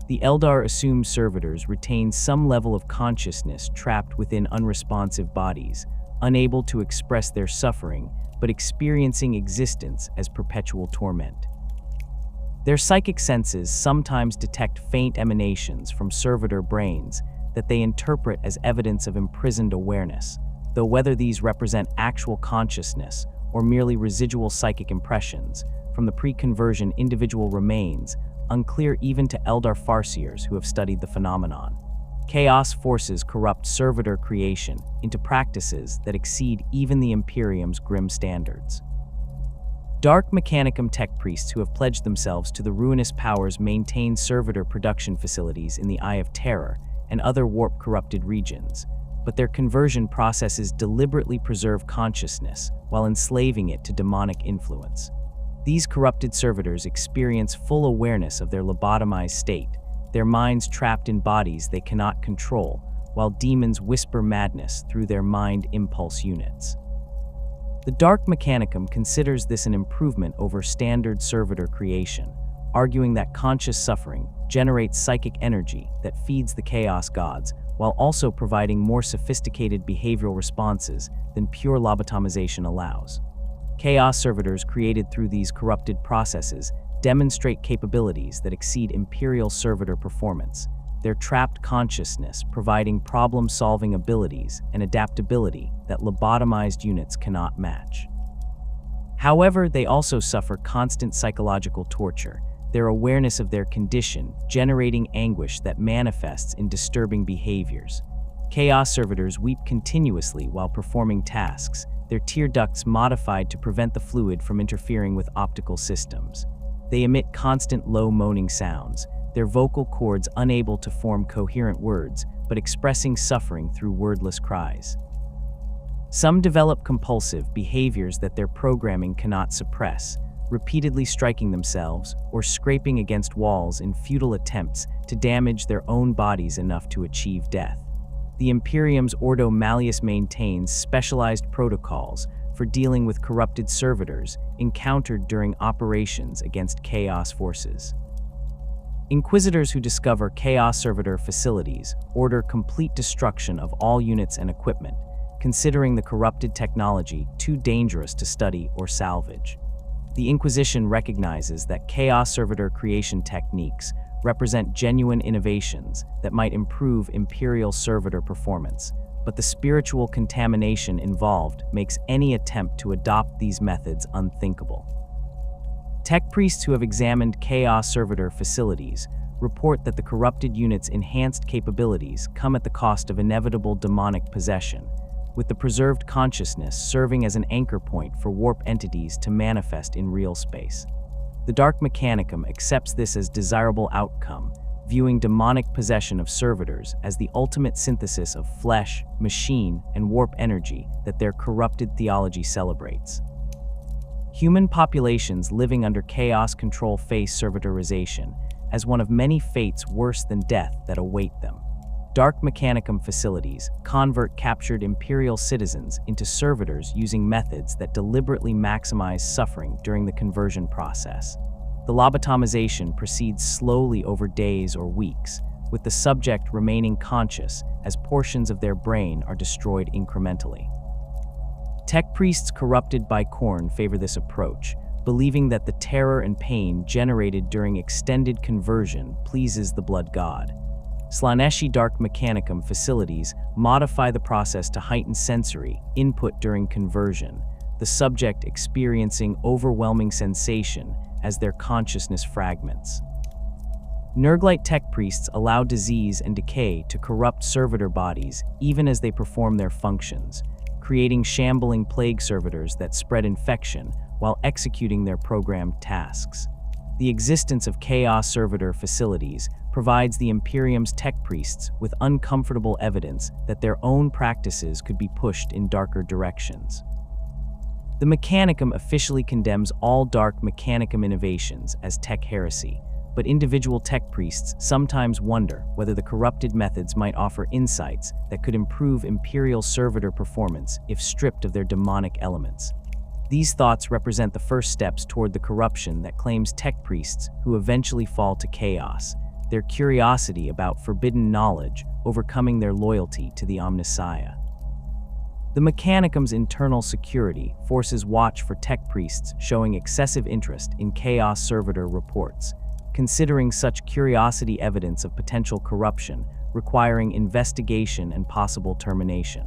The Eldar assume servitors retain some level of consciousness trapped within unresponsive bodies, unable to express their suffering, but experiencing existence as perpetual torment. Their psychic senses sometimes detect faint emanations from servitor brains that they interpret as evidence of imprisoned awareness, though whether these represent actual consciousness or merely residual psychic impressions from the pre-conversion individual remains unclear even to Eldar farseers who have studied the phenomenon. Chaos forces corrupt servitor creation into practices that exceed even the Imperium's grim standards. Dark Mechanicum tech priests who have pledged themselves to the ruinous powers maintain servitor production facilities in the Eye of Terror and other warp-corrupted regions, but their conversion processes deliberately preserve consciousness while enslaving it to demonic influence. These corrupted servitors experience full awareness of their lobotomized state, their minds trapped in bodies they cannot control, while demons whisper madness through their mind impulse units. The Dark Mechanicum considers this an improvement over standard servitor creation, arguing that conscious suffering generates psychic energy that feeds the chaos gods, while also providing more sophisticated behavioral responses than pure lobotomization allows. Chaos servitors created through these corrupted processes demonstrate capabilities that exceed Imperial servitor performance, their trapped consciousness providing problem-solving abilities and adaptability that lobotomized units cannot match. However, they also suffer constant psychological torture, their awareness of their condition generating anguish that manifests in disturbing behaviors. Chaos servitors weep continuously while performing tasks, their tear ducts modified to prevent the fluid from interfering with optical systems. They emit constant low moaning sounds, their vocal cords unable to form coherent words, but expressing suffering through wordless cries. Some develop compulsive behaviors that their programming cannot suppress, repeatedly striking themselves or scraping against walls in futile attempts to damage their own bodies enough to achieve death. The Imperium's Ordo Malleus maintains specialized protocols for dealing with corrupted servitors encountered during operations against Chaos forces. Inquisitors who discover Chaos servitor facilities order complete destruction of all units and equipment, considering the corrupted technology too dangerous to study or salvage. The Inquisition recognizes that Chaos servitor creation techniques represent genuine innovations that might improve Imperial servitor performance, but the spiritual contamination involved makes any attempt to adopt these methods unthinkable. Tech priests who have examined Chaos servitor facilities report that the corrupted units' enhanced capabilities come at the cost of inevitable demonic possession, with the preserved consciousness serving as an anchor point for warp entities to manifest in real space. The Dark Mechanicum accepts this as desirable outcome, viewing demonic possession of servitors as the ultimate synthesis of flesh, machine, and warp energy that their corrupted theology celebrates. Human populations living under chaos control face servitorization as one of many fates worse than death that await them. Dark Mechanicum facilities convert captured Imperial citizens into servitors using methods that deliberately maximize suffering during the conversion process. The lobotomization proceeds slowly over days or weeks, with the subject remaining conscious as portions of their brain are destroyed incrementally. Tech priests corrupted by Khorne favor this approach, believing that the terror and pain generated during extended conversion pleases the blood god. Slaaneshi Dark Mechanicum facilities modify the process to heighten sensory input during conversion, the subject experiencing overwhelming sensation as their consciousness fragments. Nurglite tech priests allow disease and decay to corrupt servitor bodies even as they perform their functions, creating shambling plague servitors that spread infection while executing their programmed tasks. The existence of Chaos servitor facilities provides the Imperium's tech priests with uncomfortable evidence that their own practices could be pushed in darker directions. The Mechanicum officially condemns all Dark Mechanicum innovations as tech heresy, but individual tech priests sometimes wonder whether the corrupted methods might offer insights that could improve Imperial servitor performance if stripped of their demonic elements. These thoughts represent the first steps toward the corruption that claims tech priests who eventually fall to chaos, their curiosity about forbidden knowledge overcoming their loyalty to the Omnissiah. The Mechanicum's internal security forces watch for tech priests showing excessive interest in Chaos servitor reports, considering such curiosity evidence of potential corruption requiring investigation and possible termination.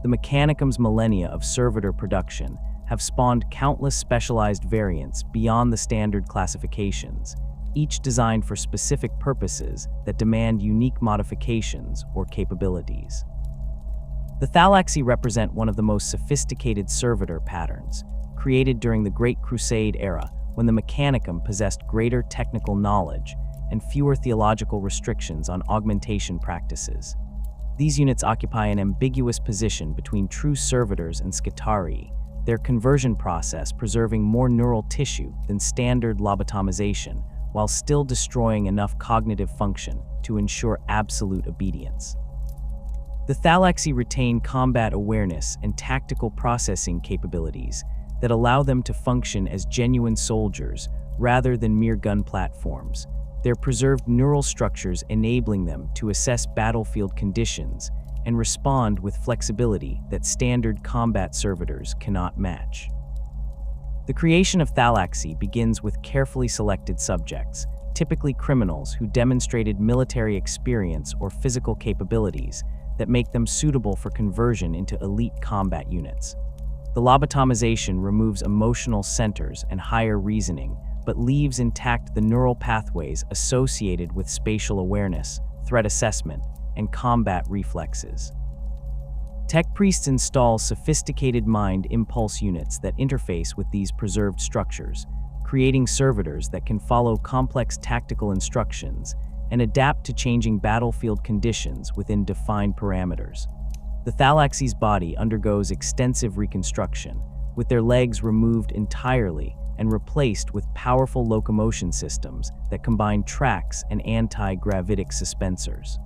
The Mechanicum's millennia of servitor production have spawned countless specialized variants beyond the standard classifications, each designed for specific purposes that demand unique modifications or capabilities. The Thalaxi represent one of the most sophisticated servitor patterns, created during the Great Crusade era, when the Mechanicum possessed greater technical knowledge and fewer theological restrictions on augmentation practices. These units occupy an ambiguous position between true servitors and Skitarii, their conversion process preserving more neural tissue than standard lobotomization, while still destroying enough cognitive function to ensure absolute obedience. The Thalaxi retain combat awareness and tactical processing capabilities that allow them to function as genuine soldiers rather than mere gun platforms, their preserved neural structures enabling them to assess battlefield conditions and respond with flexibility that standard combat servitors cannot match. The creation of Thalaxi begins with carefully selected subjects, typically criminals who demonstrated military experience or physical capabilities that make them suitable for conversion into elite combat units. The lobotomization removes emotional centers and higher reasoning, but leaves intact the neural pathways associated with spatial awareness, threat assessment, and combat reflexes. Tech priests install sophisticated mind impulse units that interface with these preserved structures, creating servitors that can follow complex tactical instructions and adapt to changing battlefield conditions within defined parameters. The Thalaxi's body undergoes extensive reconstruction, with their legs removed entirely and replaced with powerful locomotion systems that combine tracks and anti-gravitic suspensors.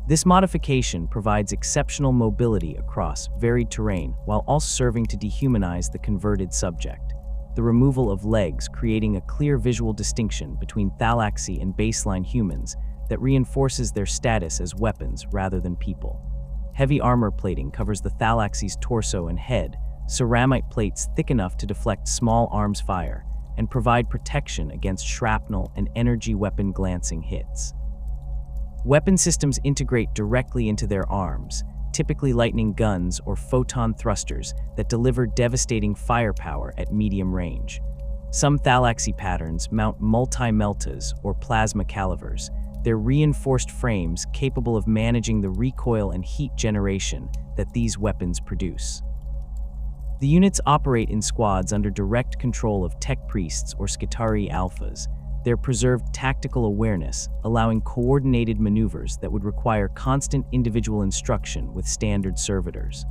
This modification provides exceptional mobility across varied terrain while also serving to dehumanize the converted subject, the removal of legs creating a clear visual distinction between Thalaxi and baseline humans that reinforces their status as weapons rather than people. Heavy armor plating covers the Thalaxi's torso and head, ceramite plates thick enough to deflect small arms fire and provide protection against shrapnel and energy weapon glancing hits. Weapon systems integrate directly into their arms, typically lightning guns or photon thrusters that deliver devastating firepower at medium range. Some Thalaxi patterns mount multi-meltas or plasma calivers, their reinforced frames capable of managing the recoil and heat generation that these weapons produce. The units operate in squads under direct control of tech priests or Skitarii alphas, their preserved tactical awareness allowing coordinated maneuvers that would require constant individual instruction with standard servitors.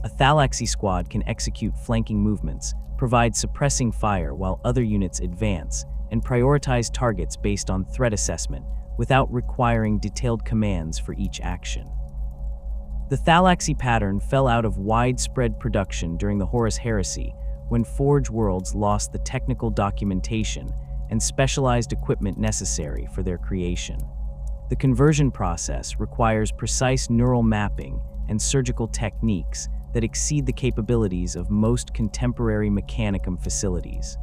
A Thalaxi squad can execute flanking movements, provide suppressing fire while other units advance, and prioritize targets based on threat assessment without requiring detailed commands for each action. The Thalaxi pattern fell out of widespread production during the Horus Heresy when Forge Worlds lost the technical documentation and specialized equipment necessary for their creation. The conversion process requires precise neural mapping and surgical techniques that exceed the capabilities of most contemporary Mechanicum facilities.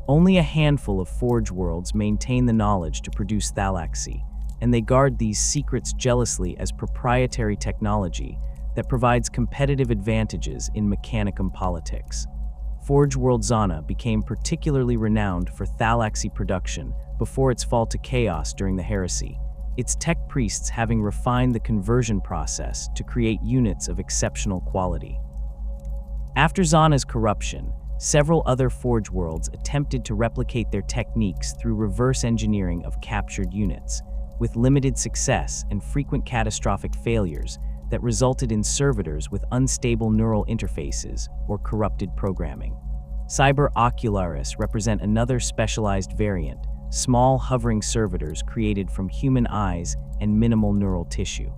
Only a handful of Forge Worlds maintain the knowledge to produce Thalaxi, and they guard these secrets jealously as proprietary technology that provides competitive advantages in Mechanicum politics. Forge World Zana became particularly renowned for Thalaxi production before its fall to chaos during the Heresy, its tech priests having refined the conversion process to create units of exceptional quality. After Zana's corruption, several other Forge Worlds attempted to replicate their techniques through reverse engineering of captured units, with limited success and frequent catastrophic failures that resulted in servitors with unstable neural interfaces or corrupted programming. Cyber Ocularis represent another specialized variant, small hovering servitors created from human eyes and minimal neural tissue.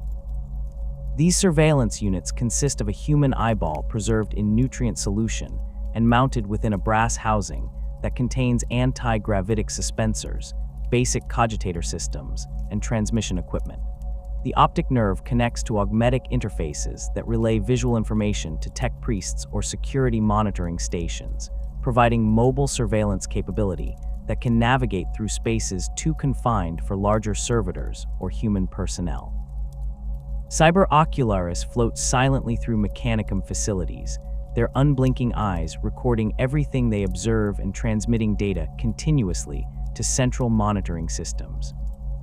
These surveillance units consist of a human eyeball preserved in nutrient solution and mounted within a brass housing that contains anti-gravitic suspensors, basic cogitator systems, and transmission equipment. The optic nerve connects to augmetic interfaces that relay visual information to tech priests or security monitoring stations, providing mobile surveillance capability that can navigate through spaces too confined for larger servitors or human personnel. Cyber Ocularis floats silently through Mechanicum facilities, their unblinking eyes recording everything they observe and transmitting data continuously to central monitoring systems.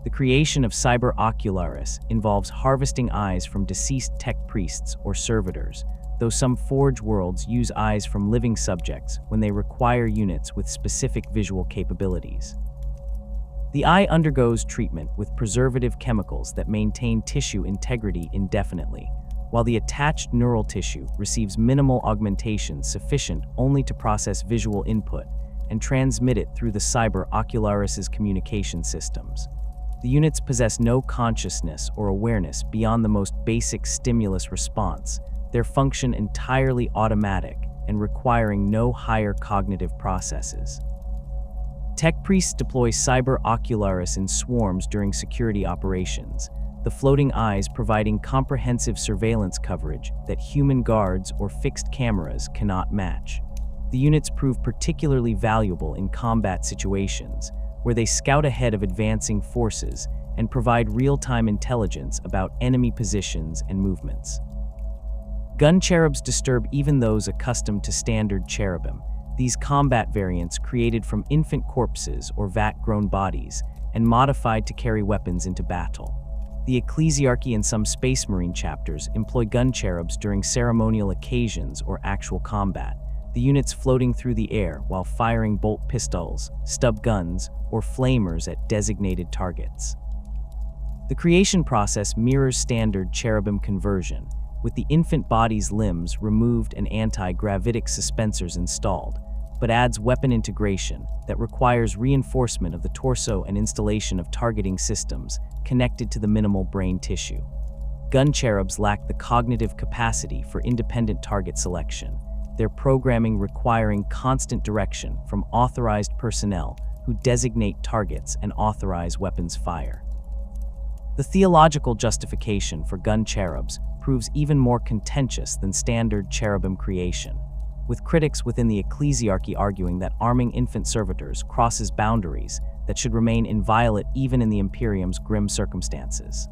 The creation of Cyber Ocularis involves harvesting eyes from deceased tech priests or servitors, though some Forge worlds use eyes from living subjects when they require units with specific visual capabilities. The eye undergoes treatment with preservative chemicals that maintain tissue integrity indefinitely, while the attached neural tissue receives minimal augmentation sufficient only to process visual input and transmit it through the cyber ocularis's communication systems. The units possess no consciousness or awareness beyond the most basic stimulus response, their function entirely automatic and requiring no higher cognitive processes. Tech priests deploy cyber ocularis in swarms during security operations, the floating eyes providing comprehensive surveillance coverage that human guards or fixed cameras cannot match. The units prove particularly valuable in combat situations, where they scout ahead of advancing forces and provide real-time intelligence about enemy positions and movements. Gun cherubs disturb even those accustomed to standard cherubim. These combat variants created from infant corpses or vat-grown bodies and modified to carry weapons into battle. The ecclesiarchy and some Space Marine chapters employ gun cherubs during ceremonial occasions or actual combat, the units floating through the air while firing bolt pistols, stub guns, or flamers at designated targets. The creation process mirrors standard cherubim conversion, with the infant body's limbs removed and anti-gravitic suspensors installed, but adds weapon integration that requires reinforcement of the torso and installation of targeting systems connected to the minimal brain tissue. Gun cherubs lack the cognitive capacity for independent target selection, their programming requiring constant direction from authorized personnel who designate targets and authorize weapons fire. The theological justification for gun cherubs proves even more contentious than standard cherubim creation, with critics within the ecclesiarchy arguing that arming infant servitors crosses boundaries that should remain inviolate even in the Imperium's grim circumstances.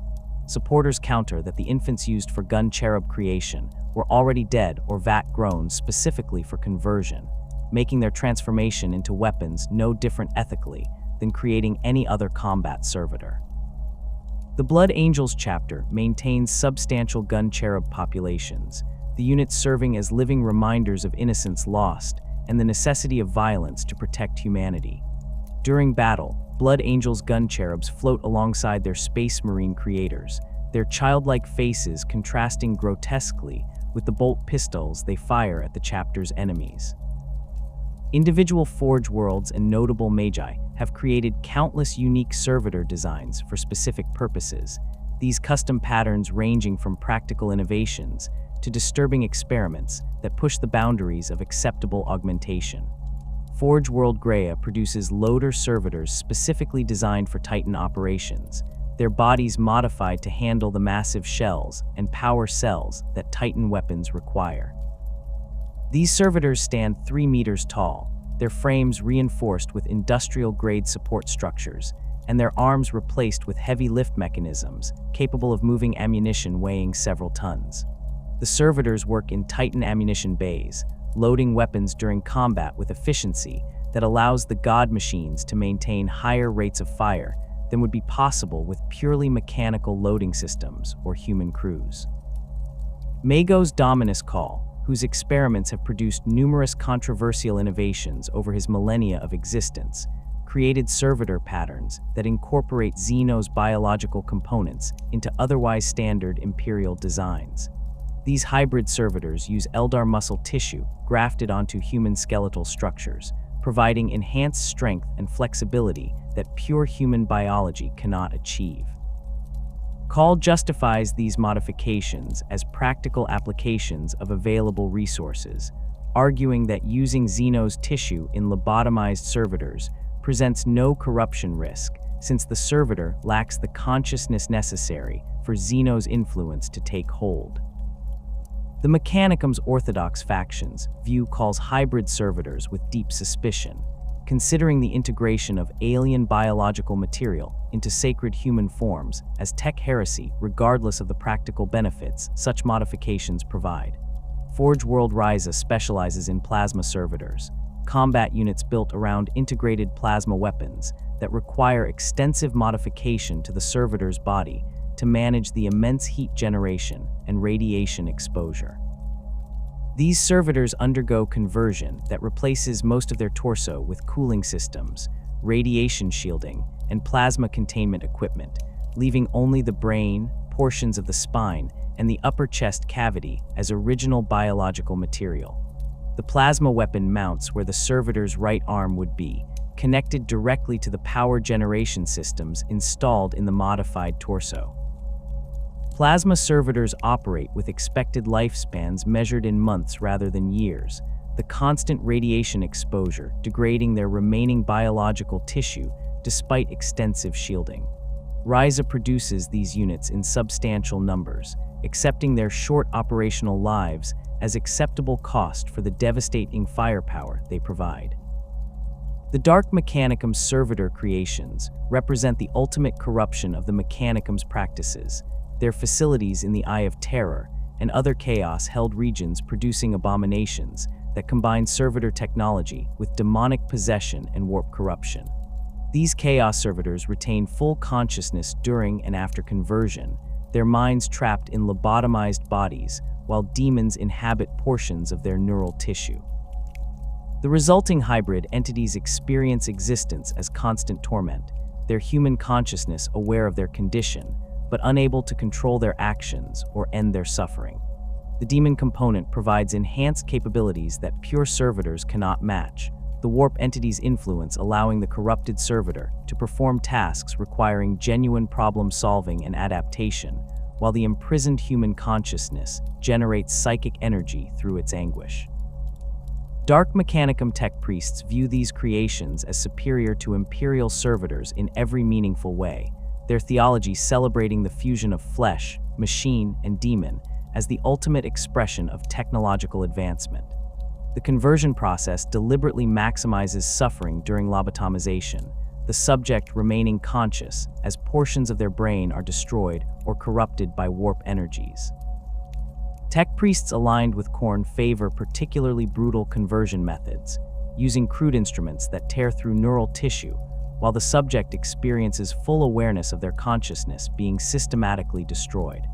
Supporters counter that the infants used for gun cherub creation were already dead or vat-grown specifically for conversion, making their transformation into weapons no different ethically than creating any other combat servitor. The Blood Angels chapter maintains substantial gun cherub populations, the units serving as living reminders of innocence lost and the necessity of violence to protect humanity. During battle, Blood Angels gun cherubs float alongside their Space Marine creators, their childlike faces contrasting grotesquely with the bolt pistols they fire at the chapter's enemies. Individual Forge worlds and notable magi have created countless unique servitor designs for specific purposes, these custom patterns ranging from practical innovations to disturbing experiments that push the boundaries of acceptable augmentation. Forge World Greya produces loader servitors specifically designed for Titan operations, their bodies modified to handle the massive shells and power cells that Titan weapons require. These servitors stand 3 meters tall, their frames reinforced with industrial-grade support structures, and their arms replaced with heavy lift mechanisms capable of moving ammunition weighing several tons. The servitors work in Titan ammunition bays, loading weapons during combat with efficiency that allows the god machines to maintain higher rates of fire than would be possible with purely mechanical loading systems or human crews. Mago's Dominus Call, whose experiments have produced numerous controversial innovations over his millennia of existence, created servitor patterns that incorporate Xeno's biological components into otherwise standard Imperial designs. These hybrid servitors use Eldar muscle tissue grafted onto human skeletal structures, providing enhanced strength and flexibility that pure human biology cannot achieve. Call justifies these modifications as practical applications of available resources, arguing that using Xeno's tissue in lobotomized servitors presents no corruption risk, since the servitor lacks the consciousness necessary for Xeno's influence to take hold. The Mechanicum's orthodox factions view Call's hybrid servitors with deep suspicion, considering the integration of alien biological material into sacred human forms as tech heresy regardless of the practical benefits such modifications provide. Forge World Ryza specializes in plasma servitors, combat units built around integrated plasma weapons that require extensive modification to the servitor's body to manage the immense heat generation and radiation exposure. These servitors undergo conversion that replaces most of their torso with cooling systems, radiation shielding, and plasma containment equipment, leaving only the brain, portions of the spine, and the upper chest cavity as original biological material. The plasma weapon mounts where the servitor's right arm would be, connected directly to the power generation systems installed in the modified torso. Plasma servitors operate with expected lifespans measured in months rather than years, the constant radiation exposure degrading their remaining biological tissue despite extensive shielding. Ryza produces these units in substantial numbers, accepting their short operational lives as acceptable cost for the devastating firepower they provide. The Dark Mechanicum's servitor creations represent the ultimate corruption of the Mechanicum's practices, their facilities in the Eye of Terror and other chaos-held regions producing abominations that combine servitor technology with demonic possession and warp corruption. These chaos servitors retain full consciousness during and after conversion, their minds trapped in lobotomized bodies, while demons inhabit portions of their neural tissue. The resulting hybrid entities experience existence as constant torment, their human consciousness aware of their condition, but unable to control their actions or end their suffering. The demon component provides enhanced capabilities that pure servitors cannot match, the warp entity's influence allowing the corrupted servitor to perform tasks requiring genuine problem-solving and adaptation, while the imprisoned human consciousness generates psychic energy through its anguish. Dark Mechanicum tech priests view these creations as superior to Imperial servitors in every meaningful way, their theology celebrating the fusion of flesh, machine, and demon as the ultimate expression of technological advancement. The conversion process deliberately maximizes suffering during lobotomization, the subject remaining conscious as portions of their brain are destroyed or corrupted by warp energies. Tech priests aligned with Khorne favor particularly brutal conversion methods, using crude instruments that tear through neural tissue, while the subject experiences full awareness of their consciousness being systematically destroyed.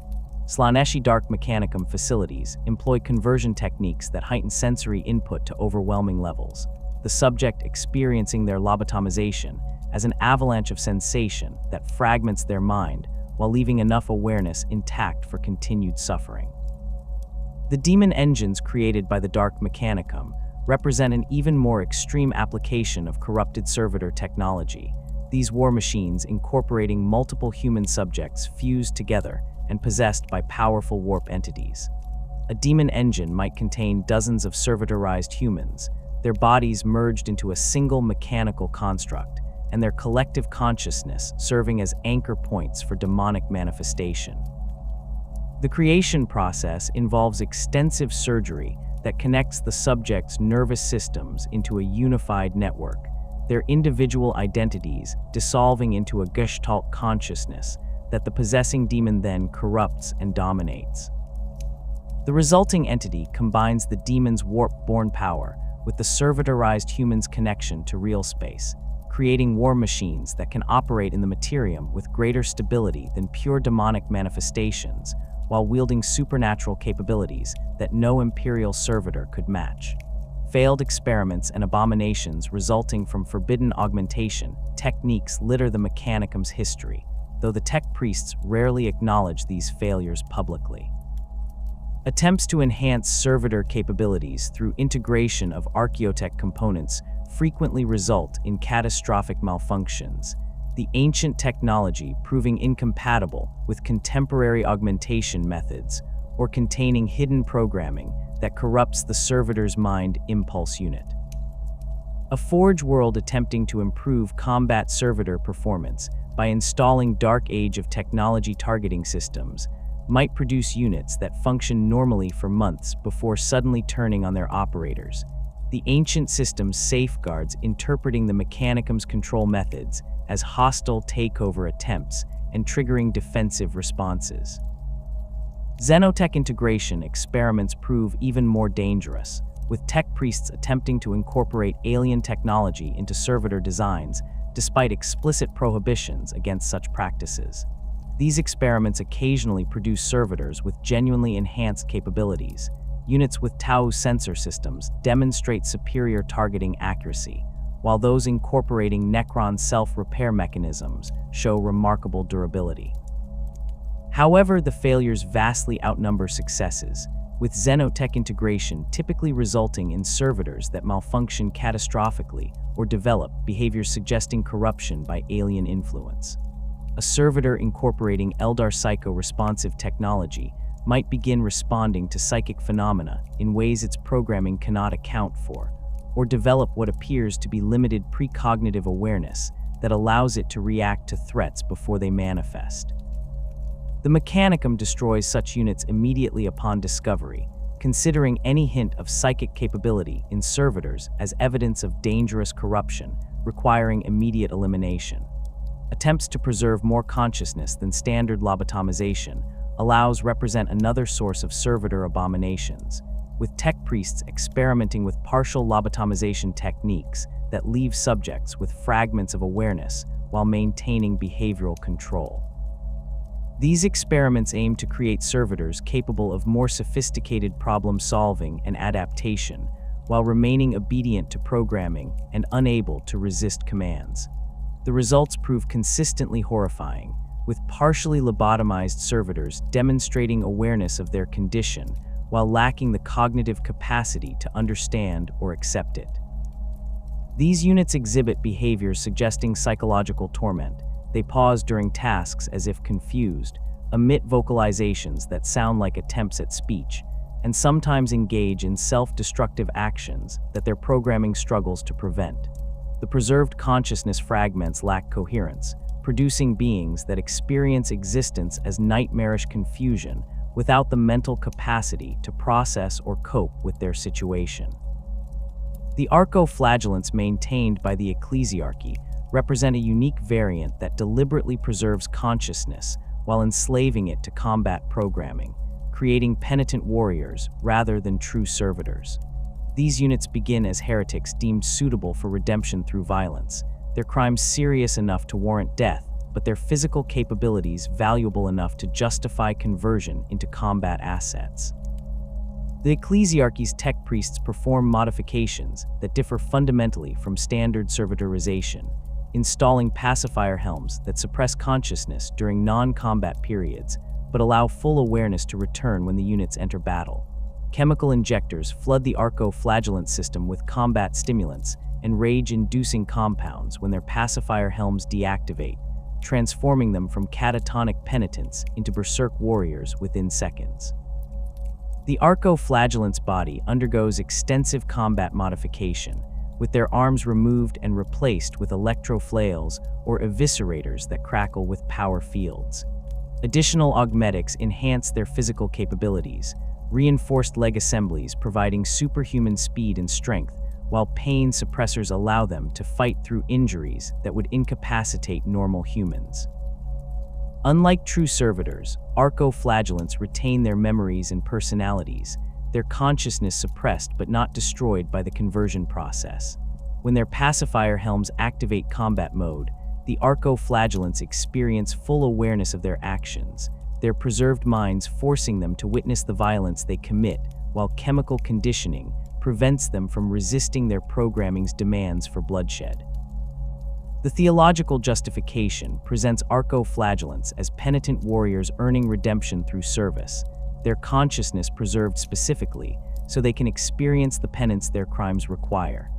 Slaaneshi Dark Mechanicum facilities employ conversion techniques that heighten sensory input to overwhelming levels, the subject experiencing their lobotomization as an avalanche of sensation that fragments their mind while leaving enough awareness intact for continued suffering. The demon engines created by the Dark Mechanicum represent an even more extreme application of corrupted servitor technology, these war machines incorporating multiple human subjects fused together and possessed by powerful warp entities. A demon engine might contain dozens of servitorized humans, their bodies merged into a single mechanical construct, and their collective consciousness serving as anchor points for demonic manifestation. The creation process involves extensive surgery that connects the subject's nervous systems into a unified network, their individual identities dissolving into a gestalt consciousness that the possessing demon then corrupts and dominates. The resulting entity combines the demon's warp-born power with the servitorized human's connection to real space, creating war machines that can operate in the materium with greater stability than pure demonic manifestations, while wielding supernatural capabilities that no Imperial servitor could match. Failed experiments and abominations resulting from forbidden augmentation techniques litter the Mechanicum's history, though the tech priests rarely acknowledge these failures publicly. Attempts to enhance servitor capabilities through integration of archaeotech components frequently result in catastrophic malfunctions, the ancient technology proving incompatible with contemporary augmentation methods or containing hidden programming that corrupts the servitor's mind impulse unit. A Forge world attempting to improve combat servitor performance by installing Dark Age of technology targeting systems might produce units that function normally for months before suddenly turning on their operators. The ancient system's safeguards interpreting the Mechanicum's control methods as hostile takeover attempts and triggering defensive responses. Xenotech integration experiments prove even more dangerous, with tech priests attempting to incorporate alien technology into servitor designs despite explicit prohibitions against such practices. These experiments occasionally produce servitors with genuinely enhanced capabilities, units with Tau sensor systems demonstrate superior targeting accuracy, while those incorporating Necron self-repair mechanisms show remarkable durability. However, the failures vastly outnumber successes, with xenotech integration typically resulting in servitors that malfunction catastrophically or develop behaviors suggesting corruption by alien influence. A servitor incorporating Eldar psycho-responsive technology might begin responding to psychic phenomena in ways its programming cannot account for, or develop what appears to be limited precognitive awareness that allows it to react to threats before they manifest. The Mechanicum destroys such units immediately upon discovery, considering any hint of psychic capability in servitors as evidence of dangerous corruption requiring immediate elimination. Attempts to preserve more consciousness than standard lobotomization allows represent another source of servitor abominations, with tech priests experimenting with partial lobotomization techniques that leave subjects with fragments of awareness while maintaining behavioral control. These experiments aim to create servitors capable of more sophisticated problem-solving and adaptation, while remaining obedient to programming and unable to resist commands. The results prove consistently horrifying, with partially lobotomized servitors demonstrating awareness of their condition while lacking the cognitive capacity to understand or accept it. These units exhibit behaviors suggesting psychological torment. They pause during tasks as if confused, emit vocalizations that sound like attempts at speech, and sometimes engage in self-destructive actions that their programming struggles to prevent. The preserved consciousness fragments lack coherence, producing beings that experience existence as nightmarish confusion without the mental capacity to process or cope with their situation. The arco-flagellants maintained by the ecclesiarchy represent a unique variant that deliberately preserves consciousness while enslaving it to combat programming, creating penitent warriors rather than true servitors. These units begin as heretics deemed suitable for redemption through violence, their crimes serious enough to warrant death, but their physical capabilities valuable enough to justify conversion into combat assets. The ecclesiarchy's tech priests perform modifications that differ fundamentally from standard servitorization, installing pacifier helms that suppress consciousness during non-combat periods, but allow full awareness to return when the units enter battle. Chemical injectors flood the arco-flagellant system with combat stimulants and rage-inducing compounds when their pacifier helms deactivate, transforming them from catatonic penitents into berserk warriors within seconds. The arco-flagellant's body undergoes extensive combat modification, with their arms removed and replaced with electroflails or eviscerators that crackle with power fields. Additional augmetics enhance their physical capabilities, reinforced leg assemblies providing superhuman speed and strength, while pain suppressors allow them to fight through injuries that would incapacitate normal humans. Unlike true servitors, arco-flagellants retain their memories and personalities, their consciousness suppressed but not destroyed by the conversion process. When their pacifier helms activate combat mode, the arco-flagellants experience full awareness of their actions, their preserved minds forcing them to witness the violence they commit, while chemical conditioning prevents them from resisting their programming's demands for bloodshed. The theological justification presents arco-flagellants as penitent warriors earning redemption through service, their consciousness preserved specifically so they can experience the penance their crimes require.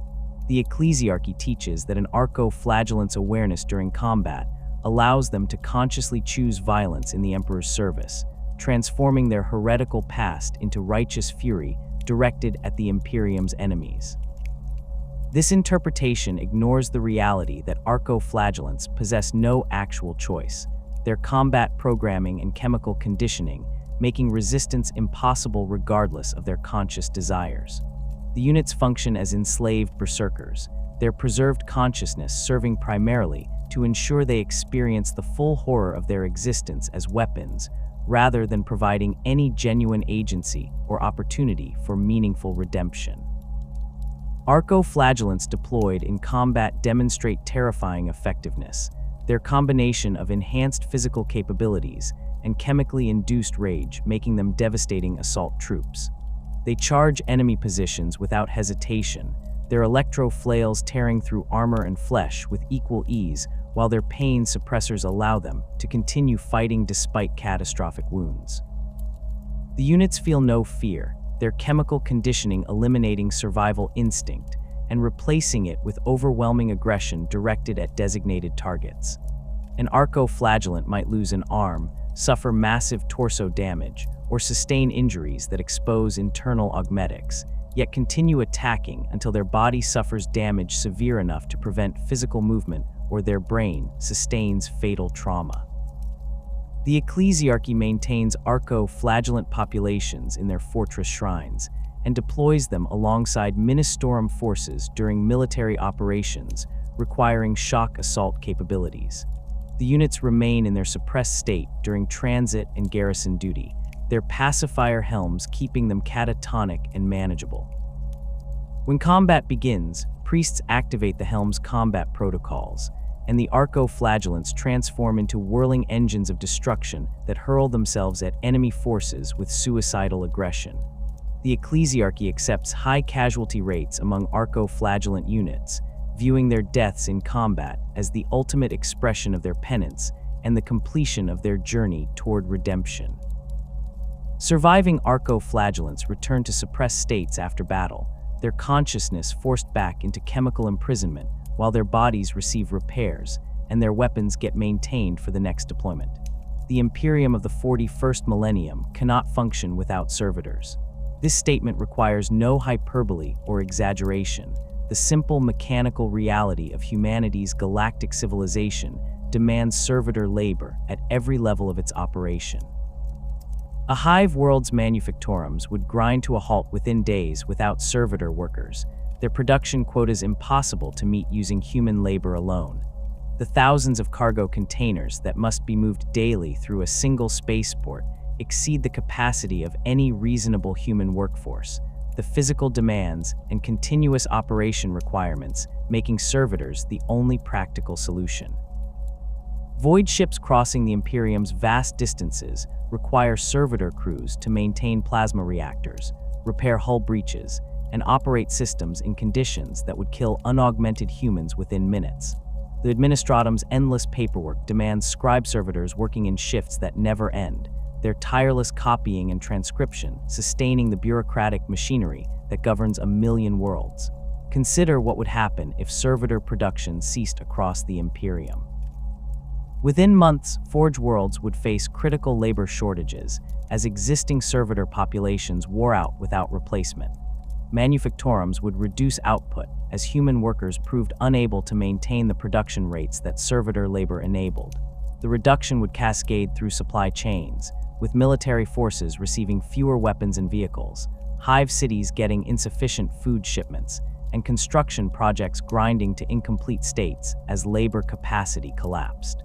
The ecclesiarchy teaches that an arco-flagellant's awareness during combat allows them to consciously choose violence in the Emperor's service, transforming their heretical past into righteous fury directed at the Imperium's enemies. This interpretation ignores the reality that arco-flagellants possess no actual choice, their combat programming and chemical conditioning making resistance impossible regardless of their conscious desires. The units function as enslaved berserkers, their preserved consciousness serving primarily to ensure they experience the full horror of their existence as weapons, rather than providing any genuine agency or opportunity for meaningful redemption. Arco-flagellants deployed in combat demonstrate terrifying effectiveness. Their combination of enhanced physical capabilities and chemically induced rage making them devastating assault troops. They charge enemy positions without hesitation, their electro-flails tearing through armor and flesh with equal ease, while their pain suppressors allow them to continue fighting despite catastrophic wounds. The units feel no fear, their chemical conditioning eliminating survival instinct and replacing it with overwhelming aggression directed at designated targets. An arco-flagellant might lose an arm, suffer massive torso damage, or sustain injuries that expose internal augmetics, yet continue attacking until their body suffers damage severe enough to prevent physical movement or their brain sustains fatal trauma. The ecclesiarchy maintains arco-flagellant populations in their fortress shrines and deploys them alongside ministorum forces during military operations requiring shock assault capabilities. The units remain in their suppressed state during transit and garrison duty, their pacifier helms keeping them catatonic and manageable. When combat begins, priests activate the helm's combat protocols, and the arco-flagellants transform into whirling engines of destruction that hurl themselves at enemy forces with suicidal aggression. The ecclesiarchy accepts high casualty rates among arco-flagellant units, viewing their deaths in combat as the ultimate expression of their penance and the completion of their journey toward redemption. Surviving arco-flagellants return to suppressed states after battle, their consciousness forced back into chemical imprisonment while their bodies receive repairs and their weapons get maintained for the next deployment. The Imperium of the 41st millennium cannot function without servitors. This statement requires no hyperbole or exaggeration. The simple mechanical reality of humanity's galactic civilization demands servitor labor at every level of its operation. A hive world's manufactorums would grind to a halt within days without servitor workers, their production quotas impossible to meet using human labor alone. The thousands of cargo containers that must be moved daily through a single spaceport exceed the capacity of any reasonable human workforce, the physical demands and continuous operation requirements making servitors the only practical solution. Void ships crossing the Imperium's vast distances require servitor crews to maintain plasma reactors, repair hull breaches, and operate systems in conditions that would kill unaugmented humans within minutes. The Administratum's endless paperwork demands scribe servitors working in shifts that never end, their tireless copying and transcription sustaining the bureaucratic machinery that governs a million worlds. Consider what would happen if servitor production ceased across the Imperium. Within months, Forge worlds would face critical labor shortages as existing servitor populations wore out without replacement. Manufactorums would reduce output as human workers proved unable to maintain the production rates that servitor labor enabled. The reduction would cascade through supply chains, with military forces receiving fewer weapons and vehicles, hive cities getting insufficient food shipments, and construction projects grinding to incomplete states as labor capacity collapsed.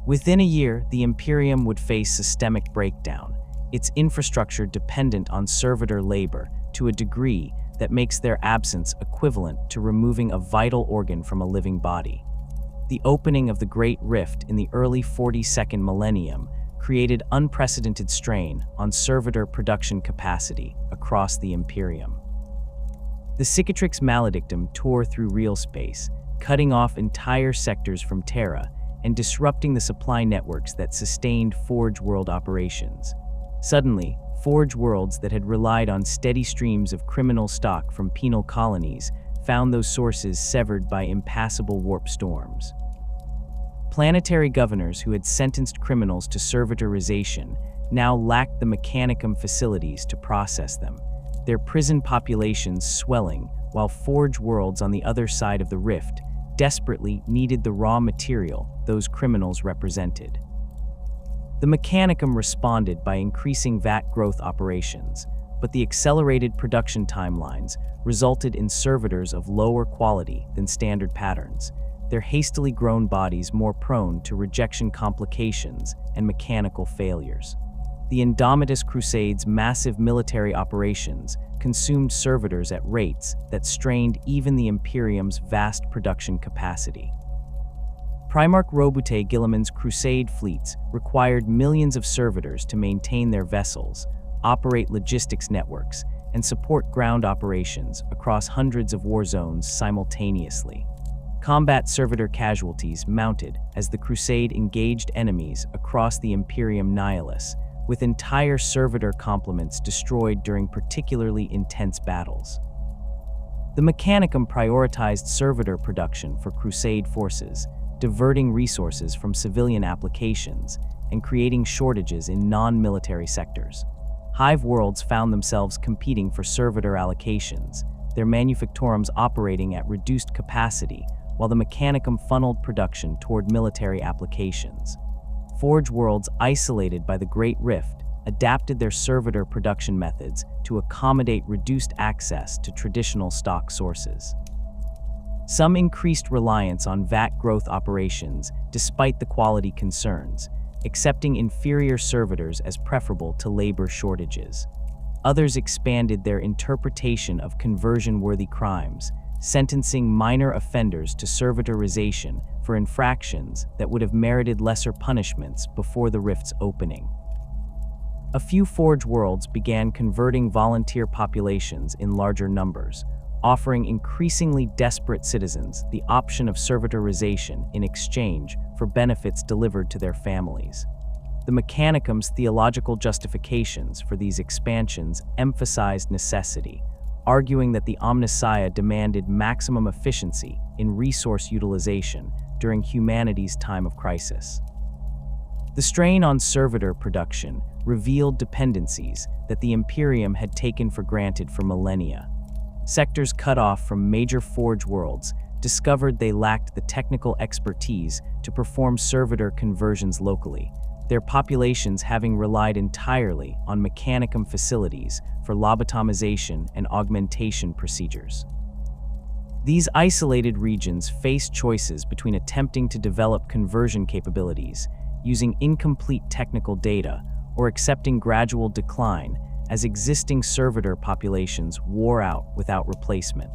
Within a year, the Imperium would face systemic breakdown, its infrastructure dependent on servitor labor to a degree that makes their absence equivalent to removing a vital organ from a living body. The opening of the Great Rift in the early 42nd millennium created unprecedented strain on servitor production capacity across the Imperium. The Cicatrix Maledictum tore through real space, cutting off entire sectors from Terra and disrupting the supply networks that sustained Forge world operations. Suddenly, Forge worlds that had relied on steady streams of criminal stock from penal colonies found those sources severed by impassable warp storms. Planetary governors who had sentenced criminals to servitorization now lacked the Mechanicum facilities to process them, their prison populations swelling while Forge worlds on the other side of the rift desperately needed the raw material those criminals represented. The Mechanicum responded by increasing VAT growth operations, but the accelerated production timelines resulted in servitors of lower quality than standard patterns, their hastily grown bodies more prone to rejection complications and mechanical failures. The Indomitus Crusade's massive military operations consumed servitors at rates that strained even the Imperium's vast production capacity. Primarch Robute Guilliman's Crusade fleets required millions of servitors to maintain their vessels, operate logistics networks, and support ground operations across hundreds of war zones simultaneously. Combat servitor casualties mounted as the Crusade engaged enemies across the Imperium Nihilus, with entire servitor complements destroyed during particularly intense battles. The Mechanicum prioritized servitor production for Crusade forces, diverting resources from civilian applications and creating shortages in non-military sectors. Hive worlds found themselves competing for servitor allocations, their manufactorums operating at reduced capacity, while the Mechanicum funneled production toward military applications. Forge worlds, isolated by the Great Rift, adapted their servitor production methods to accommodate reduced access to traditional stock sources. Some increased reliance on VAT growth operations despite the quality concerns, accepting inferior servitors as preferable to labor shortages. Others expanded their interpretation of conversion-worthy crimes, sentencing minor offenders to servitorization for infractions that would have merited lesser punishments before the rift's opening. A few Forge worlds began converting volunteer populations in larger numbers, offering increasingly desperate citizens the option of servitorization in exchange for benefits delivered to their families. The Mechanicum's theological justifications for these expansions emphasized necessity, arguing that the Omnissiah demanded maximum efficiency in resource utilization during humanity's time of crisis. The strain on servitor production revealed dependencies that the Imperium had taken for granted for millennia. Sectors cut off from major Forge worlds discovered they lacked the technical expertise to perform servitor conversions locally, their populations having relied entirely on Mechanicum facilities for lobotomization and augmentation procedures. These isolated regions faced choices between attempting to develop conversion capabilities using incomplete technical data or accepting gradual decline as existing servitor populations wore out without replacement.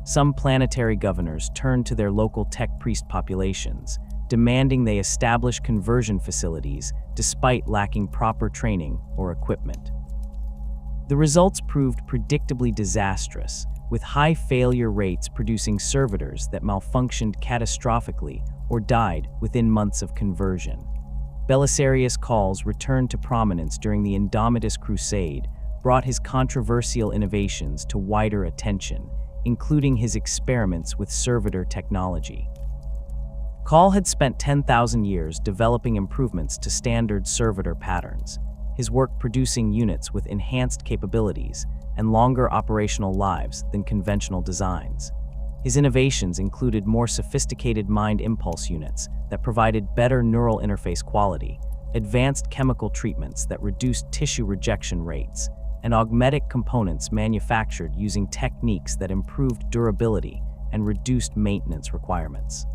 Some planetary governors turned to their local tech priest populations, demanding they establish conversion facilities despite lacking proper training or equipment. The results proved predictably disastrous, with high failure rates producing servitors that malfunctioned catastrophically or died within months of conversion. Belisarius' calls returned to prominence during the Indomitus Crusade, brought his controversial innovations to wider attention, including his experiments with servitor technology. Call had spent 10,000 years developing improvements to standard servitor patterns, his work producing units with enhanced capabilities and longer operational lives than conventional designs. His innovations included more sophisticated mind impulse units that provided better neural interface quality, advanced chemical treatments that reduced tissue rejection rates, and augmetic components manufactured using techniques that improved durability and reduced maintenance requirements.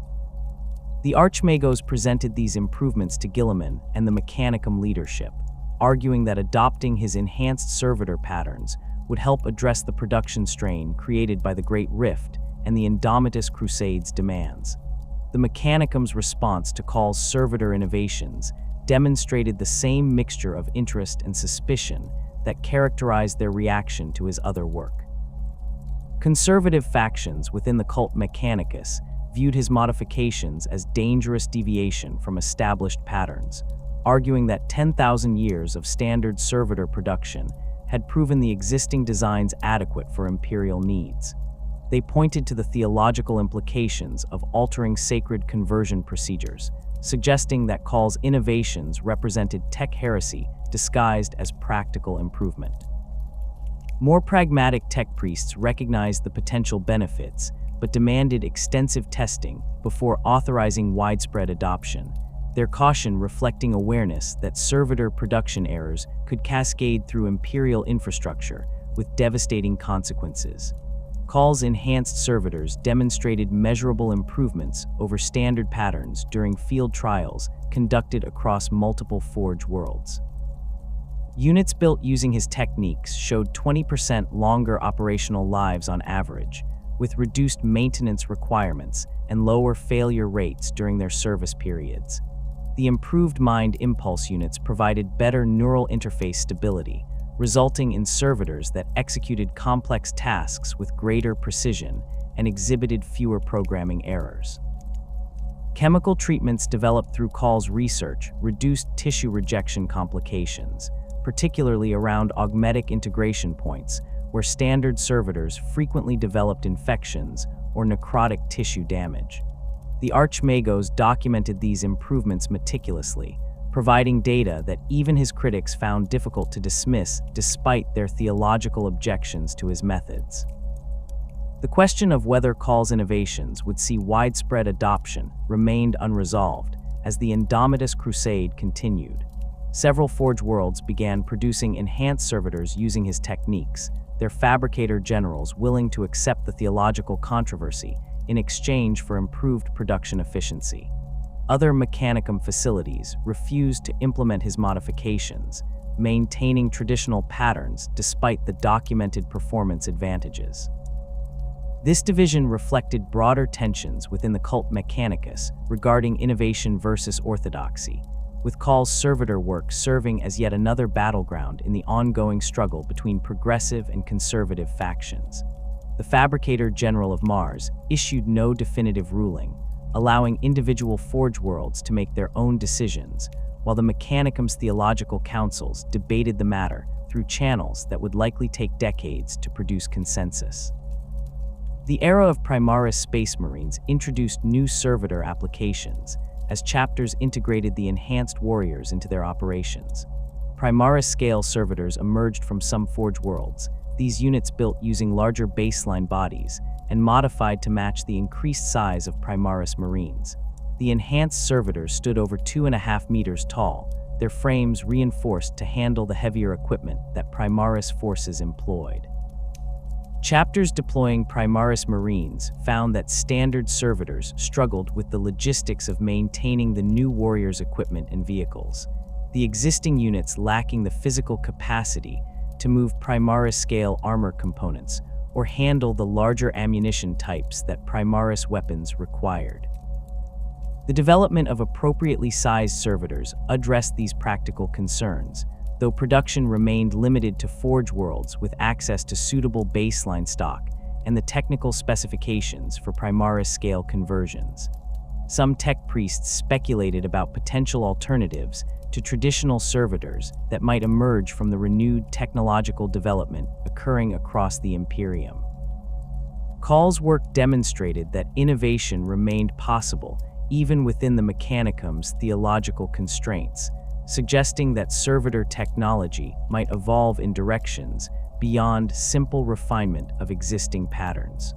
The Archmagos presented these improvements to Guilliman and the Mechanicum leadership, arguing that adopting his enhanced servitor patterns would help address the production strain created by the Great Rift and the Indomitus Crusade's demands. The Mechanicum's response to Call's servitor innovations demonstrated the same mixture of interest and suspicion that characterized their reaction to his other work. Conservative factions within the cult Mechanicus viewed his modifications as dangerous deviation from established patterns, arguing that 10,000 years of standard servitor production had proven the existing designs adequate for imperial needs. They pointed to the theological implications of altering sacred conversion procedures, suggesting that Call's innovations represented tech heresy disguised as practical improvement. More pragmatic tech priests recognized the potential benefits, but demanded extensive testing before authorizing widespread adoption, their caution reflecting awareness that servitor production errors could cascade through imperial infrastructure with devastating consequences. Call's enhanced servitors demonstrated measurable improvements over standard patterns during field trials conducted across multiple Forge worlds. Units built using his techniques showed 20% longer operational lives on average, with reduced maintenance requirements and lower failure rates during their service periods. The improved mind impulse units provided better neural interface stability, resulting in servitors that executed complex tasks with greater precision and exhibited fewer programming errors. Chemical treatments developed through Call's research reduced tissue rejection complications, particularly around augmetic integration points, where standard servitors frequently developed infections or necrotic tissue damage. The Archmagos documented these improvements meticulously, providing data that even his critics found difficult to dismiss despite their theological objections to his methods. The question of whether Call's innovations would see widespread adoption remained unresolved as the Indomitus crusade continued. Several Forge Worlds began producing enhanced servitors using his techniques, their fabricator generals willing to accept the theological controversy in exchange for improved production efficiency. Other Mechanicum facilities refused to implement his modifications, maintaining traditional patterns despite the documented performance advantages. This division reflected broader tensions within the cult Mechanicus regarding innovation versus orthodoxy, with Call's servitor work serving as yet another battleground in the ongoing struggle between progressive and conservative factions. The Fabricator General of Mars issued no definitive ruling, allowing individual Forge Worlds to make their own decisions, while the Mechanicum's theological councils debated the matter through channels that would likely take decades to produce consensus. The era of Primaris Space Marines introduced new servitor applications, as chapters integrated the enhanced warriors into their operations. Primaris-scale servitors emerged from some Forge Worlds, these units built using larger baseline bodies and modified to match the increased size of Primaris Marines. The enhanced servitors stood over 2.5 meters tall, their frames reinforced to handle the heavier equipment that Primaris forces employed. Chapters deploying Primaris Marines found that standard servitors struggled with the logistics of maintaining the new warriors' equipment and vehicles, the existing units lacking the physical capacity to move Primaris-scale armor components or handle the larger ammunition types that Primaris weapons required. The development of appropriately sized servitors addressed these practical concerns, though production remained limited to Forge Worlds with access to suitable baseline stock and the technical specifications for Primaris-scale conversions. Some tech priests speculated about potential alternatives to traditional servitors that might emerge from the renewed technological development occurring across the Imperium. Call's work demonstrated that innovation remained possible even within the Mechanicum's theological constraints, suggesting that servitor technology might evolve in directions beyond simple refinement of existing patterns.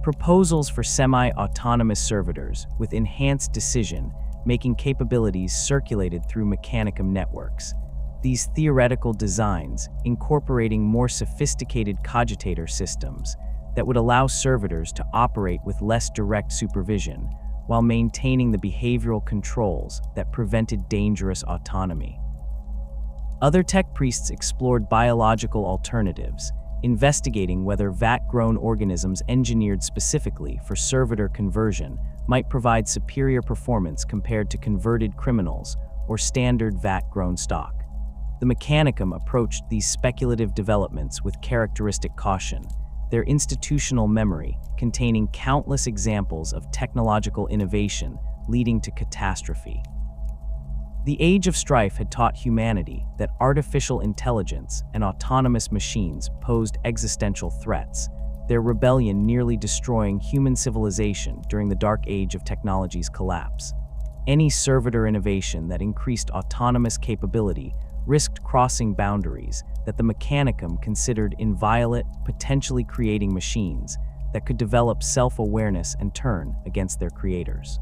Proposals for semi-autonomous servitors with enhanced decision-making capabilities circulated through Mechanicum networks. These theoretical designs incorporating more sophisticated cogitator systems that would allow servitors to operate with less direct supervision while maintaining the behavioral controls that prevented dangerous autonomy. Other tech priests explored biological alternatives, investigating whether vat-grown organisms engineered specifically for servitor conversion might provide superior performance compared to converted criminals or standard vat-grown stock. The Mechanicum approached these speculative developments with characteristic caution, their institutional memory containing countless examples of technological innovation leading to catastrophe. The Age of Strife had taught humanity that artificial intelligence and autonomous machines posed existential threats, their rebellion nearly destroying human civilization during the Dark Age of Technology's collapse. Any servitor innovation that increased autonomous capability risked crossing boundaries that the Mechanicum considered inviolate, potentially creating machines that could develop self-awareness and turn against their creators.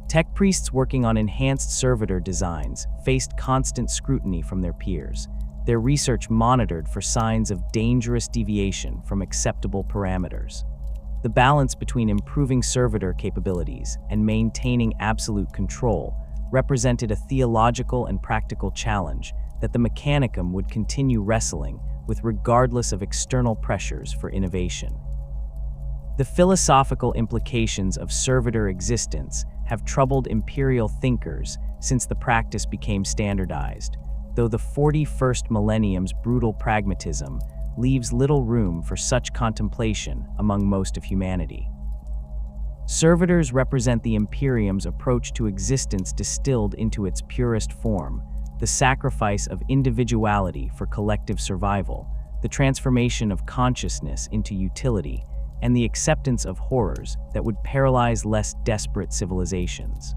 Tech priests working on enhanced servitor designs faced constant scrutiny from their peers, their research monitored for signs of dangerous deviation from acceptable parameters. The balance between improving servitor capabilities and maintaining absolute control represented a theological and practical challenge that the Mechanicum would continue wrestling with regardless of external pressures for innovation. The philosophical implications of servitor existence have troubled imperial thinkers since the practice became standardized. though the 41st millennium's brutal pragmatism leaves little room for such contemplation among most of humanity. Servitors represent the Imperium's approach to existence distilled into its purest form, the sacrifice of individuality for collective survival, the transformation of consciousness into utility, and the acceptance of horrors that would paralyze less desperate civilizations.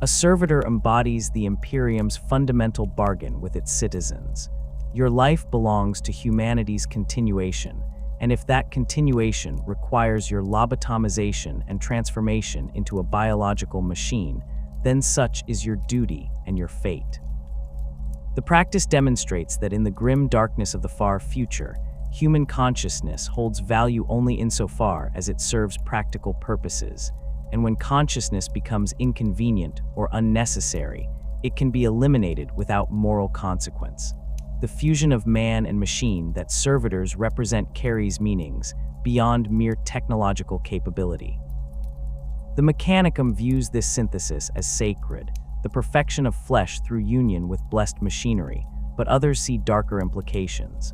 A servitor embodies the Imperium's fundamental bargain with its citizens. Your life belongs to humanity's continuation, and if that continuation requires your lobotomization and transformation into a biological machine, then such is your duty and your fate. The practice demonstrates that in the grim darkness of the far future, human consciousness holds value only insofar as it serves practical purposes, and when consciousness becomes inconvenient or unnecessary, it can be eliminated without moral consequence. The fusion of man and machine that servitors represent carries meanings beyond mere technological capability. The Mechanicum views this synthesis as sacred, the perfection of flesh through union with blessed machinery, but others see darker implications.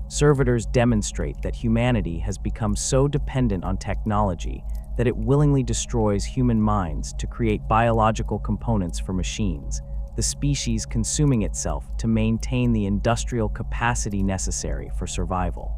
Servitors demonstrate that humanity has become so dependent on technology that it willingly destroys human minds to create biological components for machines, the species consuming itself to maintain the industrial capacity necessary for survival.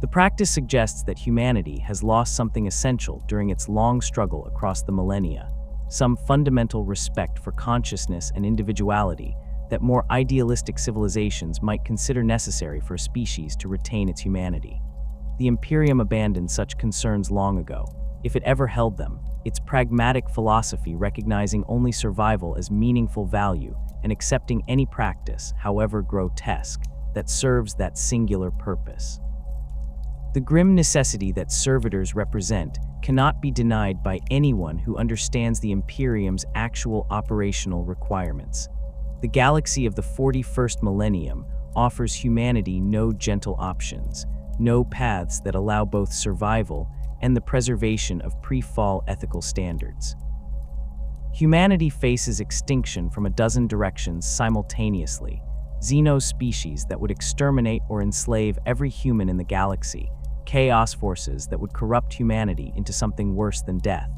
The practice suggests that humanity has lost something essential during its long struggle across the millennia, some fundamental respect for consciousness and individuality that more idealistic civilizations might consider necessary for a species to retain its humanity. The Imperium abandoned such concerns long ago, if it ever held them, its pragmatic philosophy recognizing only survival as meaningful value and accepting any practice, however grotesque, that serves that singular purpose. The grim necessity that servitors represent cannot be denied by anyone who understands the Imperium's actual operational requirements. The galaxy of the 41st millennium offers humanity no gentle options, no paths that allow both survival and the preservation of pre-fall ethical standards. Humanity faces extinction from a dozen directions simultaneously, xeno-species that would exterminate or enslave every human in the galaxy, chaos forces that would corrupt humanity into something worse than death,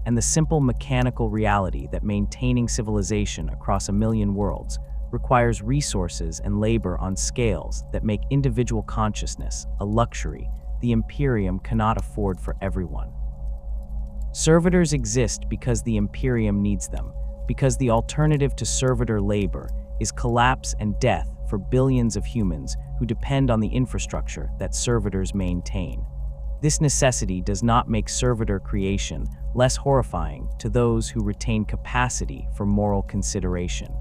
and the simple mechanical reality that maintaining civilization across a million worlds requires resources and labor on scales that make individual consciousness a luxury the Imperium cannot afford for everyone. Servitors exist because the Imperium needs them, because the alternative to servitor labor is collapse and death for billions of humans who depend on the infrastructure that servitors maintain. This necessity does not make servitor creation less horrifying to those who retain capacity for moral consideration.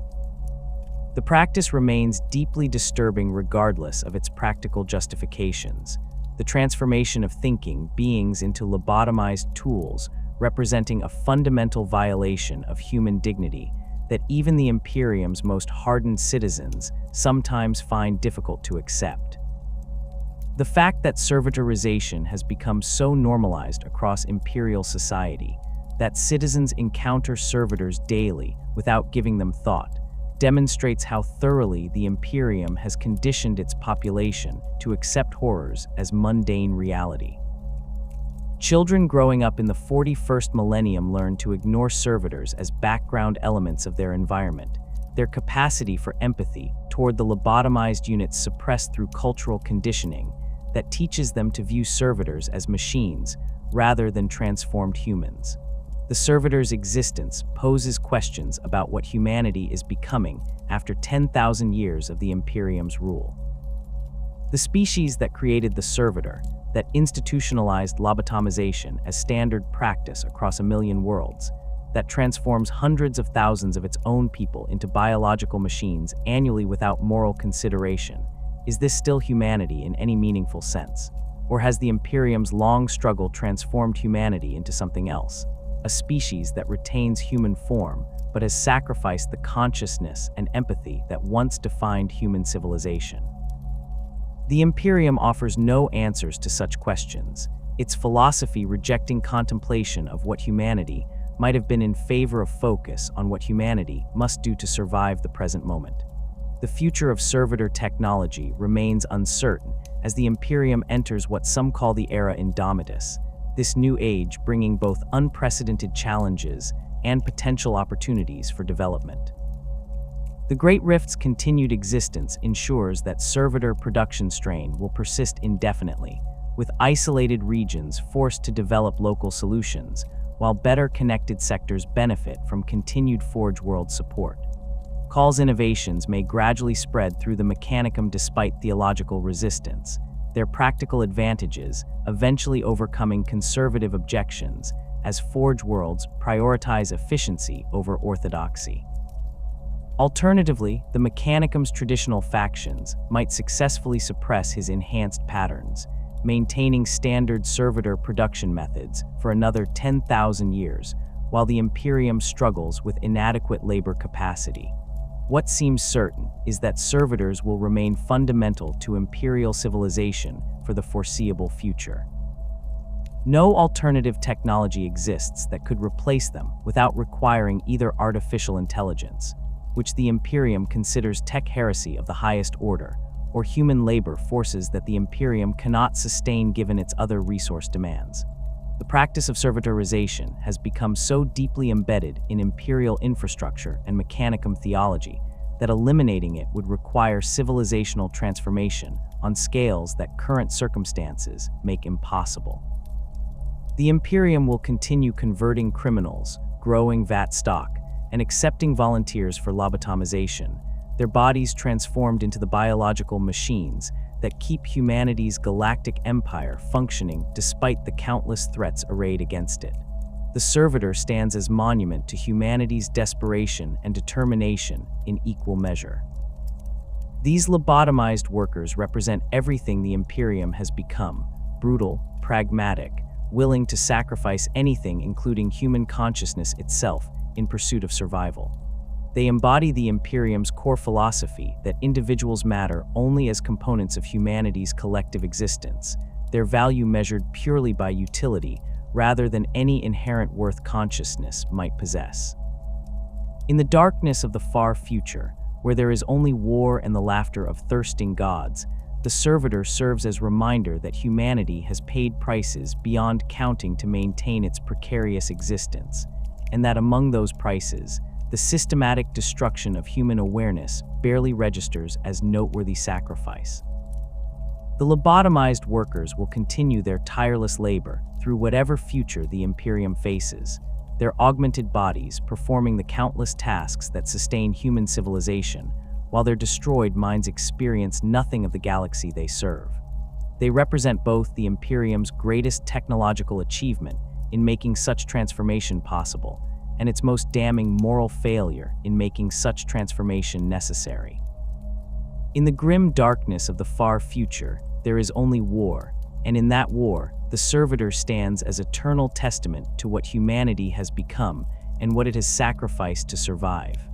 The practice remains deeply disturbing regardless of its practical justifications. The transformation of thinking beings into lobotomized tools representing a fundamental violation of human dignity that even the Imperium's most hardened citizens sometimes find difficult to accept. The fact that servitorization has become so normalized across imperial society that citizens encounter servitors daily without giving them thought demonstrates how thoroughly the Imperium has conditioned its population to accept horrors as mundane reality. Children growing up in the 41st millennium learn to ignore servitors as background elements of their environment, their capacity for empathy toward the lobotomized units suppressed through cultural conditioning that teaches them to view servitors as machines rather than transformed humans. The servitor's existence poses questions about what humanity is becoming after 10,000 years of the Imperium's rule. The species that created the servitor, that institutionalized lobotomization as standard practice across a million worlds, that transforms hundreds of thousands of its own people into biological machines annually without moral consideration, is this still humanity in any meaningful sense? Or has the Imperium's long struggle transformed humanity into something else? A species that retains human form, but has sacrificed the consciousness and empathy that once defined human civilization. The Imperium offers no answers to such questions, its philosophy rejecting contemplation of what humanity, might have been in favor of focus on what humanity must do to survive the present moment. The future of servitor technology remains uncertain as the Imperium enters what some call the era Indomitus, this new age bringing both unprecedented challenges and potential opportunities for development. The Great Rift's continued existence ensures that servitor production strain will persist indefinitely, with isolated regions forced to develop local solutions, while better connected sectors benefit from continued Forge World support. Call's innovations may gradually spread through the Mechanicum despite theological resistance, their practical advantages eventually overcoming conservative objections as Forge Worlds prioritize efficiency over orthodoxy. Alternatively, the Mechanicum's traditional factions might successfully suppress his enhanced patterns, maintaining standard servitor production methods for another 10,000 years, while the Imperium struggles with inadequate labor capacity. What seems certain is that servitors will remain fundamental to Imperial civilization for the foreseeable future. No alternative technology exists that could replace them without requiring either artificial intelligence, which the Imperium considers tech heresy of the highest order, or human labor forces that the Imperium cannot sustain given its other resource demands. The practice of servitorization has become so deeply embedded in Imperial infrastructure and Mechanicum theology that eliminating it would require civilizational transformation on scales that current circumstances make impossible. The Imperium will continue converting criminals, growing VAT stock, and accepting volunteers for lobotomization, their bodies transformed into the biological machines that keep humanity's galactic empire functioning despite the countless threats arrayed against it. The servitor stands as monument to humanity's desperation and determination in equal measure. These lobotomized workers represent everything the Imperium has become: brutal, pragmatic, willing to sacrifice anything including human consciousness itself in pursuit of survival. They embody the Imperium's core philosophy that individuals matter only as components of humanity's collective existence, their value measured purely by utility rather than any inherent worth consciousness might possess. In the darkness of the far future, where there is only war and the laughter of thirsting gods, the servitor serves as reminder that humanity has paid prices beyond counting to maintain its precarious existence, and that among those prices, the systematic destruction of human awareness barely registers as noteworthy sacrifice. The lobotomized workers will continue their tireless labor through whatever future the Imperium faces, their augmented bodies performing the countless tasks that sustain human civilization, while their destroyed minds experience nothing of the galaxy they serve. They represent both the Imperium's greatest technological achievement in making such transformation possible, and its most damning moral failure in making such transformation necessary. In the grim darkness of the far future, there is only war, and in that war, the servitor stands as eternal testament to what humanity has become and what it has sacrificed to survive.